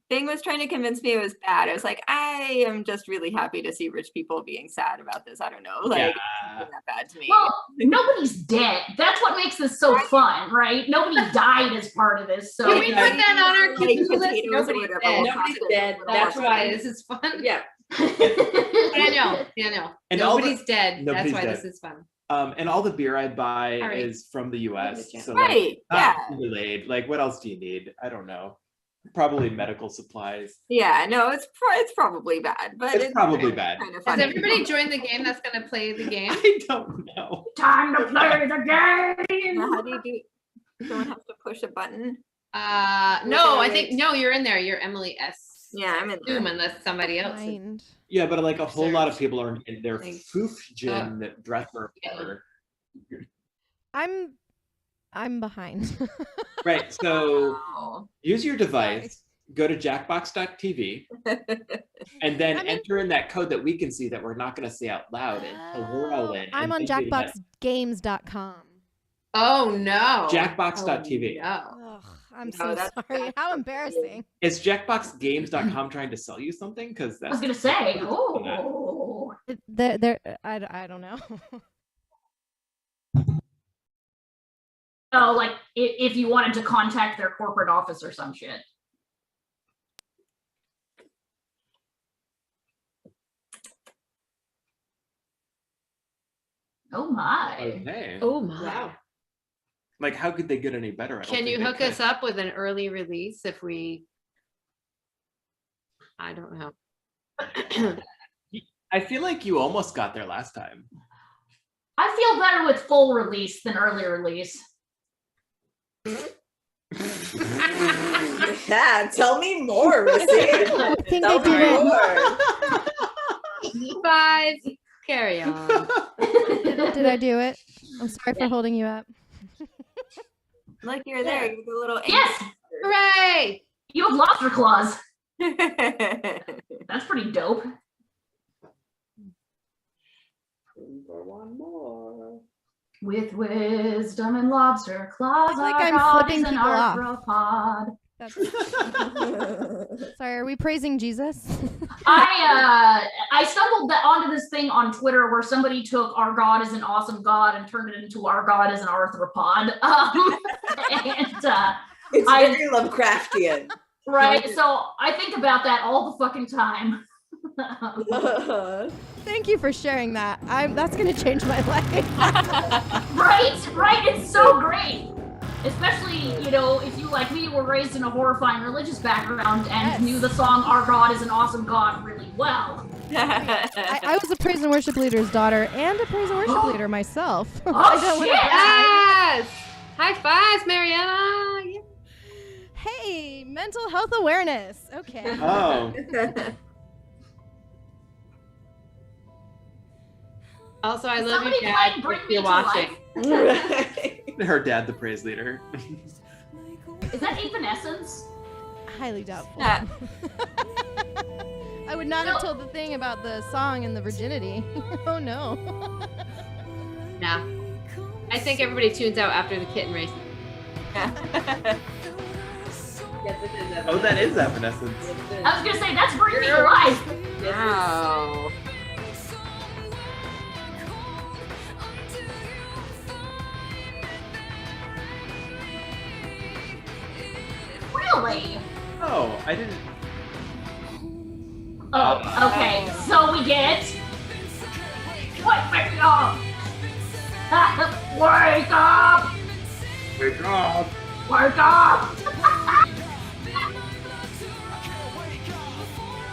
Speaker 4: Bing was trying to convince me it was bad. I was like, I am just really happy to see rich people being sad about this. I don't know. Like, it's
Speaker 2: Yeah.
Speaker 4: not that bad to me.
Speaker 8: Well, nobody's dead. That's what makes this so fun, right? Nobody died as part of this. So
Speaker 3: Can we put that on our
Speaker 4: Like
Speaker 3: to-do list?
Speaker 4: potatoes or
Speaker 3: Nobody's
Speaker 4: whatever.
Speaker 3: dead.
Speaker 4: We'll
Speaker 5: Nobody's
Speaker 4: toss it
Speaker 5: dead.
Speaker 4: in the
Speaker 3: That's
Speaker 4: water.
Speaker 3: why this is fun.
Speaker 5: Yeah.
Speaker 3: Daniel.
Speaker 2: And all the-
Speaker 3: Nobody's dead.
Speaker 2: nobody's
Speaker 3: That's why
Speaker 2: dead.
Speaker 3: this is fun.
Speaker 2: And all the beer I buy
Speaker 3: All right.
Speaker 2: is from the U.S.
Speaker 3: Good
Speaker 2: So
Speaker 4: Right,
Speaker 2: like,
Speaker 4: yeah.
Speaker 2: delayed. Like, what else do you need? I don't know. Probably medical supplies.
Speaker 4: Yeah, no, it's probably bad, but
Speaker 2: It's probably bad.
Speaker 4: Kind of
Speaker 3: Has
Speaker 4: funny.
Speaker 3: everybody joined the game that's going to play the game?
Speaker 2: I don't know.
Speaker 8: time to play the game.
Speaker 4: Now, how do you do? Someone has to push a button.
Speaker 3: No, I think, no, you're in there. You're Emily S.
Speaker 4: Yeah, I'm in there.
Speaker 3: Zoom unless somebody else. is-
Speaker 11: Mind.
Speaker 2: Yeah, but like a whole lot of
Speaker 3: Search.
Speaker 2: people are in their
Speaker 3: Like,
Speaker 2: foofgen dresser.
Speaker 3: yeah.
Speaker 11: I'm behind.
Speaker 2: Right. So
Speaker 4: Oh.
Speaker 2: use your device, go to jackbox.tv, and then
Speaker 11: I'm in-
Speaker 2: enter in that code that we can see that we're not going to say out loud. And we're all in.
Speaker 11: I'm on
Speaker 2: and then do that.
Speaker 11: jackboxgames.com.
Speaker 3: Oh, no.
Speaker 2: Jackbox.tv.
Speaker 3: Oh, no.
Speaker 11: Ugh, I'm
Speaker 4: No,
Speaker 11: so
Speaker 4: that's
Speaker 11: sorry.
Speaker 4: bad.
Speaker 11: How embarrassing.
Speaker 2: Is jackboxgames.com trying to sell you something? Because
Speaker 8: I was
Speaker 2: that's
Speaker 8: gonna say, oh,
Speaker 11: I don't know.
Speaker 8: oh, like if you wanted to contact their corporate office or some shit. Oh my!
Speaker 2: okay.
Speaker 3: Oh, my.
Speaker 5: Wow.
Speaker 2: Like, how could they get any better? I don't
Speaker 3: Can you
Speaker 2: think they
Speaker 3: hook us
Speaker 2: could.
Speaker 3: up with an early release if we? I don't know.
Speaker 2: I feel like you almost got there last time.
Speaker 8: I feel better with full release than early release.
Speaker 5: Yeah, tell me more, Missy.
Speaker 11: I think
Speaker 5: Tell
Speaker 11: I did
Speaker 5: me
Speaker 11: it.
Speaker 5: more.
Speaker 3: 5, carry on.
Speaker 11: Did I do it? I'm sorry for holding you up.
Speaker 4: Look, you're there. You're the little.
Speaker 8: Yes,
Speaker 3: Hooray!
Speaker 8: you have lobster claws.
Speaker 4: angel.
Speaker 8: That's pretty dope.
Speaker 5: For one more.
Speaker 8: With wisdom and lobster claws,
Speaker 11: I feel like
Speaker 8: our
Speaker 11: I'm
Speaker 8: God
Speaker 11: flipping
Speaker 8: is an
Speaker 11: people off.
Speaker 8: arthropod.
Speaker 11: That's... Sorry, are we praising Jesus?
Speaker 8: I stumbled onto this thing on Twitter where somebody took "Our God is an awesome God" and turned it into "Our God is an arthropod." And
Speaker 5: It's
Speaker 8: I-
Speaker 5: very Lovecraftian.
Speaker 8: right, so I think about that all the fucking time.
Speaker 11: Thank you for sharing that. That's gonna change my life.
Speaker 8: right, it's so great. Especially, if you like me were raised in a horrifying religious background and
Speaker 11: Yes.
Speaker 8: knew the song "Our God is an Awesome God" really well.
Speaker 11: I was a praise and worship leader's daughter and a praise and worship leader myself.
Speaker 8: Oh,
Speaker 11: I don't wanna
Speaker 8: shit!
Speaker 11: brag.
Speaker 3: Yes! High fives, Mariana! Yeah.
Speaker 11: Hey, mental health awareness. Okay.
Speaker 2: Oh,
Speaker 3: Also, I love
Speaker 8: Somebody
Speaker 3: you, Dad,
Speaker 8: playing Bring
Speaker 3: if
Speaker 8: Me
Speaker 3: you're
Speaker 8: to
Speaker 3: watching.
Speaker 5: Right.
Speaker 2: her dad, the praise leader.
Speaker 8: Is that Evanescence?
Speaker 11: Highly doubtful.
Speaker 4: Yeah.
Speaker 11: I would not have told the thing about the song and the virginity. Oh no.
Speaker 3: Nah. I think everybody tunes out after the kitten race.
Speaker 2: Oh, that is Evanescence.
Speaker 8: I was gonna say that's Bring Me to Life.
Speaker 4: Wow.
Speaker 8: Really?
Speaker 2: Oh, I didn't.
Speaker 8: Oh, okay. So we get. Wake up! Wake up!
Speaker 2: Wake up!
Speaker 8: Wake up!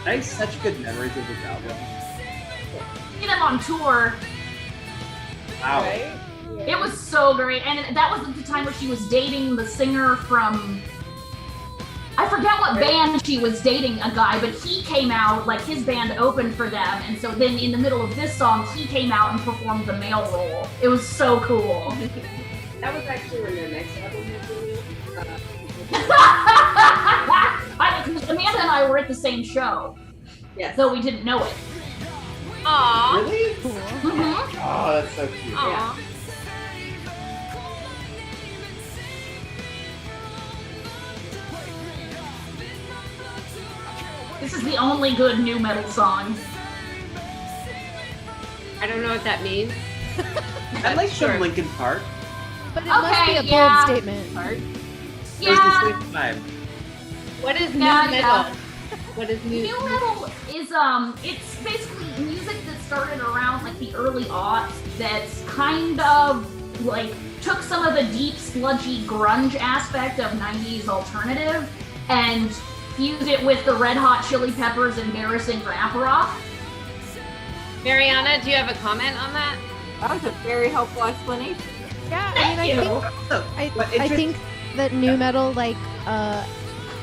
Speaker 2: I have such good memories of this album.
Speaker 8: See them on tour.
Speaker 2: Wow.
Speaker 5: Right?
Speaker 8: It was so great, and that was at the time where she was dating the singer from, I forget what band she was dating, a guy, but he came out, like his band opened for them, and so then in the middle of this song, he came out and performed the male role. It was so cool.
Speaker 12: That was actually when their next album was released.
Speaker 8: Amanda and I were at the same show, though we didn't know it.
Speaker 7: Aww.
Speaker 2: Really?
Speaker 8: Mm-hmm.
Speaker 2: Oh, that's so cute.
Speaker 7: Aww.
Speaker 8: This is the only good new metal song.
Speaker 12: I don't know what that means.
Speaker 2: I like some Linkin Park.
Speaker 11: But it must be a
Speaker 8: yeah.
Speaker 11: bold statement.
Speaker 2: There's
Speaker 8: Yeah.
Speaker 2: the same vibe.
Speaker 12: What is new
Speaker 8: Yeah,
Speaker 12: metal?
Speaker 8: yeah.
Speaker 12: What is new?
Speaker 8: New metal is it's basically music that started around like the early aughts that's kind of like took some of the deep sludgy grunge aspect of 90s alternative and fused it with the Red Hot Chili Peppers embarrassing rap rock.
Speaker 12: Mariana, do you have a comment on that?
Speaker 4: That was a very helpful explanation.
Speaker 11: Yeah,
Speaker 8: Thank
Speaker 11: I think that new metal, like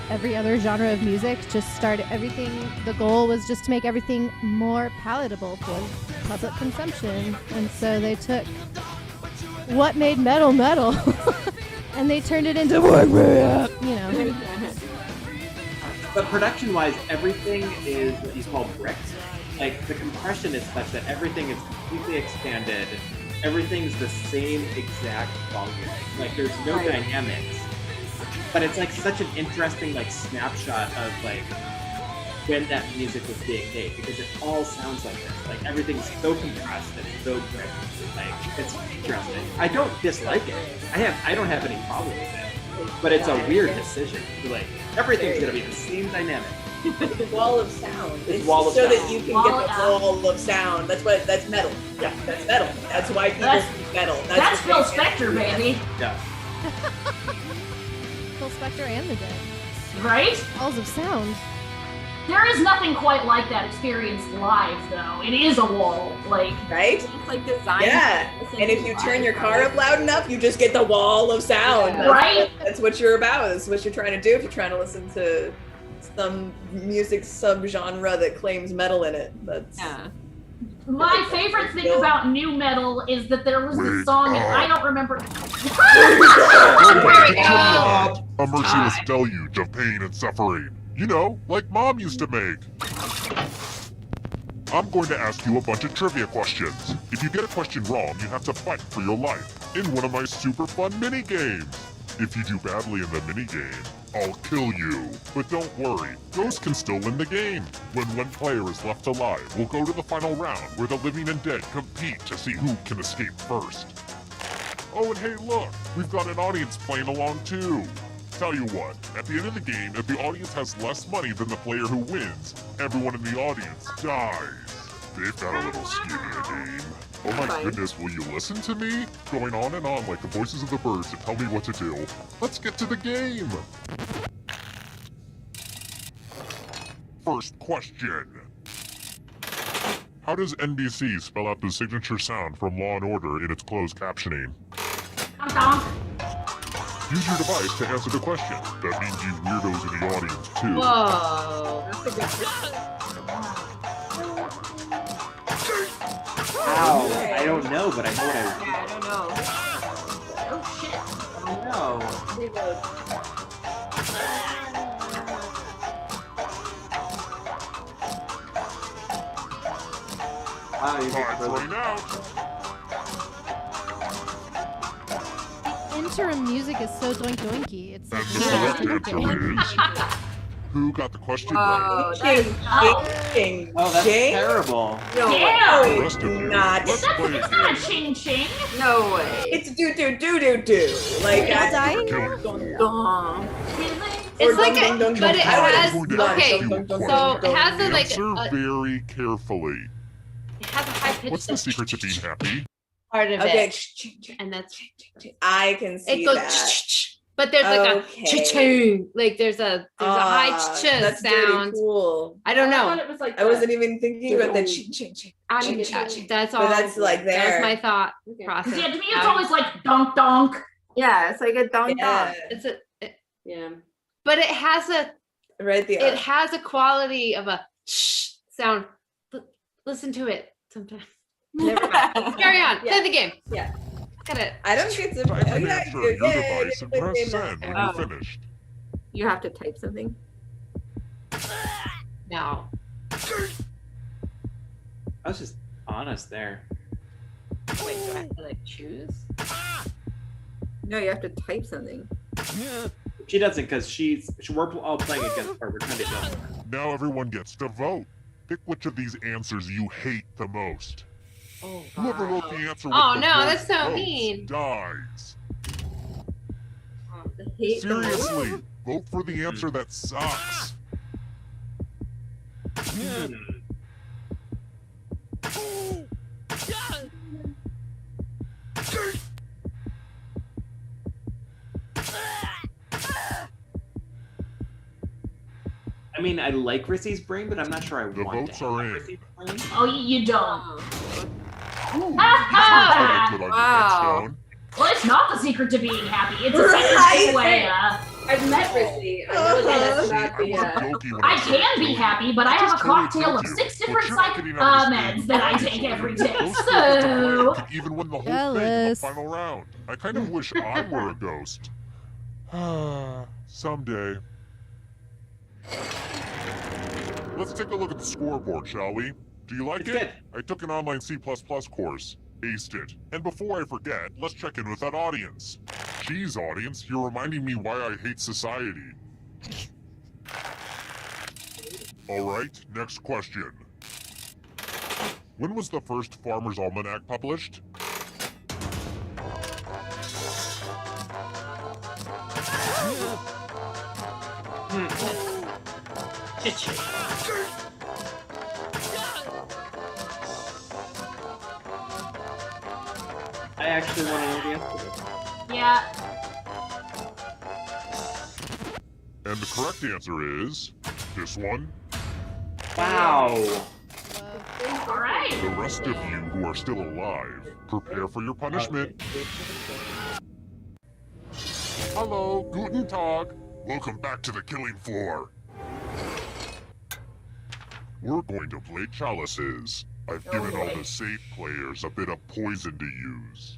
Speaker 11: every other genre of music, just started everything. The goal was just to make everything more palatable for public consumption, and so they took what made metal and they turned it into work me up, you know.
Speaker 2: But production-wise, everything is what you call bricked. Like, the compression is such that everything is completely expanded. Everything's the same exact volume. Like, there's no dynamics. But it's like such an interesting like snapshot of like when that music was being made, because it all sounds like this. Like, everything's so compressed and so bricked. Like, it's interesting. I don't dislike it. I don't have any problem with it. But it's a weird decision. Like, everything's gonna be the same dynamic.
Speaker 13: It's the wall of sound. It's
Speaker 2: wall of
Speaker 13: so
Speaker 2: sound.
Speaker 13: that you can get the wall of sound. That's metal. Yeah, that's metal. That's why people speak metal.
Speaker 8: That's Phil Spector, baby.
Speaker 2: Yeah.
Speaker 11: Phil Spector and the Dead.
Speaker 8: Right?
Speaker 11: Walls of sound.
Speaker 8: There is nothing quite like that experience live, though. It is a wall, like
Speaker 13: right?
Speaker 4: It's like designed.
Speaker 13: Yeah, and if you turn your car up loud enough, you just get the wall of sound.
Speaker 8: Yeah. Right?
Speaker 13: That's what you're about. That's what you're trying to do if you're trying to listen to some music subgenre that claims metal in it. That's
Speaker 8: My favorite thing about new metal is that there was this song, and I don't remember.
Speaker 14: A merciless deluge of pain and suffering. You know, like Mom used to make. I'm going to ask you a bunch of trivia questions. If you get a question wrong, you have to fight for your life in one of my super fun mini games. If you do badly in the mini game, I'll kill you. But don't worry, ghosts can still win the game. When one player is left alive, we'll go to the final round where the living and dead compete to see who can escape first. Oh, and hey, look, we've got an audience playing along too. Tell you what, at the end of the game, if the audience has less money than the player who wins, everyone in the audience dies. They've got a little skin in the game. Oh my goodness, will you listen to me? Going on and on like the voices of the birds to tell me what to do. Let's get to the game! First question. How does NBC spell out the signature sound from Law & Order in its closed captioning? Use your device to answer the question. That means you weirdos in the audience, too.
Speaker 12: Whoa. That's a good question.
Speaker 2: Ow, I don't know, but I know what
Speaker 4: I don't know.
Speaker 8: Oh shit.
Speaker 2: Wow, you
Speaker 14: Time's running out.
Speaker 11: Interim music is so doink doinky. It's
Speaker 14: And the correct answer is... Who got the question right?
Speaker 2: Oh, that's terrible.
Speaker 13: No way.
Speaker 8: Damn.
Speaker 14: The rest of you,
Speaker 13: Not.
Speaker 14: let's play a
Speaker 8: It's
Speaker 14: game.
Speaker 8: not a ching ching.
Speaker 4: No way.
Speaker 13: It's do. Like
Speaker 11: dying?
Speaker 12: It's like a, but it has,
Speaker 14: I'm going to
Speaker 12: okay,
Speaker 14: ask you a
Speaker 12: so it has a, like,
Speaker 14: Answer very carefully.
Speaker 12: it has a high pitch.
Speaker 14: What's the secret to being happy?
Speaker 12: part of
Speaker 13: Okay,
Speaker 12: it, and that's
Speaker 13: I can see
Speaker 12: it goes.
Speaker 13: that.
Speaker 3: But there's like
Speaker 13: Okay.
Speaker 3: a cha-ching. Like there's a high ch
Speaker 13: That's pretty
Speaker 3: sound.
Speaker 13: cool.
Speaker 3: I don't
Speaker 9: I
Speaker 3: know.
Speaker 9: thought it was like
Speaker 13: I wasn't even thinking about the ching ching ching.
Speaker 3: That's all.
Speaker 13: But that's like
Speaker 3: That was
Speaker 13: there.
Speaker 3: my thought
Speaker 9: Okay.
Speaker 3: process.
Speaker 8: Yeah, to me it's always like donk donk.
Speaker 4: Yeah, it's like a donk
Speaker 13: Yeah.
Speaker 3: It's
Speaker 9: Yeah.
Speaker 3: but it has
Speaker 13: Right there.
Speaker 3: it has a quality of a shh sound. Listen to it sometime. Never mind. Carry on.
Speaker 9: Yeah.
Speaker 3: Play the game.
Speaker 9: Yeah.
Speaker 3: Got it.
Speaker 13: I don't get to.
Speaker 14: Type
Speaker 13: Oh,
Speaker 14: an
Speaker 13: yeah,
Speaker 14: answer
Speaker 13: you
Speaker 14: in your
Speaker 13: do.
Speaker 14: device and press send when
Speaker 4: Oh.
Speaker 14: you're finished.
Speaker 4: You have to type something.
Speaker 3: No.
Speaker 2: I was just honest there.
Speaker 3: Wait, do I have to like choose?
Speaker 4: No, you have to type something.
Speaker 2: She doesn't because we're all playing against her. We're trying to kill her.
Speaker 14: Now everyone gets to vote. Pick which of these answers you hate the most.
Speaker 3: Oh,
Speaker 14: Whoever wrote the answer with
Speaker 3: Oh,
Speaker 14: the
Speaker 3: no,
Speaker 14: most
Speaker 3: that's so
Speaker 14: votes
Speaker 3: mean.
Speaker 14: dies.
Speaker 4: I hate the most.
Speaker 14: Seriously, vote for the answer that sucks.
Speaker 2: I mean, I like Rissy's brain, but I'm not sure I
Speaker 14: The
Speaker 2: want
Speaker 14: votes
Speaker 2: to
Speaker 14: are
Speaker 2: have
Speaker 14: in.
Speaker 2: Rissy's brain.
Speaker 8: Oh, you don't.
Speaker 14: Wow.
Speaker 4: Wow.
Speaker 8: Well, it's not the secret to being happy. It's a
Speaker 13: Right.
Speaker 8: secret way.
Speaker 9: I've met Rissy. I know that about the.
Speaker 8: I can be happy, but I have a cocktail of 6 different meds that I take every day. So,
Speaker 14: Could even win the whole thing in the
Speaker 11: Jealous.
Speaker 14: final round. I kind of wish I were a ghost. Someday. Let's take a look at the scoreboard, shall we? Do you like
Speaker 2: It's
Speaker 14: it?
Speaker 2: good.
Speaker 14: I took an online C++ course. Aced it. And before I forget, let's check in with that audience. Geez, audience, you're reminding me why I hate society. Alright, next question. When was the first Farmer's Almanac published?
Speaker 2: I actually want to know the answer to this.
Speaker 8: yeah.
Speaker 14: And the correct answer is this one.
Speaker 2: Wow.
Speaker 8: All right.
Speaker 14: The rest of you who are still alive, prepare for your punishment. Hello, guten Tag. Welcome back to the killing floor. We're going to play chalices. I've given all the safe players a bit of poison to use.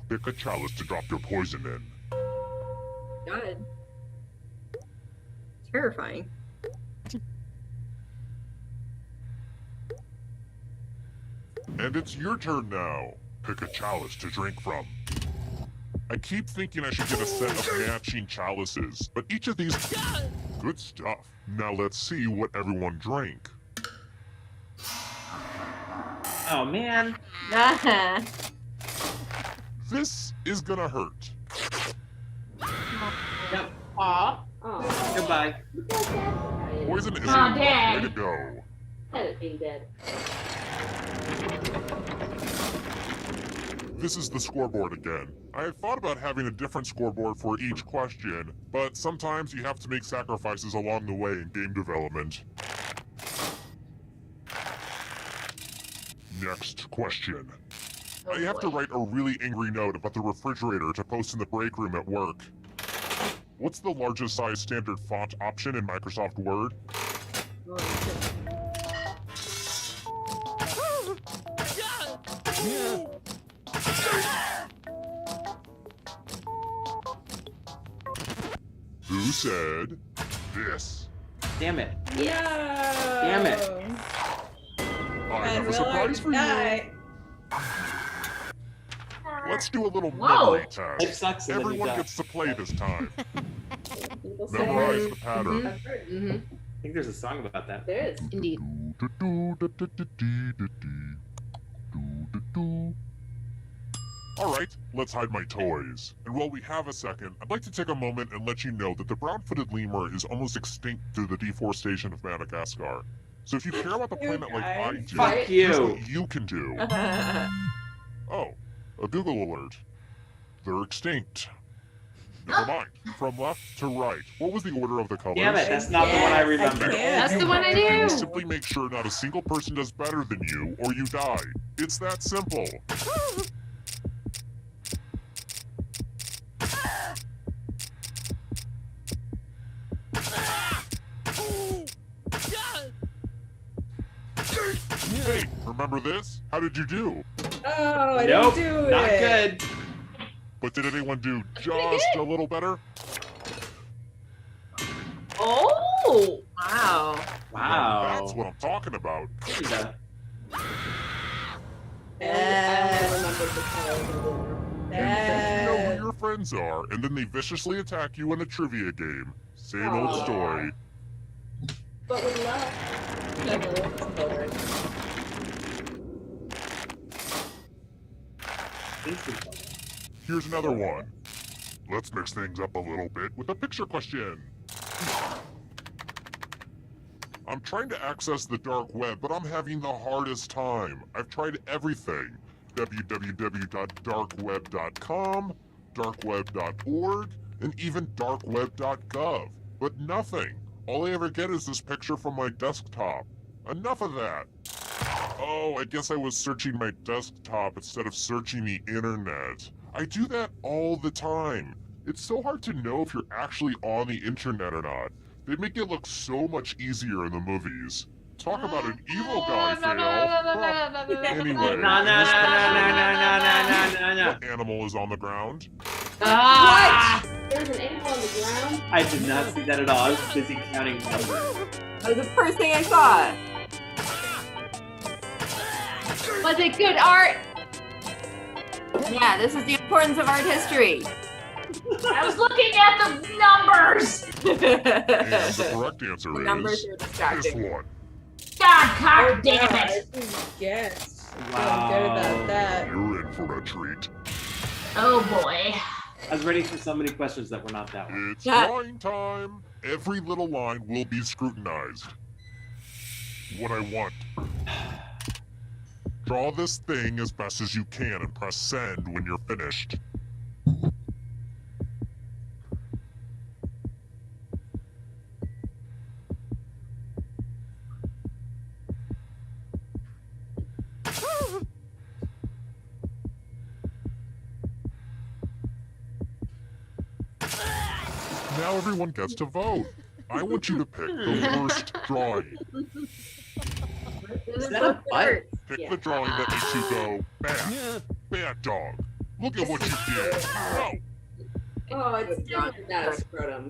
Speaker 14: Pick a chalice to drop your poison in.
Speaker 4: God. Terrifying.
Speaker 14: And it's your turn now. Pick a chalice to drink from. I keep thinking I should get a set of matching chalices, but each of these... Good stuff. Now let's see what everyone drank.
Speaker 2: Oh man.
Speaker 14: This is gonna hurt.
Speaker 2: Yep.
Speaker 3: Aw.
Speaker 9: Oh,
Speaker 2: Goodbye.
Speaker 14: Poison is
Speaker 8: Aw,
Speaker 14: a
Speaker 8: dang.
Speaker 14: way to go.
Speaker 9: had it being dead.
Speaker 14: This is the scoreboard again. I had thought about having a different scoreboard for each question, but sometimes you have to make sacrifices along the way in game development. Next question. I have to write a really angry note about the refrigerator to post in the break room at work. What's the largest size standard font option in Microsoft Word? Who said this?
Speaker 2: Damn it.
Speaker 13: Yeah.
Speaker 2: Damn it.
Speaker 14: I have a surprise for you. Let's do a little
Speaker 8: Whoa.
Speaker 14: memory test.
Speaker 2: Life sucks and then you
Speaker 14: Everyone
Speaker 2: die.
Speaker 14: gets to play this time.
Speaker 9: People say
Speaker 14: Memorize the pattern.
Speaker 9: I've heard.
Speaker 3: Mm-hmm.
Speaker 2: I think there's a song about that.
Speaker 9: There is.
Speaker 3: Indeed.
Speaker 14: Alright, let's hide my toys. And while we have a second, I'd like to take a moment and let you know that the brown-footed lemur is almost extinct through the deforestation of Madagascar. So if you care about the planet like I do,
Speaker 2: Fuck
Speaker 14: here's
Speaker 2: you.
Speaker 14: what you can do. Oh, a Google alert. They're extinct. Never mind. From left to right. What was the order of the colors?
Speaker 2: Damn it, that's not the one I remember.
Speaker 3: That's the one I
Speaker 14: You
Speaker 3: knew.
Speaker 14: simply make sure not a single person does better than you, or you die. It's that simple. Hey, remember this? How did you do?
Speaker 13: Oh, I
Speaker 2: Nope,
Speaker 13: didn't do
Speaker 2: not
Speaker 13: it.
Speaker 2: good.
Speaker 14: But did anyone do just a little better?
Speaker 4: Oh! Wow.
Speaker 2: Wow.
Speaker 14: That's what I'm talking about.
Speaker 13: I remember the color.
Speaker 14: You know who your friends are, and then they viciously attack you in a trivia game. Same old story.
Speaker 13: But with love. Never.
Speaker 14: Here's another one. Let's mix things up a little bit with a picture question. I'm trying to access the dark web, but I'm having the hardest time. I've tried everything. www.darkweb.com, darkweb.org, and even darkweb.gov. But nothing. All I ever get is this picture from my desktop. Enough of that. Oh, I guess I was searching my desktop instead of searching the internet. I do that all the time. It's so hard to know if you're actually on the internet or not. They make it look so much easier in the movies. Talk about an evil guy, fail. Anyway, what animal is on the ground?
Speaker 3: Ah!
Speaker 13: There's an animal on the ground?
Speaker 2: I did not see that at all. I was busy counting numbers.
Speaker 4: That was the first thing I saw.
Speaker 3: Was it good art?
Speaker 4: Yeah, this is the importance of art history.
Speaker 8: I was looking at the numbers.
Speaker 14: And the correct answer
Speaker 4: The
Speaker 14: is
Speaker 4: numbers are
Speaker 14: this
Speaker 4: distracting.
Speaker 14: one.
Speaker 8: God, cock damn it.
Speaker 13: Yes.
Speaker 2: Wow.
Speaker 13: Good about that.
Speaker 14: You're in for a treat.
Speaker 8: Oh boy.
Speaker 2: I was ready for so many questions that were not that one.
Speaker 14: It's drawing time. Every little line will be scrutinized. What I want. Draw this thing as best as you can and press send when you're finished. Now everyone gets to vote. I want you to pick the worst drawing.
Speaker 2: Is that a butt?
Speaker 14: Pick the drawing that makes you go, bad. Bad dog. Look at what you did. No.
Speaker 13: Oh, it's not a scrotum.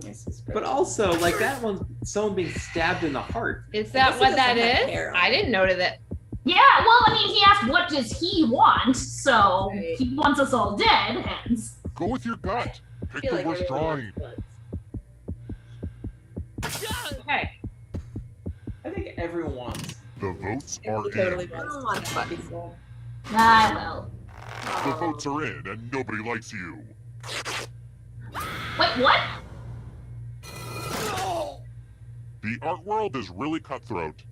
Speaker 2: But also, like that one's someone being stabbed in the heart.
Speaker 3: Is that what that is? I didn't notice it.
Speaker 8: Yeah, well, I mean, he asked what does he want, so he wants us all dead, hence.
Speaker 14: Go with your gut. Pick the worst drawing.
Speaker 3: Okay.
Speaker 2: I think everyone wants.
Speaker 14: The votes are
Speaker 13: Totally
Speaker 14: in.
Speaker 13: wants
Speaker 8: I will.
Speaker 14: The votes are in, and nobody likes you.
Speaker 8: Wait, what?
Speaker 14: The art world is really cutthroat.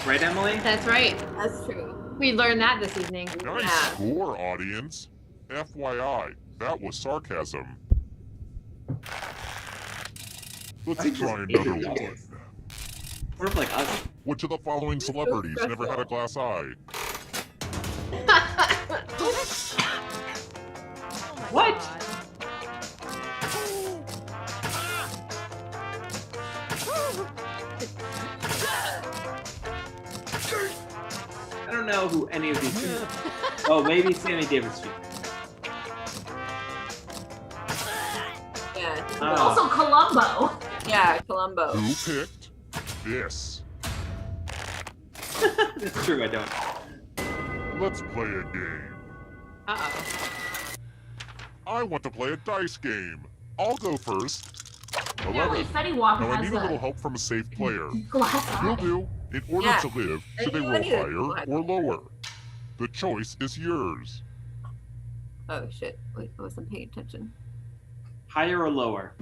Speaker 2: Right, Emily?
Speaker 3: That's right.
Speaker 4: That's true.
Speaker 3: We learned that this evening.
Speaker 14: Nice score, audience. FYI, that was sarcasm. Let's try another one.
Speaker 2: Sort of like us.
Speaker 14: Which of the following celebrities never had a glass eye?
Speaker 2: What? I don't know who any of these people are. Oh, maybe Sammy Davis Jr.
Speaker 4: Yeah.
Speaker 8: Also Columbo.
Speaker 4: Yeah, Columbo.
Speaker 14: Who picked this?
Speaker 2: That's true, I don't.
Speaker 14: Let's play a game.
Speaker 3: Uh-oh.
Speaker 14: I want to play a dice game. I'll go first.
Speaker 8: Yeah,
Speaker 14: 11.
Speaker 8: wait, Fetty Walker
Speaker 14: Now I
Speaker 8: has
Speaker 14: need a little
Speaker 8: a
Speaker 14: help from a safe player.
Speaker 8: glass
Speaker 14: You'll
Speaker 8: eye.
Speaker 14: do. In order
Speaker 4: Yeah.
Speaker 14: to live, should they
Speaker 4: I
Speaker 14: roll
Speaker 4: need a
Speaker 14: higher
Speaker 4: glass
Speaker 14: or lower? The choice is yours.
Speaker 4: Oh shit. Wait, I wasn't paying attention.
Speaker 2: Higher or lower?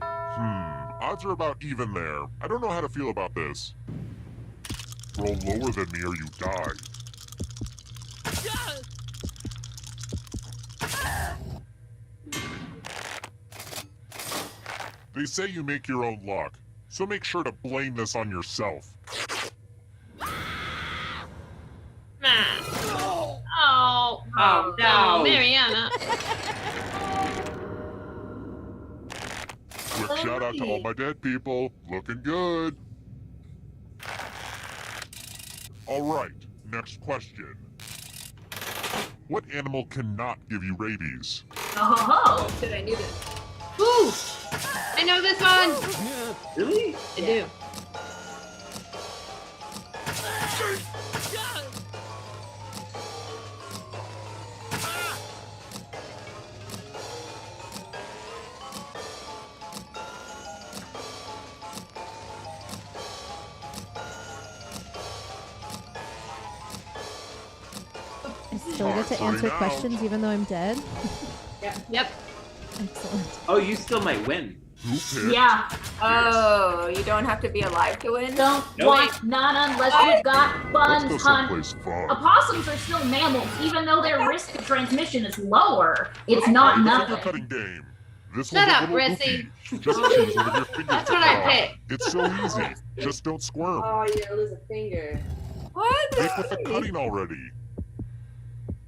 Speaker 14: Odds are about even there. I don't know how to feel about this. Roll lower than me or you die. They say you make your own luck, so make sure to blame this on yourself.
Speaker 12: Oh,
Speaker 2: Oh, no.
Speaker 12: Marianna.
Speaker 14: Quick shout out to all my dead people. Looking good. Alright, next question. What animal cannot give you rabies?
Speaker 8: Oh,
Speaker 13: Shit, I knew this.
Speaker 12: Ooh, I know this one.
Speaker 2: Really?
Speaker 12: I do.
Speaker 11: I still get to answer questions even though I'm dead.
Speaker 12: Yep.
Speaker 11: Excellent.
Speaker 2: Oh, you still might win.
Speaker 14: Who picked?
Speaker 8: yeah.
Speaker 4: Oh, you don't have to be alive to win?
Speaker 8: Don't
Speaker 2: Nope.
Speaker 8: want none unless you've got
Speaker 14: Let's
Speaker 8: buns,
Speaker 14: go
Speaker 8: hun.
Speaker 14: someplace fun.
Speaker 8: Opossums are still mammals, even though their risk of transmission is lower. It's not
Speaker 14: The
Speaker 8: nothing.
Speaker 14: finger cutting game. This
Speaker 12: Shut
Speaker 14: one's a
Speaker 12: up,
Speaker 14: little
Speaker 12: Rissy.
Speaker 14: goofy. Just choose one of your fingers.
Speaker 12: That's
Speaker 14: to
Speaker 12: what I
Speaker 14: draw.
Speaker 12: picked.
Speaker 14: It's so easy. Just don't squirm.
Speaker 13: Oh, you're gonna lose a finger.
Speaker 4: What?
Speaker 14: Make with the cutting already.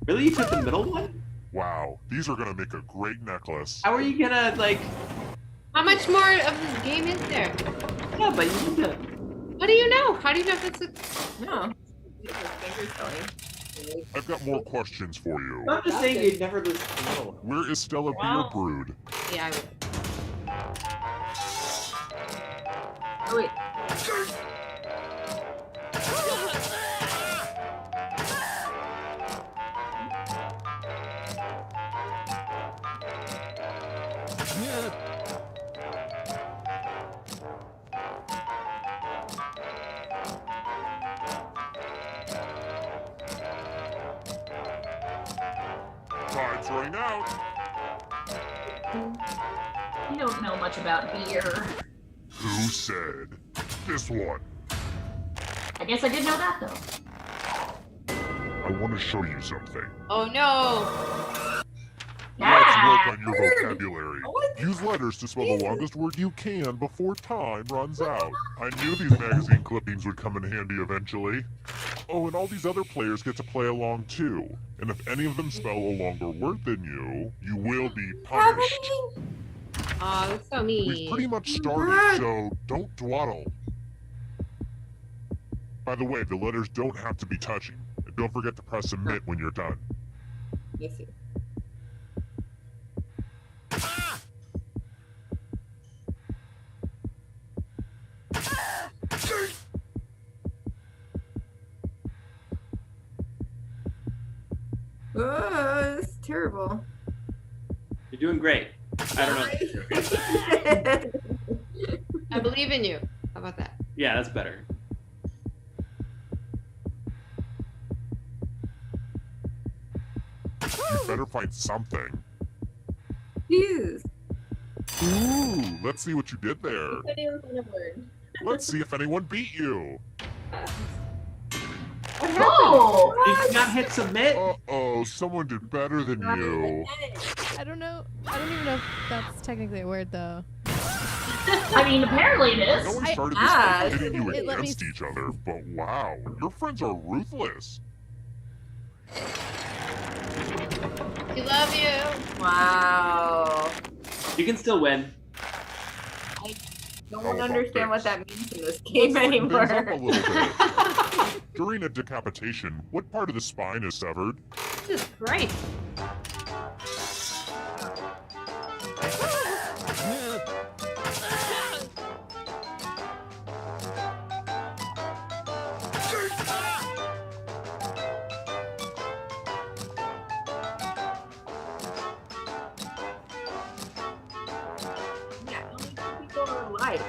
Speaker 2: Really? You took the middle one?
Speaker 14: Wow, these are gonna make a great necklace.
Speaker 2: How are you gonna, like...
Speaker 12: How much more of this game is there?
Speaker 2: Yeah, but you need to...
Speaker 12: What do you know? How do you know if it's a...
Speaker 4: No. Fingers going.
Speaker 14: I've got more questions for you.
Speaker 2: I'm just saying you'd never lose the middle one.
Speaker 14: Where is Stella
Speaker 12: Wow.
Speaker 14: Beer Brood?
Speaker 12: Yeah, I would.
Speaker 8: Oh, wait.
Speaker 14: Time's running out.
Speaker 8: You don't know much about beer.
Speaker 14: Who said? This one.
Speaker 8: I guess I did know that, though.
Speaker 14: I want to show you something.
Speaker 12: Oh no.
Speaker 14: Let's
Speaker 8: Ah!
Speaker 14: work on your vocabulary. Use letters to spell the longest word you can before time runs out. I knew these magazine clippings would come in handy eventually. Oh, and all these other players get to play along too. And if any of them spell a longer word than you, you will be punished.
Speaker 12: Oh, that's so mean.
Speaker 14: We've pretty much started, so don't dawdle. By the way, the letters don't have to be touching. And don't forget to press submit when you're done.
Speaker 13: Yes, sir.
Speaker 4: Oh, it's terrible.
Speaker 2: You're doing great. I don't know.
Speaker 12: I believe in you. How about that?
Speaker 2: Yeah, that's better.
Speaker 14: You better find something.
Speaker 4: Jeez.
Speaker 14: Ooh, let's see what you did there.
Speaker 13: Anyone find a word?
Speaker 14: Let's see if anyone beat you.
Speaker 8: Oh!
Speaker 2: You got hit submit?
Speaker 14: Uh-oh, someone did better than you.
Speaker 11: I don't know. I don't even know if that's technically a word though.
Speaker 8: I mean, apparently it
Speaker 14: I know
Speaker 8: is.
Speaker 14: we started this by pitting you
Speaker 11: It let me
Speaker 14: against each other, but wow, your friends are ruthless.
Speaker 12: We love you.
Speaker 4: Wow.
Speaker 2: You can still win.
Speaker 4: Don't
Speaker 14: How
Speaker 4: understand
Speaker 14: about
Speaker 4: what that means in this game
Speaker 14: Let's lighten things up a
Speaker 4: anymore.
Speaker 14: little bit. During a decapitation, what part of the spine is severed?
Speaker 12: This is great.
Speaker 4: Yeah, only two people are alive.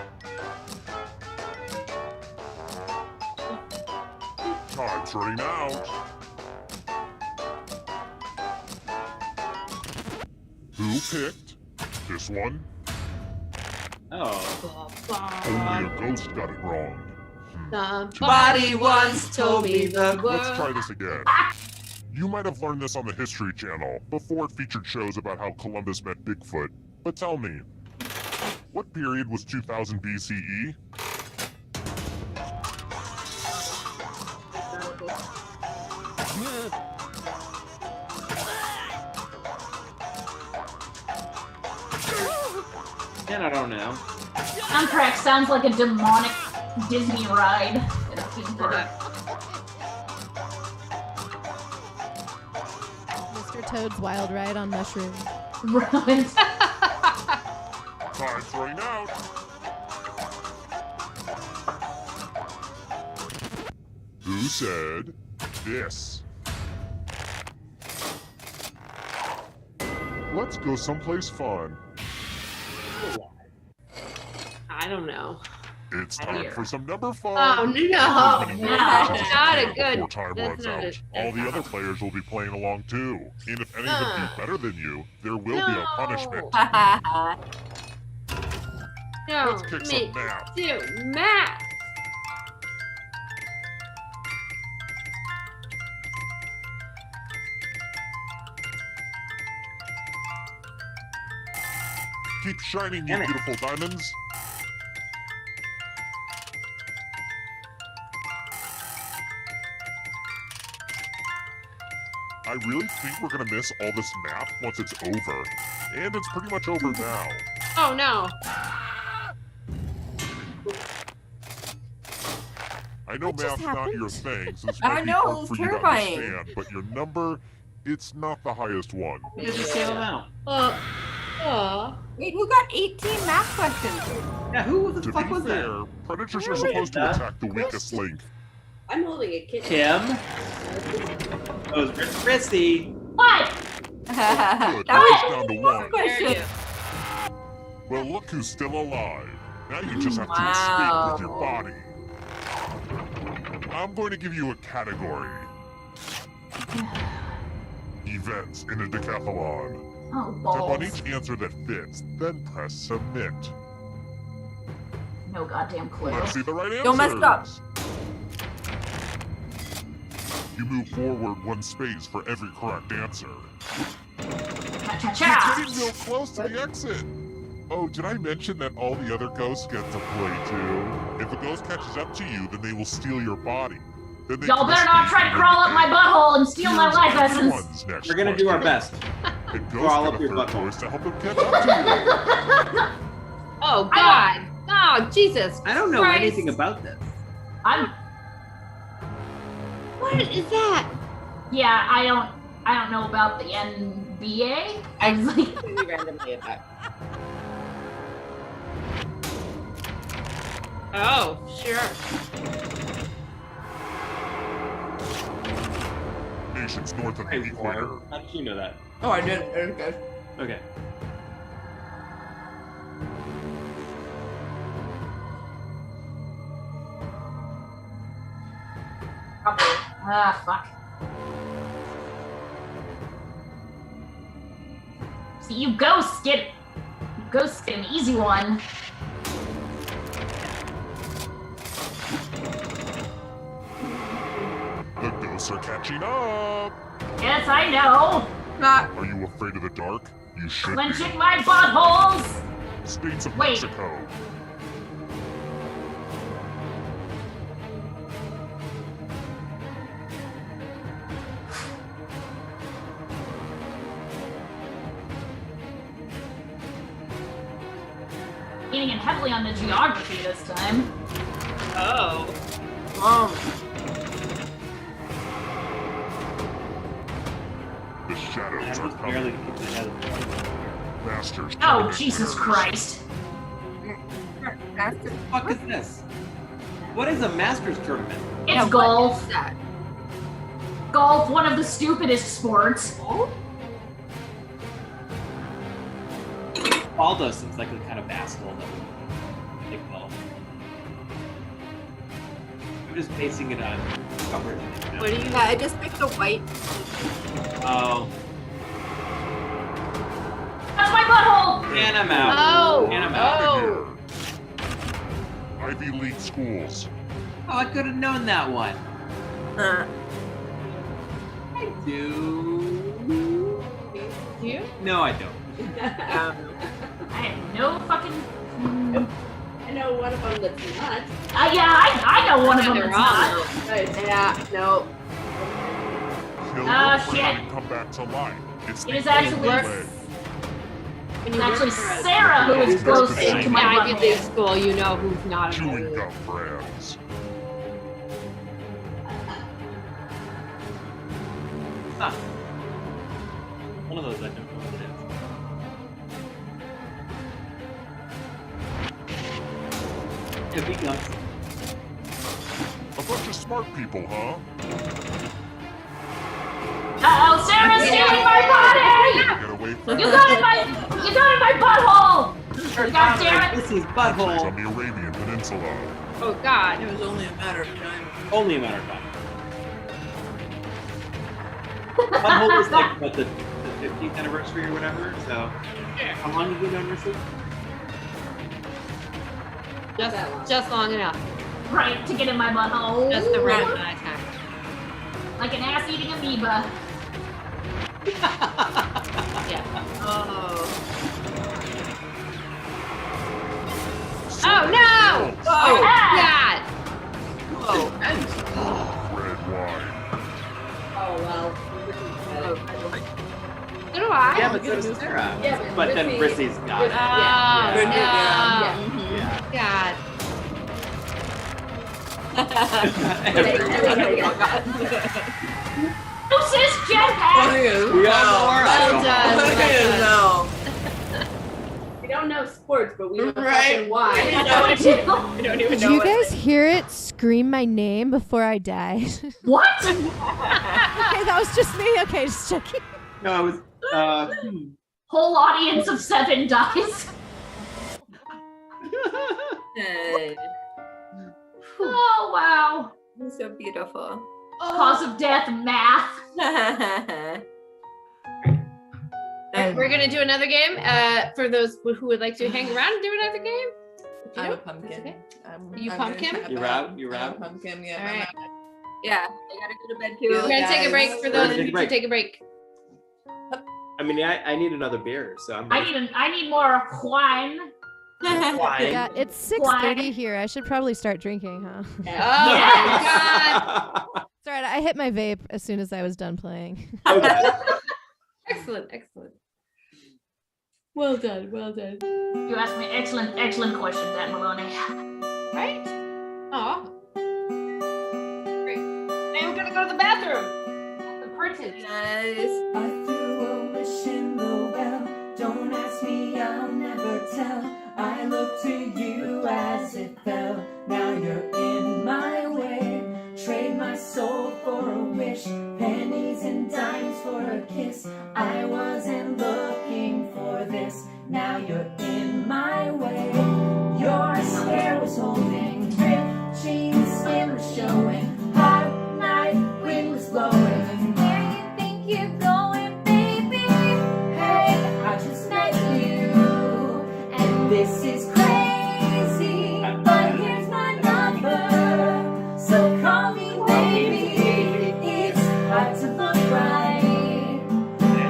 Speaker 14: Time's running out. Who picked this one?
Speaker 2: Oh.
Speaker 14: Only a ghost got it wrong.
Speaker 12: Somebody once told me the
Speaker 14: Let's try
Speaker 12: word.
Speaker 14: this again. You might have learned this on the History Channel before it featured shows about how Columbus met Bigfoot. But tell me, What period was 2000 BCE?
Speaker 2: And I don't know.
Speaker 8: Soundtrack sounds like a demonic Disney ride. in a theme park.
Speaker 11: Mr. Toad's Wild Ride on mushrooms.
Speaker 8: Right.
Speaker 14: Time's running out. Who said this? Let's go someplace fun.
Speaker 7: I don't know.
Speaker 14: It's time for some number fun.
Speaker 7: Oh no! Not a good.
Speaker 14: Before time
Speaker 7: That's
Speaker 14: runs
Speaker 7: not
Speaker 14: out,
Speaker 7: it.
Speaker 14: all the other players will be playing along too. And if any of them do better than you, there will be a punishment.
Speaker 7: No,
Speaker 14: Let's kick some math.
Speaker 7: do math.
Speaker 14: Keep shining, you beautiful diamonds. I really think we're gonna miss all this math once it's over. And it's pretty much over now.
Speaker 7: Oh no!
Speaker 14: I know math's not your thing, so this
Speaker 4: I
Speaker 14: might be
Speaker 4: know,
Speaker 14: hard
Speaker 4: it's
Speaker 14: for you to
Speaker 4: terrifying.
Speaker 14: understand, but your number, it's not the highest one.
Speaker 2: Just a scale amount.
Speaker 4: Wait, who got 18 math questions?
Speaker 2: Yeah, who the
Speaker 14: To
Speaker 2: fuck
Speaker 14: be
Speaker 2: was
Speaker 14: fair,
Speaker 2: that?
Speaker 14: predators are supposed to attack the weakest link.
Speaker 12: I'm holding a kitten.
Speaker 2: Kim? Oh, it was Christy.
Speaker 8: What?
Speaker 14: Good,
Speaker 4: That
Speaker 14: now
Speaker 4: was
Speaker 14: it's down to one.
Speaker 4: question.
Speaker 14: Well, look who's still alive. Now you just have to
Speaker 4: Wow.
Speaker 14: escape with your body. I'm going to give you a category. Events in a decathlon.
Speaker 8: Oh,
Speaker 14: Tap on
Speaker 8: balls.
Speaker 14: each answer that fits, then press submit.
Speaker 8: No goddamn clue.
Speaker 14: Let's see the right answers.
Speaker 4: Don't mess it up.
Speaker 14: You move forward one space for every correct answer.
Speaker 8: Cha-cha-cha.
Speaker 14: You're getting real close to the exit. Oh, did I mention that all the other ghosts get to play too? If a ghost catches up to you, then they will steal your body. Then they
Speaker 8: Y'all
Speaker 14: can
Speaker 8: better not
Speaker 14: escape
Speaker 8: try to
Speaker 14: and
Speaker 8: crawl
Speaker 14: win
Speaker 8: up
Speaker 14: the
Speaker 8: my
Speaker 14: game.
Speaker 8: butthole and steal my
Speaker 14: Here's
Speaker 8: life essence.
Speaker 14: everyone's next
Speaker 2: We're gonna do our best.
Speaker 14: And
Speaker 2: Crawl
Speaker 14: ghosts
Speaker 2: up
Speaker 14: get
Speaker 2: your
Speaker 14: a third
Speaker 2: butthole.
Speaker 14: choice to help them catch up to you.
Speaker 7: Oh God! Oh Jesus!
Speaker 2: I don't know
Speaker 7: Christ.
Speaker 2: anything about this.
Speaker 7: What is that?
Speaker 8: Yeah, I don't know about the NBA. I was like,
Speaker 12: Completely randomly attack.
Speaker 7: Oh, sure.
Speaker 14: Nations north of the equator.
Speaker 2: How did you know that?
Speaker 13: Oh, I did. Okay.
Speaker 2: Okay.
Speaker 8: probably. Ah, fuck. See, you ghosts get an easy one.
Speaker 14: The ghosts are catching up.
Speaker 8: Yes, I know.
Speaker 14: Are you afraid of the dark? You should be.
Speaker 8: Clenching my buttholes.
Speaker 14: States of
Speaker 8: Wait.
Speaker 14: Mexico.
Speaker 8: Leaning in heavily on the geography this time.
Speaker 7: Oh.
Speaker 14: The shadows are
Speaker 2: Barely
Speaker 14: coming.
Speaker 2: keep their head.
Speaker 14: Masters.
Speaker 8: Oh,
Speaker 14: coming in
Speaker 8: Jesus
Speaker 14: pairs.
Speaker 8: Christ.
Speaker 2: What the fuck is this? What is a Masters tournament?
Speaker 8: It's golf. Golf, one of the stupidest sports.
Speaker 2: Baldo seems like the kind of asshole that would pick golf. I'm just basing it on coverage.
Speaker 4: What do you? Yeah, I just picked the white.
Speaker 2: Oh,
Speaker 8: That's my butthole!
Speaker 2: and I'm out.
Speaker 7: Oh.
Speaker 2: And I'm out.
Speaker 7: Oh.
Speaker 14: Ivy League schools.
Speaker 2: Oh, I could have known that one. I do.
Speaker 7: You?
Speaker 2: No, I don't.
Speaker 8: I have no fucking
Speaker 9: I know one of them that's not.
Speaker 8: Yeah, I know one of them
Speaker 9: They're
Speaker 8: that's
Speaker 9: wrong.
Speaker 8: not.
Speaker 9: Right. Yeah, no.
Speaker 14: Kill
Speaker 8: Oh,
Speaker 14: your
Speaker 8: shit.
Speaker 14: friend and come back to life. It's
Speaker 8: It
Speaker 14: the
Speaker 8: is actually-
Speaker 14: only way.
Speaker 8: It's actually Sarah who is close to my
Speaker 9: Ivy
Speaker 8: butthole.
Speaker 9: League school, you know who's not a
Speaker 14: Chewing gum brands.
Speaker 2: One of those I don't know what it is. Could be guns.
Speaker 14: A bunch of smart people, huh?
Speaker 8: Uh-oh, Sarah's stealing my body!
Speaker 14: Get away from
Speaker 8: You got in my butthole! God damn it!
Speaker 2: This is
Speaker 14: Countries
Speaker 2: butthole.
Speaker 14: on the Arabian Peninsula.
Speaker 9: Oh God.
Speaker 13: It was only a matter of time.
Speaker 2: Only a matter of time. Butthole is like what the 15th anniversary or whatever. So how long have you known Rissy?
Speaker 9: Just long enough.
Speaker 8: Right, to get in my butthole.
Speaker 9: Just the right amount of time.
Speaker 8: Like an ass-eating amoeba.
Speaker 9: Yeah.
Speaker 13: Oh.
Speaker 9: Oh no!
Speaker 13: Oh.
Speaker 9: God!
Speaker 13: Oh.
Speaker 14: Red wine.
Speaker 9: Oh well. So do I.
Speaker 2: Yeah, but so does Sarah.
Speaker 9: Yeah,
Speaker 2: but then Rissy's got it.
Speaker 9: Oh
Speaker 13: Good
Speaker 9: no!
Speaker 13: news,
Speaker 2: Yeah.
Speaker 9: God.
Speaker 8: Who's this jetpack?
Speaker 2: We all know our
Speaker 9: Well
Speaker 2: idol.
Speaker 9: done.
Speaker 13: No.
Speaker 9: We don't know sports, but we know
Speaker 13: Right.
Speaker 9: fucking why.
Speaker 13: We don't even
Speaker 11: Did
Speaker 13: know
Speaker 11: you
Speaker 13: what
Speaker 11: guys hear it scream my name before I died?
Speaker 8: What?
Speaker 11: Okay, that was just me. Okay, just checking.
Speaker 2: No, it was.
Speaker 8: Whole audience of 7 dies. Oh, wow.
Speaker 4: So beautiful.
Speaker 8: Cause of death, math.
Speaker 9: We're gonna do another game. For those who would like to hang around and do another game. If you
Speaker 13: I'm a
Speaker 9: don't,
Speaker 13: pumpkin.
Speaker 9: that's okay.
Speaker 13: I'm
Speaker 9: You
Speaker 13: gonna
Speaker 9: pumpkin?
Speaker 13: tap
Speaker 2: You're out? You're
Speaker 13: I'm
Speaker 2: out?
Speaker 13: a pumpkin, yeah.
Speaker 9: All right.
Speaker 4: Yeah, I gotta go to bed too.
Speaker 13: Good
Speaker 9: We're gonna take a
Speaker 13: guys.
Speaker 9: break for
Speaker 2: We're
Speaker 9: those
Speaker 2: gonna
Speaker 9: of
Speaker 2: take
Speaker 9: you
Speaker 2: a break.
Speaker 9: to take a break.
Speaker 2: I mean, I need another beer, so I'm.
Speaker 8: I need more wine.
Speaker 2: Wine.
Speaker 11: Yeah, it's 6:30 here. I should probably start drinking, huh?
Speaker 9: Oh my God!
Speaker 11: It's alright. I hit my vape as soon as I was done playing.
Speaker 2: Okay.
Speaker 9: Excellent, excellent. Well done, well done.
Speaker 8: You asked me excellent question, Dan Maloney.
Speaker 9: Right? Aw. Great. And we're gonna go to the bathroom. The princess.
Speaker 4: Nice.
Speaker 12: I threw a wish in the well. Don't ask me, I'll never tell. I look to you as it fell. Now you're in my way. Trade my soul for a wish. Pennies and dimes for a kiss. I wasn't looking for this. Now you're in my way. Your hair was holding ripped jeans, skin was showing. Hot night, wind was blowing. Where you think you're going, baby? Hey, I just met you, and this is crazy. But here's my number, so call me baby. It's hard to look right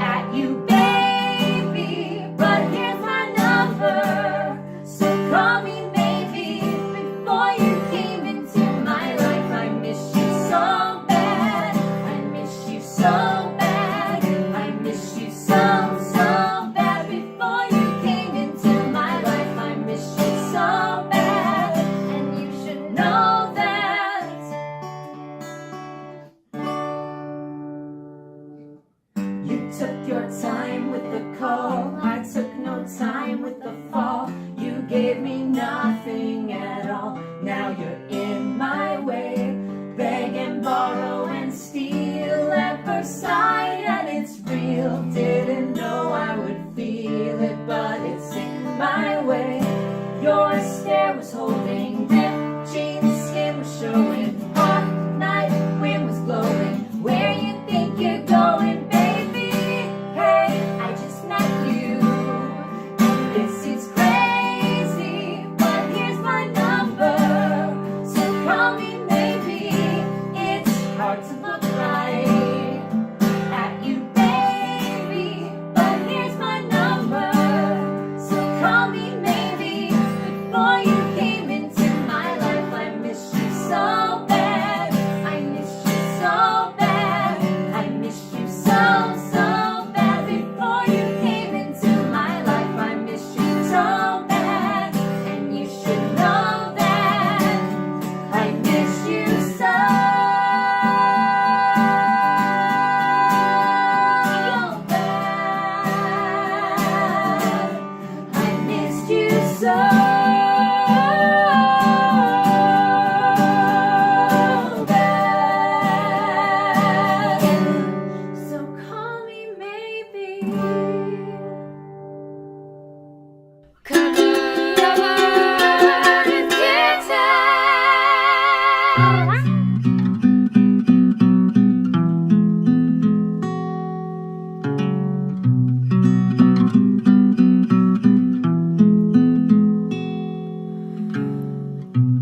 Speaker 12: at you, baby. But here's my number, so call me maybe. Before you came into my life, I miss you so bad. I miss you so bad. I miss you so bad. Before you came into my life, I miss you so bad. And you should know that. You took your time with the call. I took no time with the fall. You gave me nothing at all. Now you're in my way. Beg and borrow and steal at first sight, and it's real. Didn't know I would feel it, but it's in my way. Your stare was holding ripped jeans, skin was showing. Hot night, wind was blowing. Where you think you're going, baby? Hey, I just met you, and this is crazy. But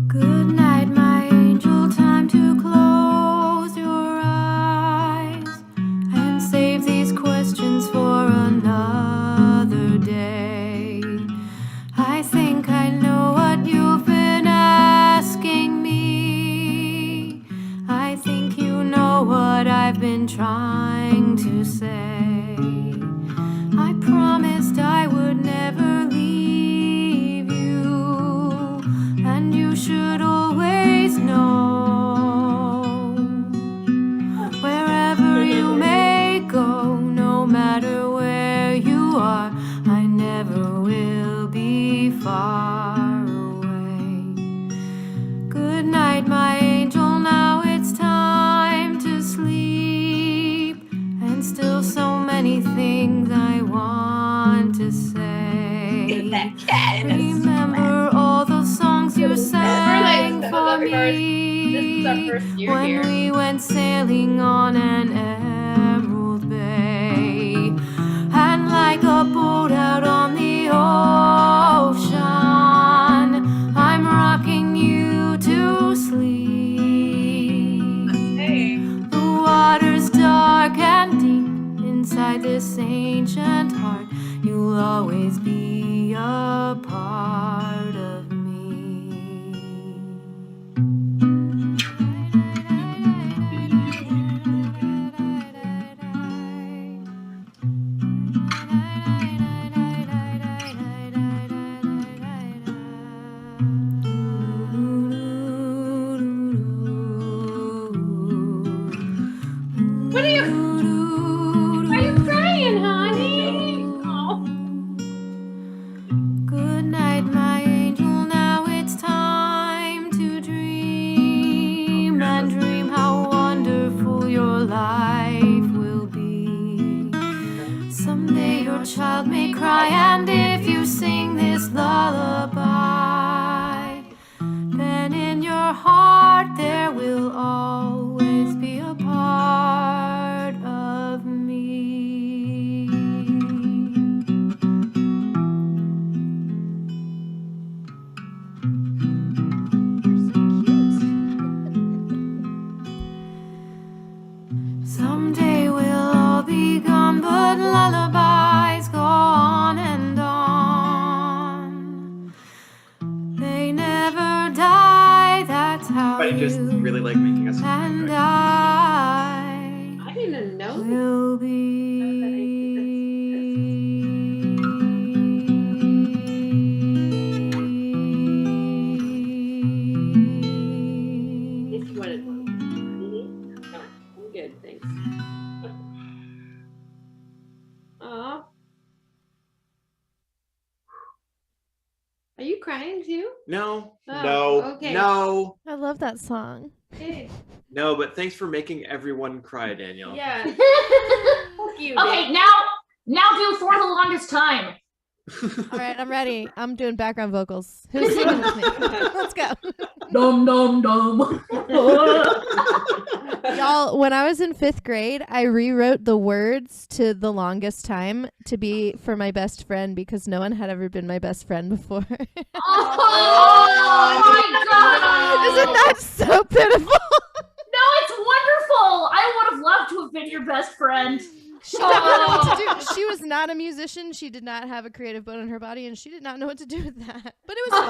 Speaker 1: Good night, my angel, time to close your eyes and save these questions for another day. I think I know what you've been asking me. I think you know what I've been trying to say. I promised I would never leave you, and you should always know, wherever you may go, no matter where you are, I never will be far away. Good night, my angel, now it's time to sleep, and still so many things I want to say. Remember all those songs you sang for me when we went sailing on an emerald bay, and like a boat out on the ocean, I'm rocking you to sleep. The water's dark and deep inside this ancient heart. You'll always be a part of me.
Speaker 7: What are you crying, honey? Oh.
Speaker 1: Good night, my angel, now it's time to dream, and dream how wonderful your life will be. Someday your child may cry, and if you sing this lullaby, then in your heart there will always be a part of me. Someday we'll all be gone, but lullabies go on and on. They never die, that's how
Speaker 2: I just
Speaker 1: you
Speaker 2: really like making us
Speaker 1: and
Speaker 7: I didn't know.
Speaker 1: will be.
Speaker 7: If you wanted one. No, I'm good, thanks. Aw. Are you crying too?
Speaker 2: No,
Speaker 7: Oh,
Speaker 2: no,
Speaker 7: okay.
Speaker 2: no,
Speaker 11: I love that song.
Speaker 7: Okay.
Speaker 2: no, but thanks for making everyone cry, Daniel.
Speaker 7: Yeah. Fuck you,
Speaker 8: Okay,
Speaker 7: Dave.
Speaker 8: now do For the Longest Time.
Speaker 11: All right, I'm ready. I'm doing background vocals. Who's singing with me? Let's go.
Speaker 8: Dum dum dum.
Speaker 11: Y'all, when I was in 5th grade, I rewrote the words to The Longest Time to be for my best friend because no one had ever been my best friend before.
Speaker 8: Oh my god!
Speaker 11: Isn't that so pitiful?
Speaker 8: No, it's wonderful. I would have loved to have been your best friend.
Speaker 11: She did not know what to do. She was not a musician. She did not have a creative bone in her body, and she did not know what to do with that. But it was fine.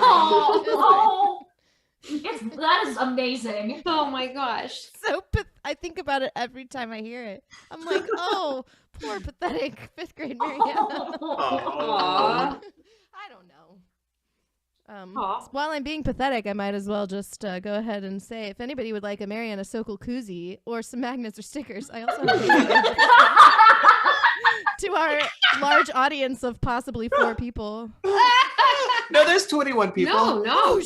Speaker 11: It was fine.
Speaker 8: That is amazing.
Speaker 7: Oh my gosh.
Speaker 11: So I think about it every time I hear it. I'm like, oh, poor pathetic 5th grade Marianna.
Speaker 7: Aw.
Speaker 11: I don't know. While I'm being pathetic, I might as well just go ahead and say if anybody would like a Marianna Sokol koozie or some magnets or stickers, I also have to our large audience of possibly 4 people.
Speaker 2: No, there's 21 people.
Speaker 7: No.
Speaker 8: Oh,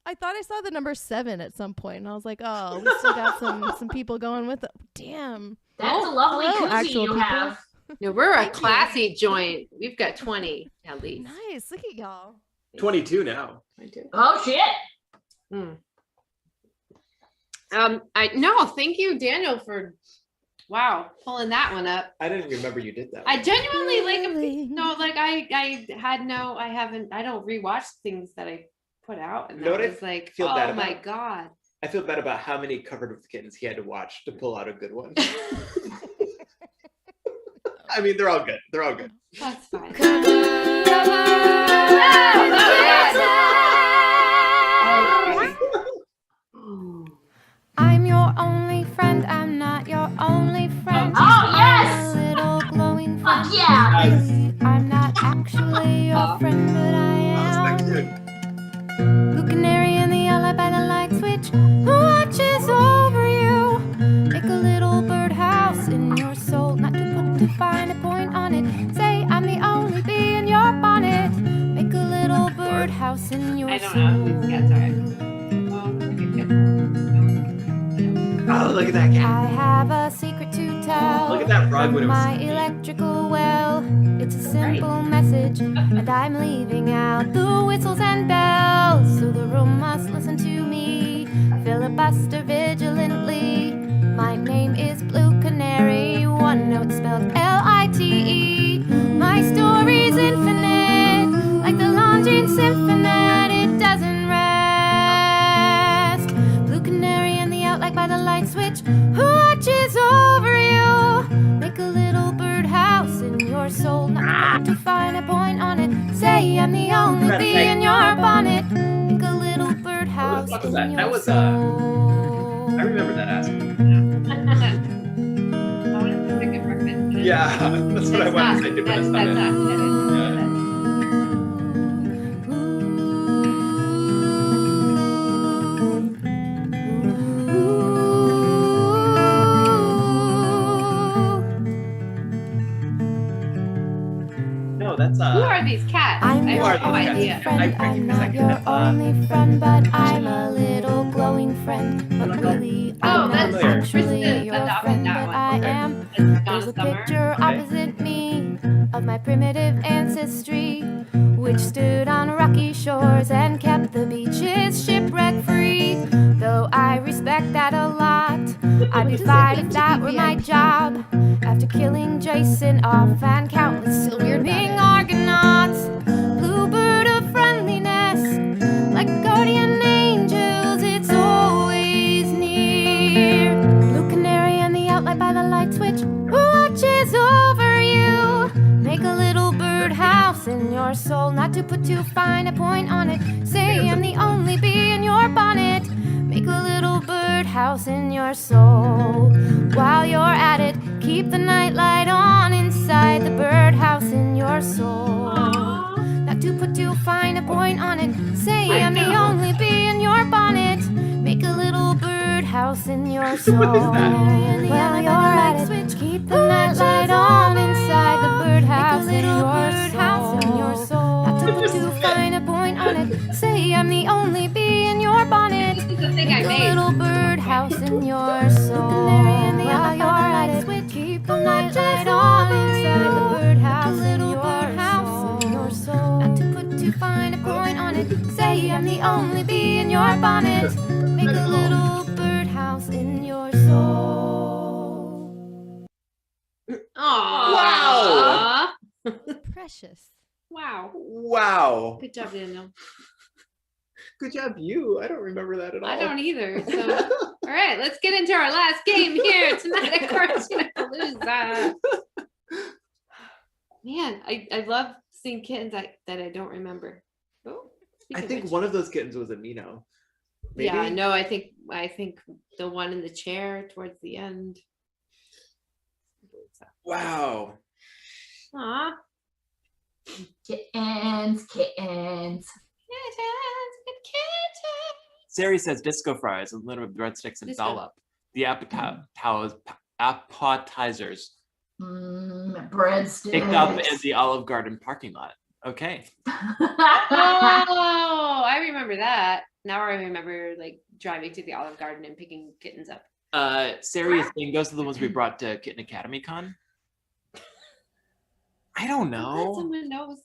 Speaker 11: I thought I saw the number 7 at some point, and I was like, oh, we still got some people going with it. Damn.
Speaker 8: That's a lovely
Speaker 11: hello,
Speaker 8: koozie
Speaker 11: actual
Speaker 8: you
Speaker 11: people.
Speaker 8: have.
Speaker 3: No, we're a
Speaker 11: Thank you.
Speaker 3: classy joint. We've got 20 at least.
Speaker 11: Nice. Look at y'all.
Speaker 2: 22 now.
Speaker 8: Oh shit.
Speaker 3: Thank you, Daniel, for pulling that one up.
Speaker 2: I didn't remember you did that.
Speaker 3: I genuinely I don't rewatch things that I put out, and
Speaker 2: You know
Speaker 3: that
Speaker 2: what I
Speaker 3: was like,
Speaker 2: feel bad
Speaker 3: oh my
Speaker 2: about?
Speaker 3: god.
Speaker 2: I feel bad about how many Covered with Kittens he had to watch to pull out a good one. I mean, they're all good. They're all good.
Speaker 3: That's fine.
Speaker 1: I'm your only friend, I'm not your only friend.
Speaker 8: Oh, yes!
Speaker 1: I'm a little glowing friend.
Speaker 8: Fuck yeah!
Speaker 1: Really, I'm not actually your friend, but I am. Blue canary in the outlet by the light switch, who watches over you. Make a little birdhouse in your soul, not to find a point on it. Say I'm the only bee in your bonnet. Make a little birdhouse in your soul.
Speaker 3: I don't know if these cats are.
Speaker 2: Oh, look at that cat.
Speaker 1: I have a secret to tell.
Speaker 2: Look at that frog when it
Speaker 1: from
Speaker 2: was
Speaker 1: my
Speaker 2: sleeping.
Speaker 1: electrical well. It's a simple message, and I'm leaving out the whistles and bells. So the room must listen to me, filibuster vigilantly. My name is Blue Canary, one note spelled L-I-T-E. My story's infinite, like the Longines Symphony. It doesn't rest. Blue Canary in the outlet by the light switch, who watches over you. Make a little birdhouse in your soul, not to find a point on it. Say I'm the only bee in your bonnet. Make a little birdhouse
Speaker 2: What the
Speaker 1: in
Speaker 2: fuck was that?
Speaker 1: your
Speaker 2: That was
Speaker 1: soul.
Speaker 2: I remember that aspect.
Speaker 3: I wanted to pick a breakfast.
Speaker 2: Yeah, that's what I wanted to say too, but it's not it. Yeah. No, that's
Speaker 3: Who are these cats?
Speaker 1: I'm
Speaker 3: I
Speaker 1: your
Speaker 3: have no
Speaker 1: only
Speaker 3: idea.
Speaker 1: friend, I'm not your only friend, but I'm a little glowing friend. But really, I'm not
Speaker 3: that's
Speaker 1: actually
Speaker 3: Kristen
Speaker 1: your
Speaker 3: adopted
Speaker 1: friend,
Speaker 3: that
Speaker 1: but
Speaker 3: one.
Speaker 1: I am.
Speaker 3: It's
Speaker 1: There's a
Speaker 3: Donna Summer.
Speaker 1: picture opposite me of my primitive ancestry, which stood on rocky shores and kept the beaches shipwreck free. Though I respect that a lot, I'd be fired if that were my job. After killing Jason off and countless swimming Argonauts, bluebird of friendliness, like guardian angels, it's always near. Blue canary in the outlet by the light switch, who watches over you. Make a little birdhouse in your soul, not to put too fine a point on it. Say I'm the only bee in your bonnet. Make a little birdhouse in your soul. While you're at it, keep the nightlight on inside the birdhouse in your soul. Not to put too fine a point on it. Say I'm the only bee in your bonnet. Make a little birdhouse in your soul. While you're at it, keep the nightlight on inside the birdhouse in your soul. Not to put too fine a point on it. Say I'm the only bee in your bonnet. Make a little birdhouse in your soul. While you're at it, keep the nightlight on inside the birdhouse in your soul. Not to put too fine a point on it. Say I'm the only bee in your bonnet. Make a little birdhouse in your soul.
Speaker 3: Wow.
Speaker 11: Precious.
Speaker 3: Wow.
Speaker 2: Wow.
Speaker 3: Good job, Daniel.
Speaker 2: Good job, you. I don't remember that at all.
Speaker 3: I don't either. So, all right, let's get into our last game here tonight at Quarantinapalooza. Man, I love seeing kittens that I don't remember. Oh,
Speaker 2: I think one of those kittens was a Mino. Maybe?
Speaker 3: Yeah, no, I think the one in the chair towards the end.
Speaker 2: Wow.
Speaker 3: Aw.
Speaker 8: Kittens.
Speaker 3: Kittens, good kittens.
Speaker 2: Sari says disco fries, a little bit of breadsticks and
Speaker 3: Disco.
Speaker 2: dollop. The appetizers.
Speaker 8: Breadsticks.
Speaker 2: Picked up in the Olive Garden parking lot. Okay.
Speaker 3: Oh, I remember that. Now I remember like driving to the Olive Garden and picking kittens up.
Speaker 2: Serious Dingoes are the ones we brought to Kitten Academy Con. I don't
Speaker 3: I'm glad
Speaker 2: know.
Speaker 3: someone knows.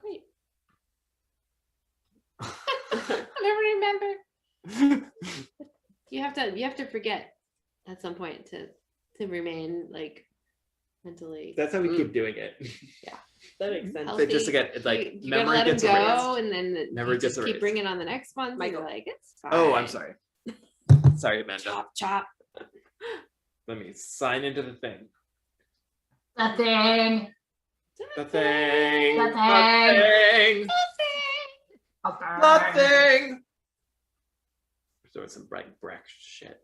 Speaker 3: Great. I never remember. You have to forget at some point to remain like mentally.
Speaker 2: That's how we keep doing it.
Speaker 3: Yeah,
Speaker 13: that makes sense.
Speaker 2: So just to get like
Speaker 3: you gotta
Speaker 2: memory
Speaker 3: let 'em
Speaker 2: gets
Speaker 3: go,
Speaker 2: erased.
Speaker 3: and then
Speaker 2: Memory
Speaker 3: you
Speaker 2: gets
Speaker 3: just keep
Speaker 2: erased.
Speaker 3: bringing on the next one. So
Speaker 13: Michael.
Speaker 3: you're like, it's fine.
Speaker 2: Oh, I'm sorry. Sorry, Amanda.
Speaker 3: Chop.
Speaker 2: Let me sign into the thing.
Speaker 8: The thing.
Speaker 2: The thing.
Speaker 8: The
Speaker 2: thing. The thing. We're doing some Breck shit.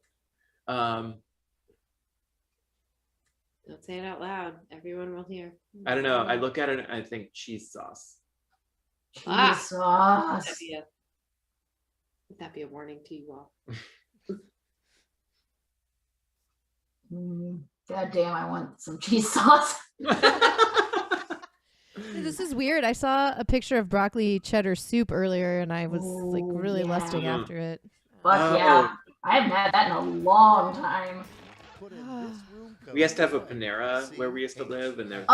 Speaker 3: Don't say it out loud. Everyone will hear.
Speaker 2: I don't know. I look at it and I think cheese sauce.
Speaker 8: Jesus.
Speaker 3: Would that be a warning to you all?
Speaker 8: God damn, I want some cheese sauce.
Speaker 11: This is weird. I saw a picture of broccoli cheddar soup earlier, and I was like really lusting after it.
Speaker 8: Fuck yeah. I haven't had that in a long time.
Speaker 2: We used to have a Panera where we used to live, and there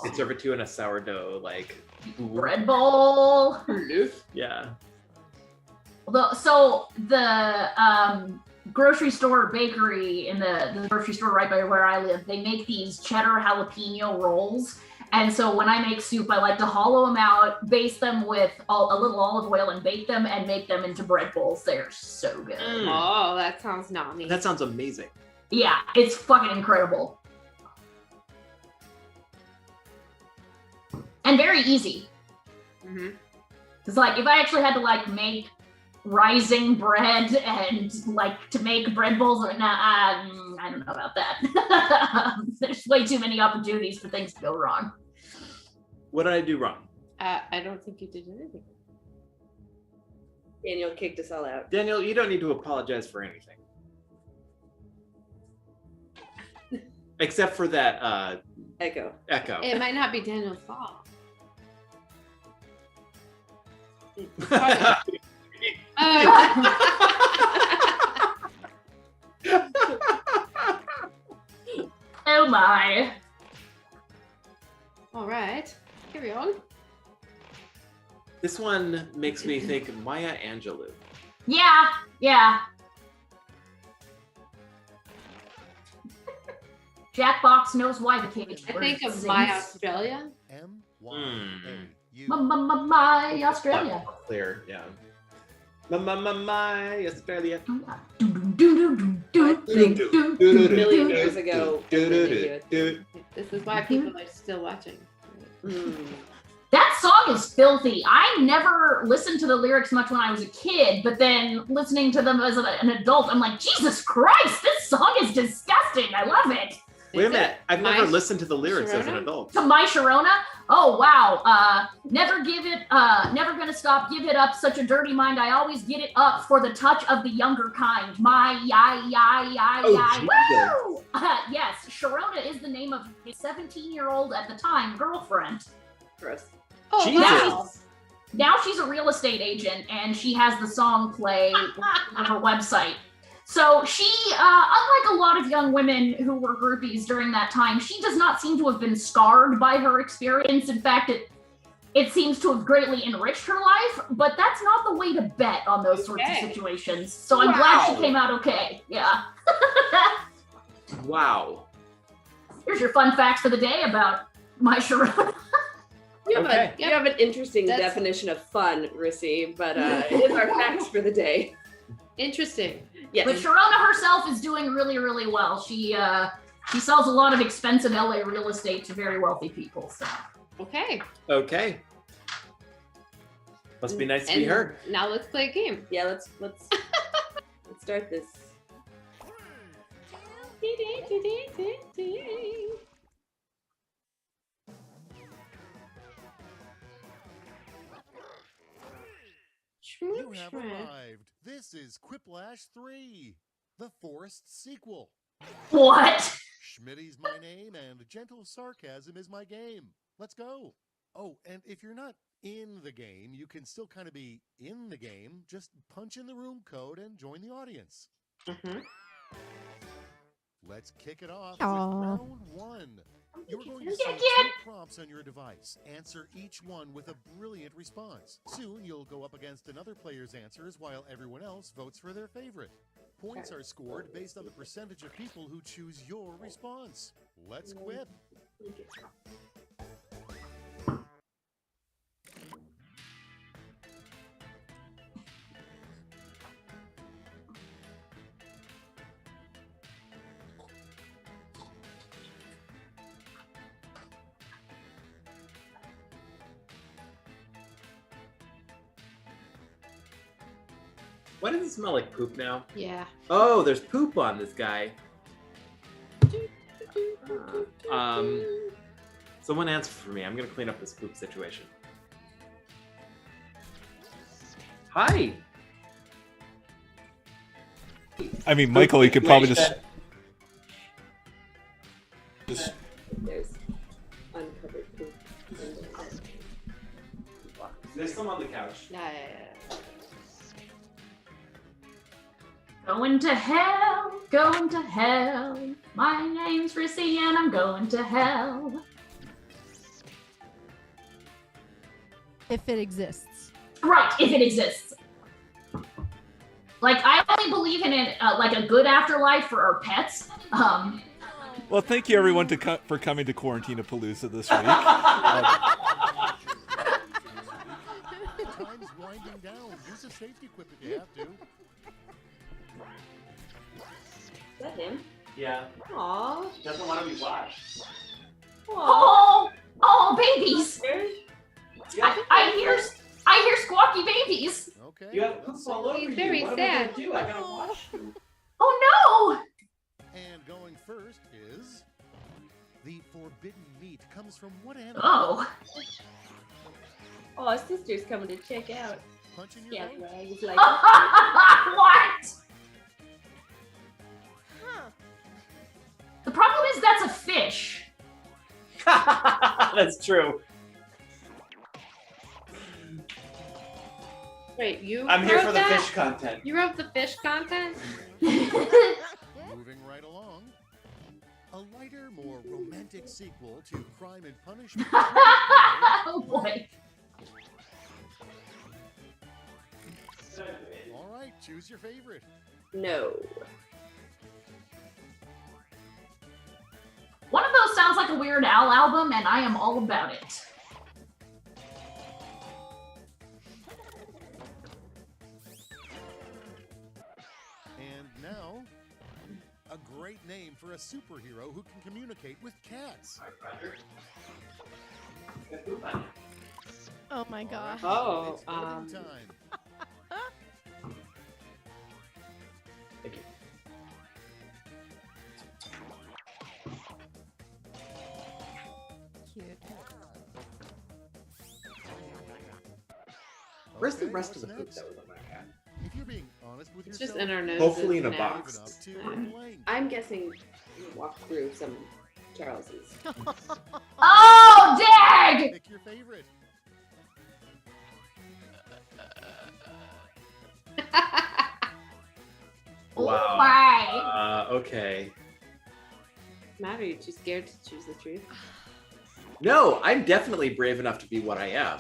Speaker 2: they'd serve it to you in a sourdough like
Speaker 8: bread bowl.
Speaker 2: Yeah.
Speaker 8: So the grocery store bakery in the grocery store right by where I live, they make these cheddar jalapeno rolls. And so when I make soup, I like to hollow them out, baste them with a little olive oil and bake them and make them into bread bowls. They're so good.
Speaker 3: Oh, that sounds nummy.
Speaker 2: That sounds amazing.
Speaker 8: Yeah, it's fucking incredible. And very easy. It's like if I actually had to like make rising bread and like to make bread bowls, I don't know about that. There's way too many opportunities for things to go wrong.
Speaker 2: What did I do wrong?
Speaker 3: I don't think you did anything.
Speaker 13: Daniel kicked us all out.
Speaker 2: Daniel, you don't need to apologize for anything. Except for that
Speaker 13: Echo.
Speaker 3: It might not be Daniel's fault.
Speaker 8: Oh my.
Speaker 3: All right, carry on.
Speaker 2: This one makes me think Maya Angelou.
Speaker 8: Yeah. Jackbox knows why the cage.
Speaker 3: I think of My Australia.
Speaker 8: My Australia.
Speaker 2: Clear, yeah. My Australia.
Speaker 13: Million years ago.
Speaker 3: This is why people are still watching.
Speaker 8: That song is filthy. I never listened to the lyrics much when I was a kid, but then listening to them as an adult, I'm like, Jesus Christ, this song is disgusting. I love it.
Speaker 2: Wait a minute. I've never listened to the lyrics as an adult.
Speaker 8: To My Sharona? Oh, wow. Never gonna stop, give it up, such a dirty mind. I always get it up for the touch of the younger kind. My, woo! Yes, Sharona is the name of his 17-year-old at the time girlfriend.
Speaker 13: Gross.
Speaker 3: Oh,
Speaker 8: wow. Now she's a real estate agent, and she has the song play on her website. So she, unlike a lot of young women who were groupies during that time, she does not seem to have been scarred by her experience. In fact, it seems to have greatly enriched her life, but that's not the way to bet on those sorts of situations. So I'm glad she came out okay. Yeah.
Speaker 2: Wow.
Speaker 8: Here's your fun facts for the day about My Sharona.
Speaker 13: You have an interesting definition of fun, Rissy, but it is our facts for the day.
Speaker 3: Interesting.
Speaker 13: Yes.
Speaker 8: But Sharona herself is doing really, really well. She sells a lot of expensive LA real estate to very wealthy people. So.
Speaker 3: Okay.
Speaker 2: Must be nice to be heard.
Speaker 3: Now let's play a game.
Speaker 13: Yeah, let's start this.
Speaker 15: You have arrived. This is Quiplash 3, the Forest sequel.
Speaker 8: What?
Speaker 15: Schmitty's my name and gentle sarcasm is my game. Let's go. Oh, and if you're not in the game, you can still kind of be in the game. Just punch in the room code and join the audience. Let's kick it off
Speaker 11: Aw.
Speaker 15: with round 1. You're going to see
Speaker 8: Kitten.
Speaker 15: 2 prompts on your device. Answer each one with a brilliant response. Soon you'll go up against another player's answers while everyone else votes for their favorite. Points are scored based on the percentage of people who choose your response. Let's quit.
Speaker 2: Why does it smell like poop now?
Speaker 3: Yeah.
Speaker 2: Oh, there's poop on this guy. Someone answer for me. I'm gonna clean up this poop situation. Hi.
Speaker 10: I mean, Michael, you could probably just
Speaker 13: There's uncovered poop.
Speaker 2: There's some on the couch.
Speaker 3: Yeah.
Speaker 8: Going to hell, going to hell. My name's Rissy and I'm going to hell.
Speaker 11: If it exists.
Speaker 8: Right, if it exists. Like, I only believe in it, like a good afterlife for our pets.
Speaker 10: Well, thank you everyone for coming to Quarantinapalooza this week.
Speaker 15: Time's winding down. Use a safety quip if you have to.
Speaker 13: Is that him?
Speaker 2: Yeah.
Speaker 13: Aww.
Speaker 2: He doesn't want to be watched.
Speaker 8: Oh, babies! I hear squawky babies.
Speaker 15: Okay.
Speaker 2: You have poop all over
Speaker 3: He's
Speaker 2: you.
Speaker 3: very
Speaker 2: What
Speaker 3: sad.
Speaker 2: am I gonna do? I gotta watch you.
Speaker 8: Oh
Speaker 15: And going first is the forbidden meat comes from what animal?
Speaker 8: Oh.
Speaker 13: Oh, our sister's coming to check out.
Speaker 15: Punching your
Speaker 13: Yeah,
Speaker 15: nose?
Speaker 13: right. He's like,
Speaker 8: What? The problem is that's a fish.
Speaker 2: That's true.
Speaker 3: Wait, you
Speaker 2: I'm here
Speaker 3: wrote
Speaker 2: for the
Speaker 3: that?
Speaker 2: fish content.
Speaker 3: You wrote the fish content?
Speaker 15: Moving right along. A lighter, more romantic sequel to Crime and Punishment.
Speaker 8: Oh boy.
Speaker 15: All right, choose your favorite.
Speaker 13: no.
Speaker 8: One of those sounds like a Weird Al album, and I am all about it.
Speaker 15: And now, a great name for a superhero who can communicate with cats.
Speaker 11: Oh my god.
Speaker 13: Oh,
Speaker 15: It's voting time.
Speaker 2: Thank you.
Speaker 11: Cute.
Speaker 2: Where's the
Speaker 15: Okay,
Speaker 2: rest of
Speaker 15: what's
Speaker 2: the poop
Speaker 15: next?
Speaker 2: that was on my cat?
Speaker 15: If you're being honest with
Speaker 3: It's
Speaker 15: yourself,
Speaker 3: just in our noses.
Speaker 2: Hopefully in a
Speaker 3: now.
Speaker 2: box.
Speaker 15: enough to
Speaker 3: Yeah.
Speaker 15: blank.
Speaker 13: I'm guessing you walked through some Charles's.
Speaker 8: Oh, dag!
Speaker 15: Pick your favorite.
Speaker 2: Wow.
Speaker 8: Why?
Speaker 2: Okay.
Speaker 3: Matt, are you too scared to choose the truth?
Speaker 2: No, I'm definitely brave enough to be what I am.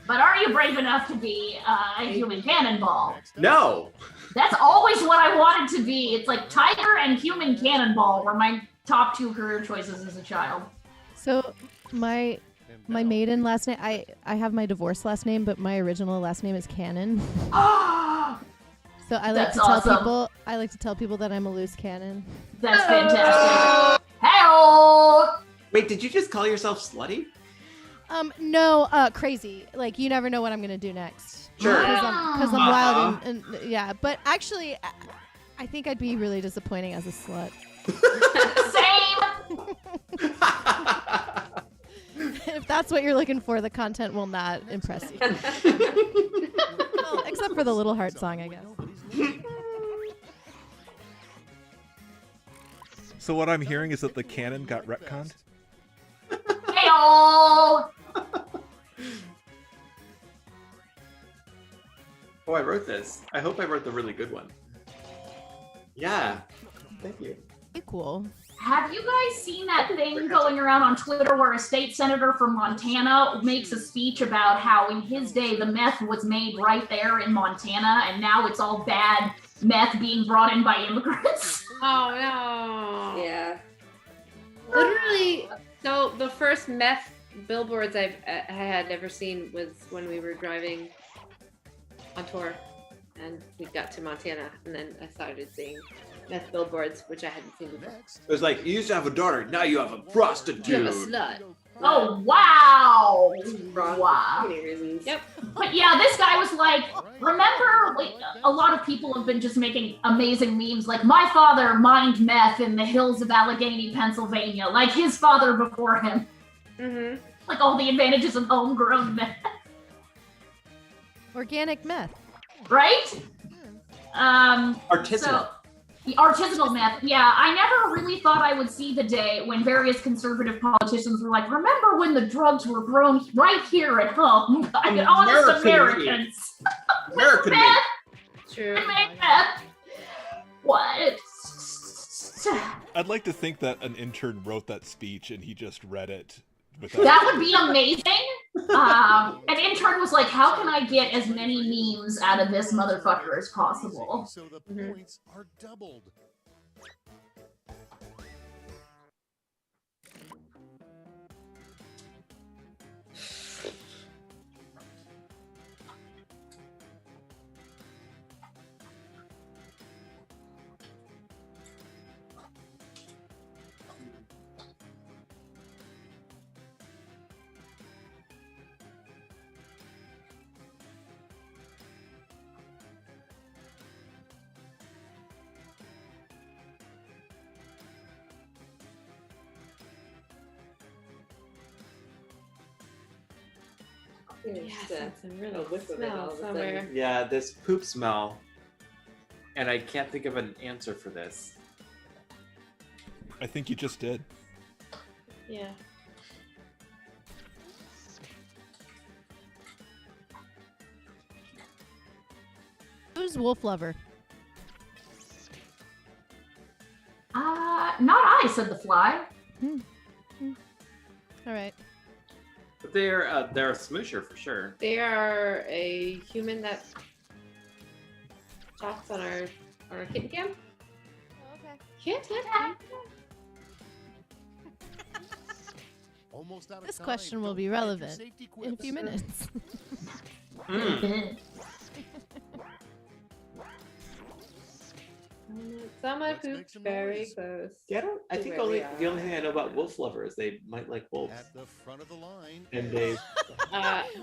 Speaker 8: But are you brave enough to be a human cannonball?
Speaker 15: Next up,
Speaker 2: No.
Speaker 8: That's always what I wanted to be. It's like tiger and human cannonball were my top 2 career choices as a child.
Speaker 11: So my
Speaker 15: and
Speaker 11: my
Speaker 15: now,
Speaker 11: maiden last name, I have my divorce last name, but my original last name is Cannon. So I like
Speaker 8: That's
Speaker 11: to tell
Speaker 8: awesome.
Speaker 11: people that I'm a loose cannon.
Speaker 8: That's fantastic. Hey-oh!
Speaker 2: Wait, did you just call yourself slutty?
Speaker 11: No, crazy. Like you never know what I'm gonna do next.
Speaker 2: Sure.
Speaker 11: Because I'm wild and yeah. But actually, I think I'd be really disappointing as a slut.
Speaker 8: Same!
Speaker 11: If that's what you're looking for, the content will not impress you. Well, except for the Little Heart song, I guess.
Speaker 15: nobody's losing.
Speaker 10: So what I'm hearing is that the canon got retconned.
Speaker 8: Hey-oh!
Speaker 2: Oh, I wrote this. I hope I wrote the really good one. Yeah. Thank you.
Speaker 11: Cool.
Speaker 8: Have you guys seen that thing going around on Twitter where a state senator from Montana makes a speech about how in his day the meth was made right there in Montana and now it's all bad meth being brought in by immigrants?
Speaker 3: Oh no.
Speaker 4: Yeah.
Speaker 3: Literally, so the first meth billboards I had never seen was when we were driving on tour and we got to Montana and then I started seeing meth billboards, which I hadn't seen before.
Speaker 2: It was like, you used to have a daughter, now you have a prostitute.
Speaker 3: You have a slut.
Speaker 8: Oh, wow. Wow.
Speaker 3: Many reasons. Yep.
Speaker 8: But yeah, this guy was like, remember, like, a lot of people have been just making amazing memes. Like, my father mined meth in the hills of Allegheny, Pennsylvania, like his father before him.
Speaker 3: Mm-hmm.
Speaker 8: Like all the advantages of homegrown meth.
Speaker 11: Organic meth.
Speaker 8: Right?
Speaker 2: Artisanal.
Speaker 8: So, the artisanal meth. Yeah, I never really thought I would see the day when various conservative politicians were like, remember when the drugs were grown right here at home by the honest Americans?
Speaker 2: American
Speaker 8: meth.
Speaker 2: made.
Speaker 3: True.
Speaker 8: Make meth. What?
Speaker 10: I'd like to think that an intern wrote that speech and he just read it.
Speaker 8: That would be amazing. An intern was like, how can I get as many memes out of this motherfucker as possible?
Speaker 15: So the points are doubled.
Speaker 3: Yes, that's a really smell somewhere.
Speaker 2: Yeah, this poop smell. And I can't think of an answer for this.
Speaker 10: I think you just did.
Speaker 3: Yeah.
Speaker 11: Who's Wolf Lover?
Speaker 8: Not I, said the fly.
Speaker 11: All right.
Speaker 2: But they're a smoosher for sure.
Speaker 3: They are a human that shots on our kitten cam.
Speaker 11: Oh, okay.
Speaker 3: Can't hit.
Speaker 15: Almost out of
Speaker 11: This
Speaker 15: time.
Speaker 11: question will
Speaker 15: Don't
Speaker 11: be
Speaker 15: forget your
Speaker 11: relevant
Speaker 15: safety
Speaker 11: in a few
Speaker 15: quips.
Speaker 11: minutes.
Speaker 3: Someone pooped very close.
Speaker 2: Yeah, I think the only thing I know about wolf lovers is they might like wolves.
Speaker 15: At the front of the line.
Speaker 2: And they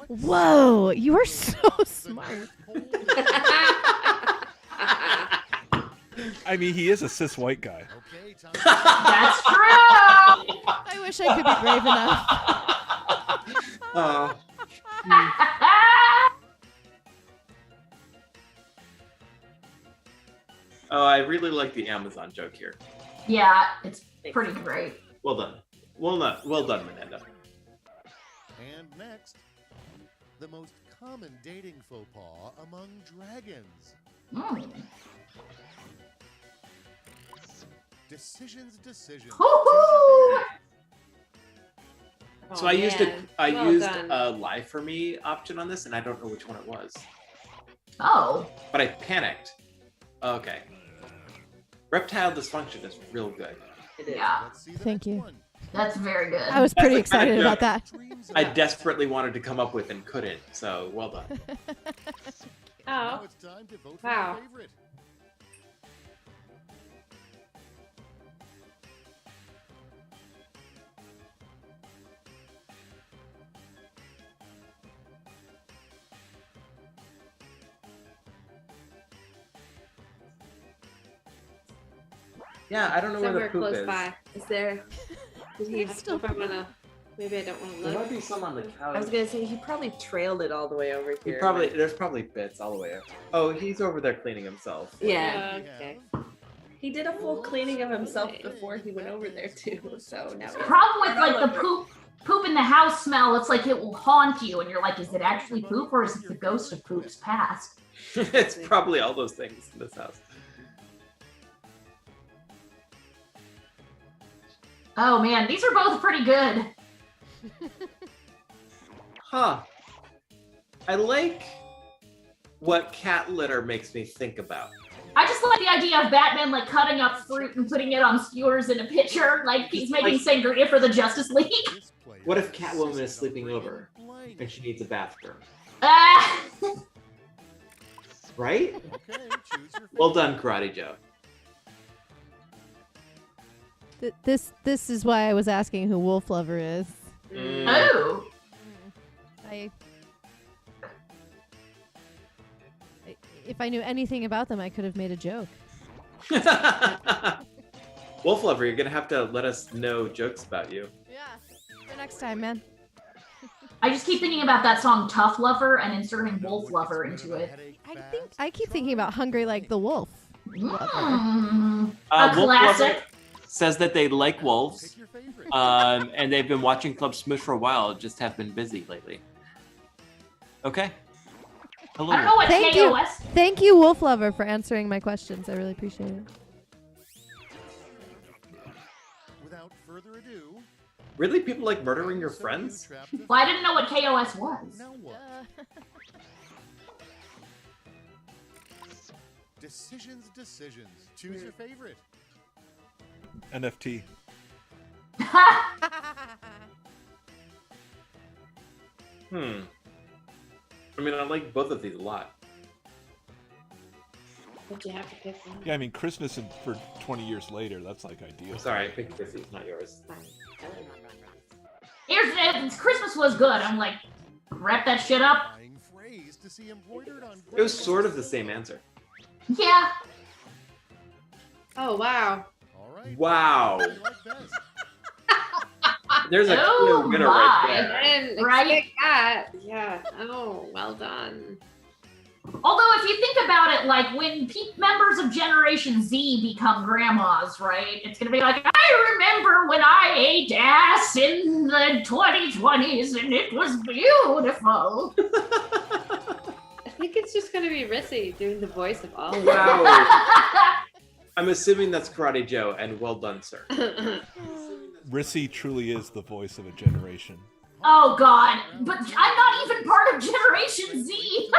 Speaker 11: Whoa, you are so smart.
Speaker 10: I mean, he is a cis white guy.
Speaker 15: Okay, time.
Speaker 8: That's true.
Speaker 11: I wish I could be brave enough.
Speaker 2: Oh, I really like the Amazon joke here.
Speaker 8: Yeah, it's pretty great.
Speaker 2: Well done. Well done, Menenda.
Speaker 15: And next, the most common dating faux pas among dragons. Decisions.
Speaker 8: Woohoo!
Speaker 2: So I used
Speaker 3: done.
Speaker 2: a lie for me option on this, and I don't know which one it was.
Speaker 8: Oh.
Speaker 2: But I panicked. Okay. Reptile dysfunction is real good.
Speaker 4: It is.
Speaker 8: Yeah.
Speaker 15: Let's see the
Speaker 11: Thank
Speaker 15: next
Speaker 11: you.
Speaker 15: one.
Speaker 8: That's very good.
Speaker 11: I was pretty
Speaker 2: That's the kind
Speaker 11: excited
Speaker 2: of
Speaker 11: about that.
Speaker 15: Dreams
Speaker 2: I
Speaker 15: of-
Speaker 2: desperately wanted to come up with and couldn't, so well done.
Speaker 15: Now
Speaker 3: Oh,
Speaker 15: it's time to vote for
Speaker 3: Wow.
Speaker 15: your favorite.
Speaker 2: Yeah, I don't know where
Speaker 3: somewhere
Speaker 2: the poop
Speaker 3: close
Speaker 2: is.
Speaker 3: by. Is there? Did he
Speaker 11: It's still
Speaker 3: if I wanna? Maybe I don't want to
Speaker 2: There
Speaker 3: look.
Speaker 2: might be some on the couch.
Speaker 13: I was gonna say he probably trailed it all the way over
Speaker 2: He
Speaker 13: here.
Speaker 2: there's probably bits all the way up. Oh, he's over there cleaning himself.
Speaker 13: Yeah.
Speaker 3: Okay.
Speaker 13: He did a full cleaning of himself before he went over there too. So now
Speaker 8: The problem with like the poop in the house smell, it's like it will haunt you, and you're like, is it actually poop or is it the ghost of poop's past?
Speaker 2: It's probably all those things in this house.
Speaker 8: Oh man, these are both pretty good.
Speaker 2: Huh. I like what cat litter makes me think about.
Speaker 8: I just like the idea of Batman like cutting up fruit and putting it on skewers in a pitcher, like he's making sangria for the Justice League.
Speaker 2: What if Catwoman is sleeping over and she needs a bathroom? Right? Well done, Karate Joe.
Speaker 11: This is why I was asking who Wolf Lover is.
Speaker 8: Oh.
Speaker 11: If I knew anything about them, I could have made a joke.
Speaker 2: Wolf Lover, you're gonna have to let us know jokes about you.
Speaker 11: Yeah, for next time, man.
Speaker 8: I just keep thinking about that song Tough Lover and inserting Wolf Lover into it.
Speaker 11: I keep thinking about Hungry Like the Wolf.
Speaker 8: A
Speaker 2: Wolf
Speaker 8: classic.
Speaker 2: Lover says that they like wolves, and they've been watching Club Smush for a while, just have been busy lately. Okay. Hello.
Speaker 8: I don't know what
Speaker 11: Thank
Speaker 8: KOS.
Speaker 11: you. Thank you, Wolf Lover, for answering my questions. I really appreciate it.
Speaker 15: Without further ado,
Speaker 2: Really? People like murdering your friends?
Speaker 8: Well, I didn't know what KOS was.
Speaker 15: now what? Decisions. Choose your favorite.
Speaker 10: NFT.
Speaker 2: I mean, I like both of these a lot.
Speaker 3: But you have to pick one.
Speaker 10: Yeah, I mean, Christmas for 20 years later, that's like ideal.
Speaker 2: Sorry, I picked this. It's not yours.
Speaker 8: Here's Christmas was good. I'm like, wrap that shit up.
Speaker 2: It was sort of the same answer.
Speaker 8: Yeah.
Speaker 3: Oh, wow.
Speaker 2: Wow. There's a
Speaker 8: Oh
Speaker 2: clear winner right there.
Speaker 3: I didn't expect that. Yeah. Oh, well done.
Speaker 8: Although, if you think about it, like when members of Generation Z become grandmas, right? It's gonna be like, I remember when I ate ass in the 2020s, and it was beautiful.
Speaker 3: I think it's just gonna be Rissy doing the voice of all of them.
Speaker 2: Wow. I'm assuming that's Karate Joe, and well done, sir.
Speaker 10: Rissy truly is the voice of a generation.
Speaker 8: Oh God! But I'm not even part of Generation Z.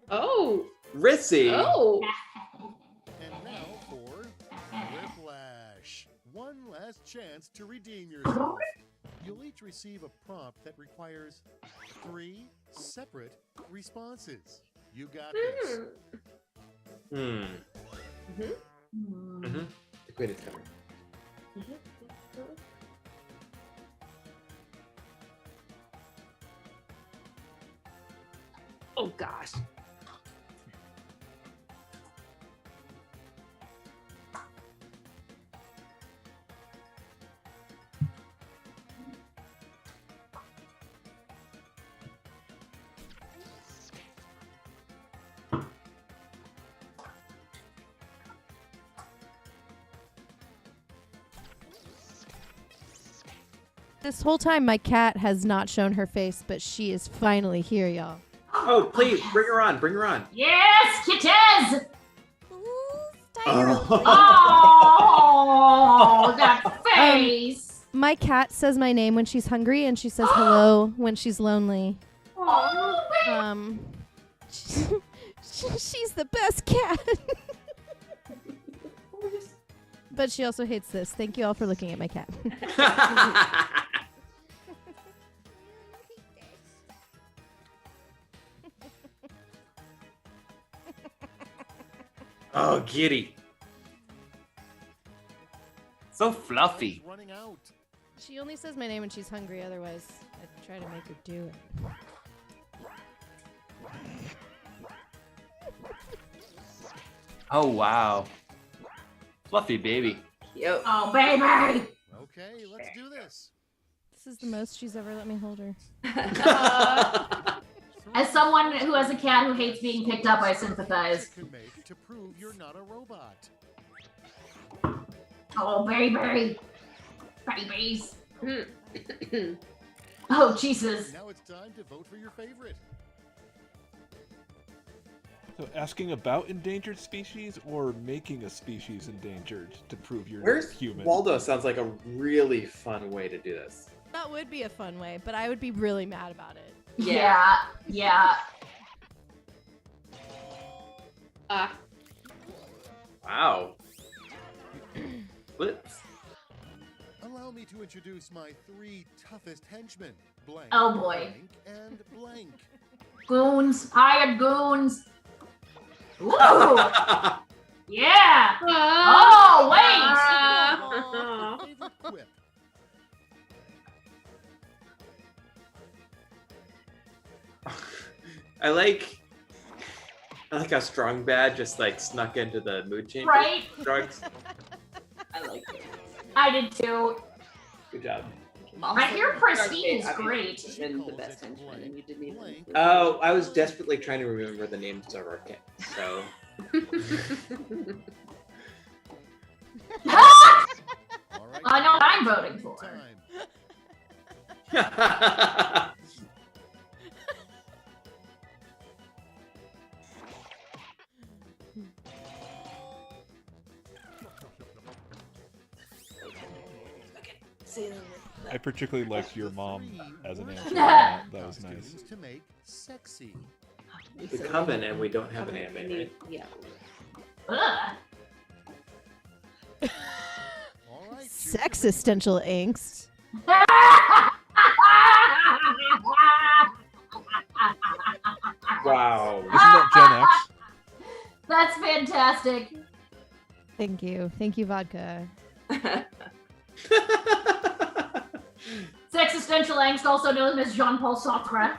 Speaker 3: Oh.
Speaker 2: Rissy.
Speaker 3: Oh.
Speaker 15: And now for Whiplash. One last chance to redeem yourself. You'll each receive a prompt that requires 3 separate responses. You got this.
Speaker 2: The queen is coming.
Speaker 3: Oh gosh.
Speaker 11: This whole time, my cat has not shown her face, but she is finally here, y'all.
Speaker 2: Oh, please, bring her on, bring her on.
Speaker 8: Yes, Kittens!
Speaker 2: Oh.
Speaker 8: Oh, that face!
Speaker 11: My cat says my name when she's hungry, and she says hello when she's lonely.
Speaker 8: Oh,
Speaker 11: She's the best cat. But she also hates this. Thank you all for looking at my cat.
Speaker 2: Oh, giddy. So fluffy.
Speaker 15: Running out.
Speaker 11: She only says my name when she's hungry. Otherwise, I try to make her do it.
Speaker 2: Oh, wow. Fluffy baby.
Speaker 3: Yep.
Speaker 8: Oh, baby!
Speaker 15: Okay, let's do this.
Speaker 11: This is the most she's ever let me hold her.
Speaker 8: As someone who has a cat who hates being picked up, I sympathize.
Speaker 15: Can make to prove you're not a robot.
Speaker 8: Oh, baby! Babies! Oh, Jesus.
Speaker 15: Now it's time to vote for your favorite.
Speaker 10: So asking about endangered species or making a species endangered to prove you're
Speaker 2: Where's
Speaker 10: human?
Speaker 2: Waldo sounds like a really fun way to do this.
Speaker 11: That would be a fun way, but I would be really mad about it.
Speaker 8: Yeah.
Speaker 2: Wow. Flips.
Speaker 15: Allow me to introduce my 3 toughest henchmen. Blank,
Speaker 8: Oh, boy.
Speaker 15: blank, and blank.
Speaker 8: Goons, hired goons. Ooh. Yeah. Oh, wait.
Speaker 15: Favorite quip.
Speaker 2: I like how Strong Bad just like snuck into the mood changer
Speaker 8: Right?
Speaker 2: drugs.
Speaker 4: I like it.
Speaker 8: I did too.
Speaker 2: Good job.
Speaker 8: I hear Prestige is great.
Speaker 13: Been the best henchman, and you didn't even.
Speaker 2: Oh, I was desperately trying to remember the names of our kit. So
Speaker 8: I know what I'm voting for.
Speaker 10: I particularly liked your mom as an answer. That was nice.
Speaker 15: To make sexy.
Speaker 2: The Coven, and we don't have an anime, right?
Speaker 13: Yeah.
Speaker 11: Sexistential angst.
Speaker 2: Wow.
Speaker 10: Isn't that Gen X?
Speaker 8: That's fantastic.
Speaker 11: Thank you. Thank you, vodka.
Speaker 8: Sexistential angst, also known as Jean-Paul Sartre.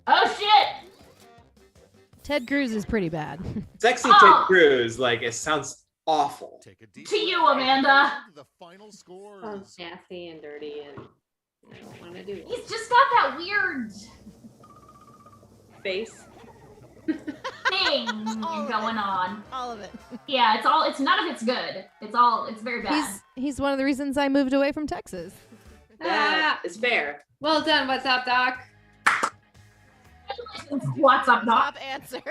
Speaker 8: Oh shit!
Speaker 11: Ted Cruz is pretty bad.
Speaker 2: Sexy
Speaker 8: Oh.
Speaker 2: Ted Cruz, like it sounds awful.
Speaker 8: To you, Amanda.
Speaker 15: The final scores.
Speaker 3: Sounds nasty and dirty, and I don't want to do it.
Speaker 8: He's just got that weird
Speaker 3: Face.
Speaker 8: thing going on.
Speaker 11: All of it.
Speaker 8: Yeah, it's none of it's good. It's very bad.
Speaker 11: He's one of the reasons I moved away from Texas.
Speaker 3: That is fair. Well done. What's up, Doc?
Speaker 8: What's up, Doc?
Speaker 11: Top answer.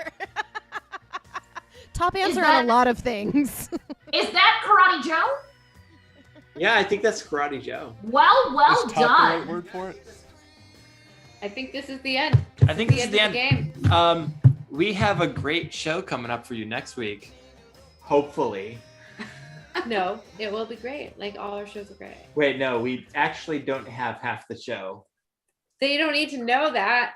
Speaker 11: Top answer on a lot of things.
Speaker 8: Is that Karate Joe?
Speaker 2: Yeah, I think that's Karate Joe.
Speaker 8: Well
Speaker 10: Is top the right
Speaker 8: done.
Speaker 10: word for it?
Speaker 3: I think this is the end.
Speaker 2: I think this is the
Speaker 3: of
Speaker 2: end.
Speaker 3: the game.
Speaker 2: We have a great show coming up for you next week. Hopefully.
Speaker 3: No, it will be great. Like all our shows are great.
Speaker 2: Wait, no, we actually don't have half the show.
Speaker 3: They don't need to know that.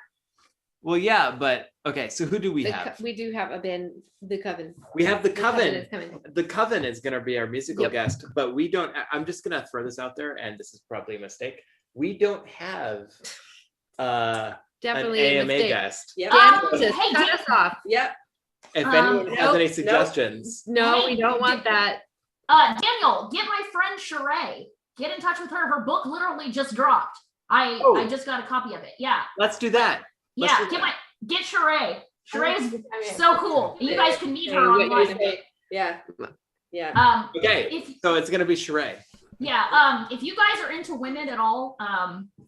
Speaker 2: Well, yeah, but okay. So who do we have?
Speaker 3: We do have the Coven.
Speaker 2: We have the
Speaker 3: is
Speaker 2: Coven.
Speaker 3: coming.
Speaker 2: The Coven is going to be our musical
Speaker 3: Yep.
Speaker 2: guest, but we don't. I'm just going to throw this out there, and this is probably a mistake. We don't have
Speaker 3: Definitely
Speaker 2: an
Speaker 3: a
Speaker 2: AMA
Speaker 3: mistake.
Speaker 2: guest.
Speaker 13: Yep.
Speaker 3: Just
Speaker 8: Hey,
Speaker 3: cut
Speaker 8: Dan-
Speaker 3: us off.
Speaker 13: Yep.
Speaker 2: If anyone has
Speaker 3: nope,
Speaker 2: any
Speaker 3: nope.
Speaker 2: suggestions,
Speaker 3: No,
Speaker 8: Hey,
Speaker 3: we don't want that.
Speaker 8: Daniel, get my friend Sheree. Get in touch with her. Her book literally just dropped. I just got a copy of it. Yeah.
Speaker 2: let's do that. Let's
Speaker 8: Yeah.
Speaker 2: do that.
Speaker 8: Get Sheree. Sheree is so cool. You guys can meet her online.
Speaker 13: Yeah. Yeah.
Speaker 2: Okay,
Speaker 8: If
Speaker 2: so it's going to be Sheree.
Speaker 8: yeah, if you guys are into women at all,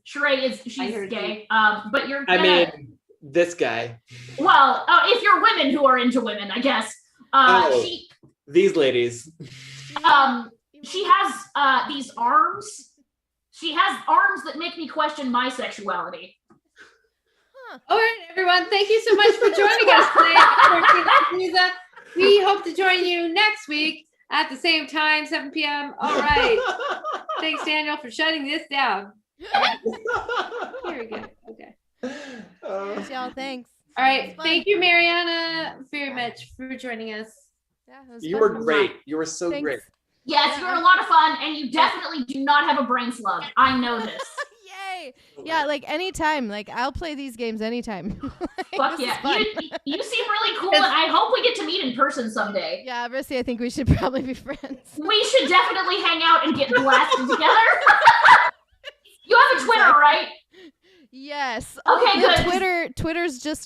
Speaker 8: Sheree she's
Speaker 13: heard
Speaker 8: gay. But you're
Speaker 2: I
Speaker 8: gonna,
Speaker 2: mean, this guy.
Speaker 8: well, if you're women who are into women, I guess. She
Speaker 2: These ladies.
Speaker 8: she has these arms. She has arms that make me question my sexuality.
Speaker 3: All right, everyone. Thank you so much for joining us today at Quarantinapalooza. We hope to join you next week at the same time, 7 p.m. All right. Thanks, Daniel, for shutting this down. Here we go. Okay.
Speaker 11: Thanks, y'all. Thanks.
Speaker 3: All right. Thank you, Mariana, very much for joining us.
Speaker 11: Yeah, it was
Speaker 2: You
Speaker 11: fun.
Speaker 2: were great. You were so
Speaker 11: Thanks.
Speaker 2: great.
Speaker 8: Yes, you're a lot of fun, and you definitely do not have a brain slug. I know this.
Speaker 11: Yay! Yeah, like anytime. Like I'll play these games anytime.
Speaker 8: Fuck
Speaker 11: This is
Speaker 8: yeah.
Speaker 11: fun.
Speaker 8: You seem really cool, and I hope we get to meet in person someday.
Speaker 11: Yeah, Rissy, I think we should probably be friends.
Speaker 8: We should definitely hang out and get blasted together. You have a Twitter, right?
Speaker 11: Yes.
Speaker 8: Okay,
Speaker 11: The
Speaker 8: good.
Speaker 11: Twitter's just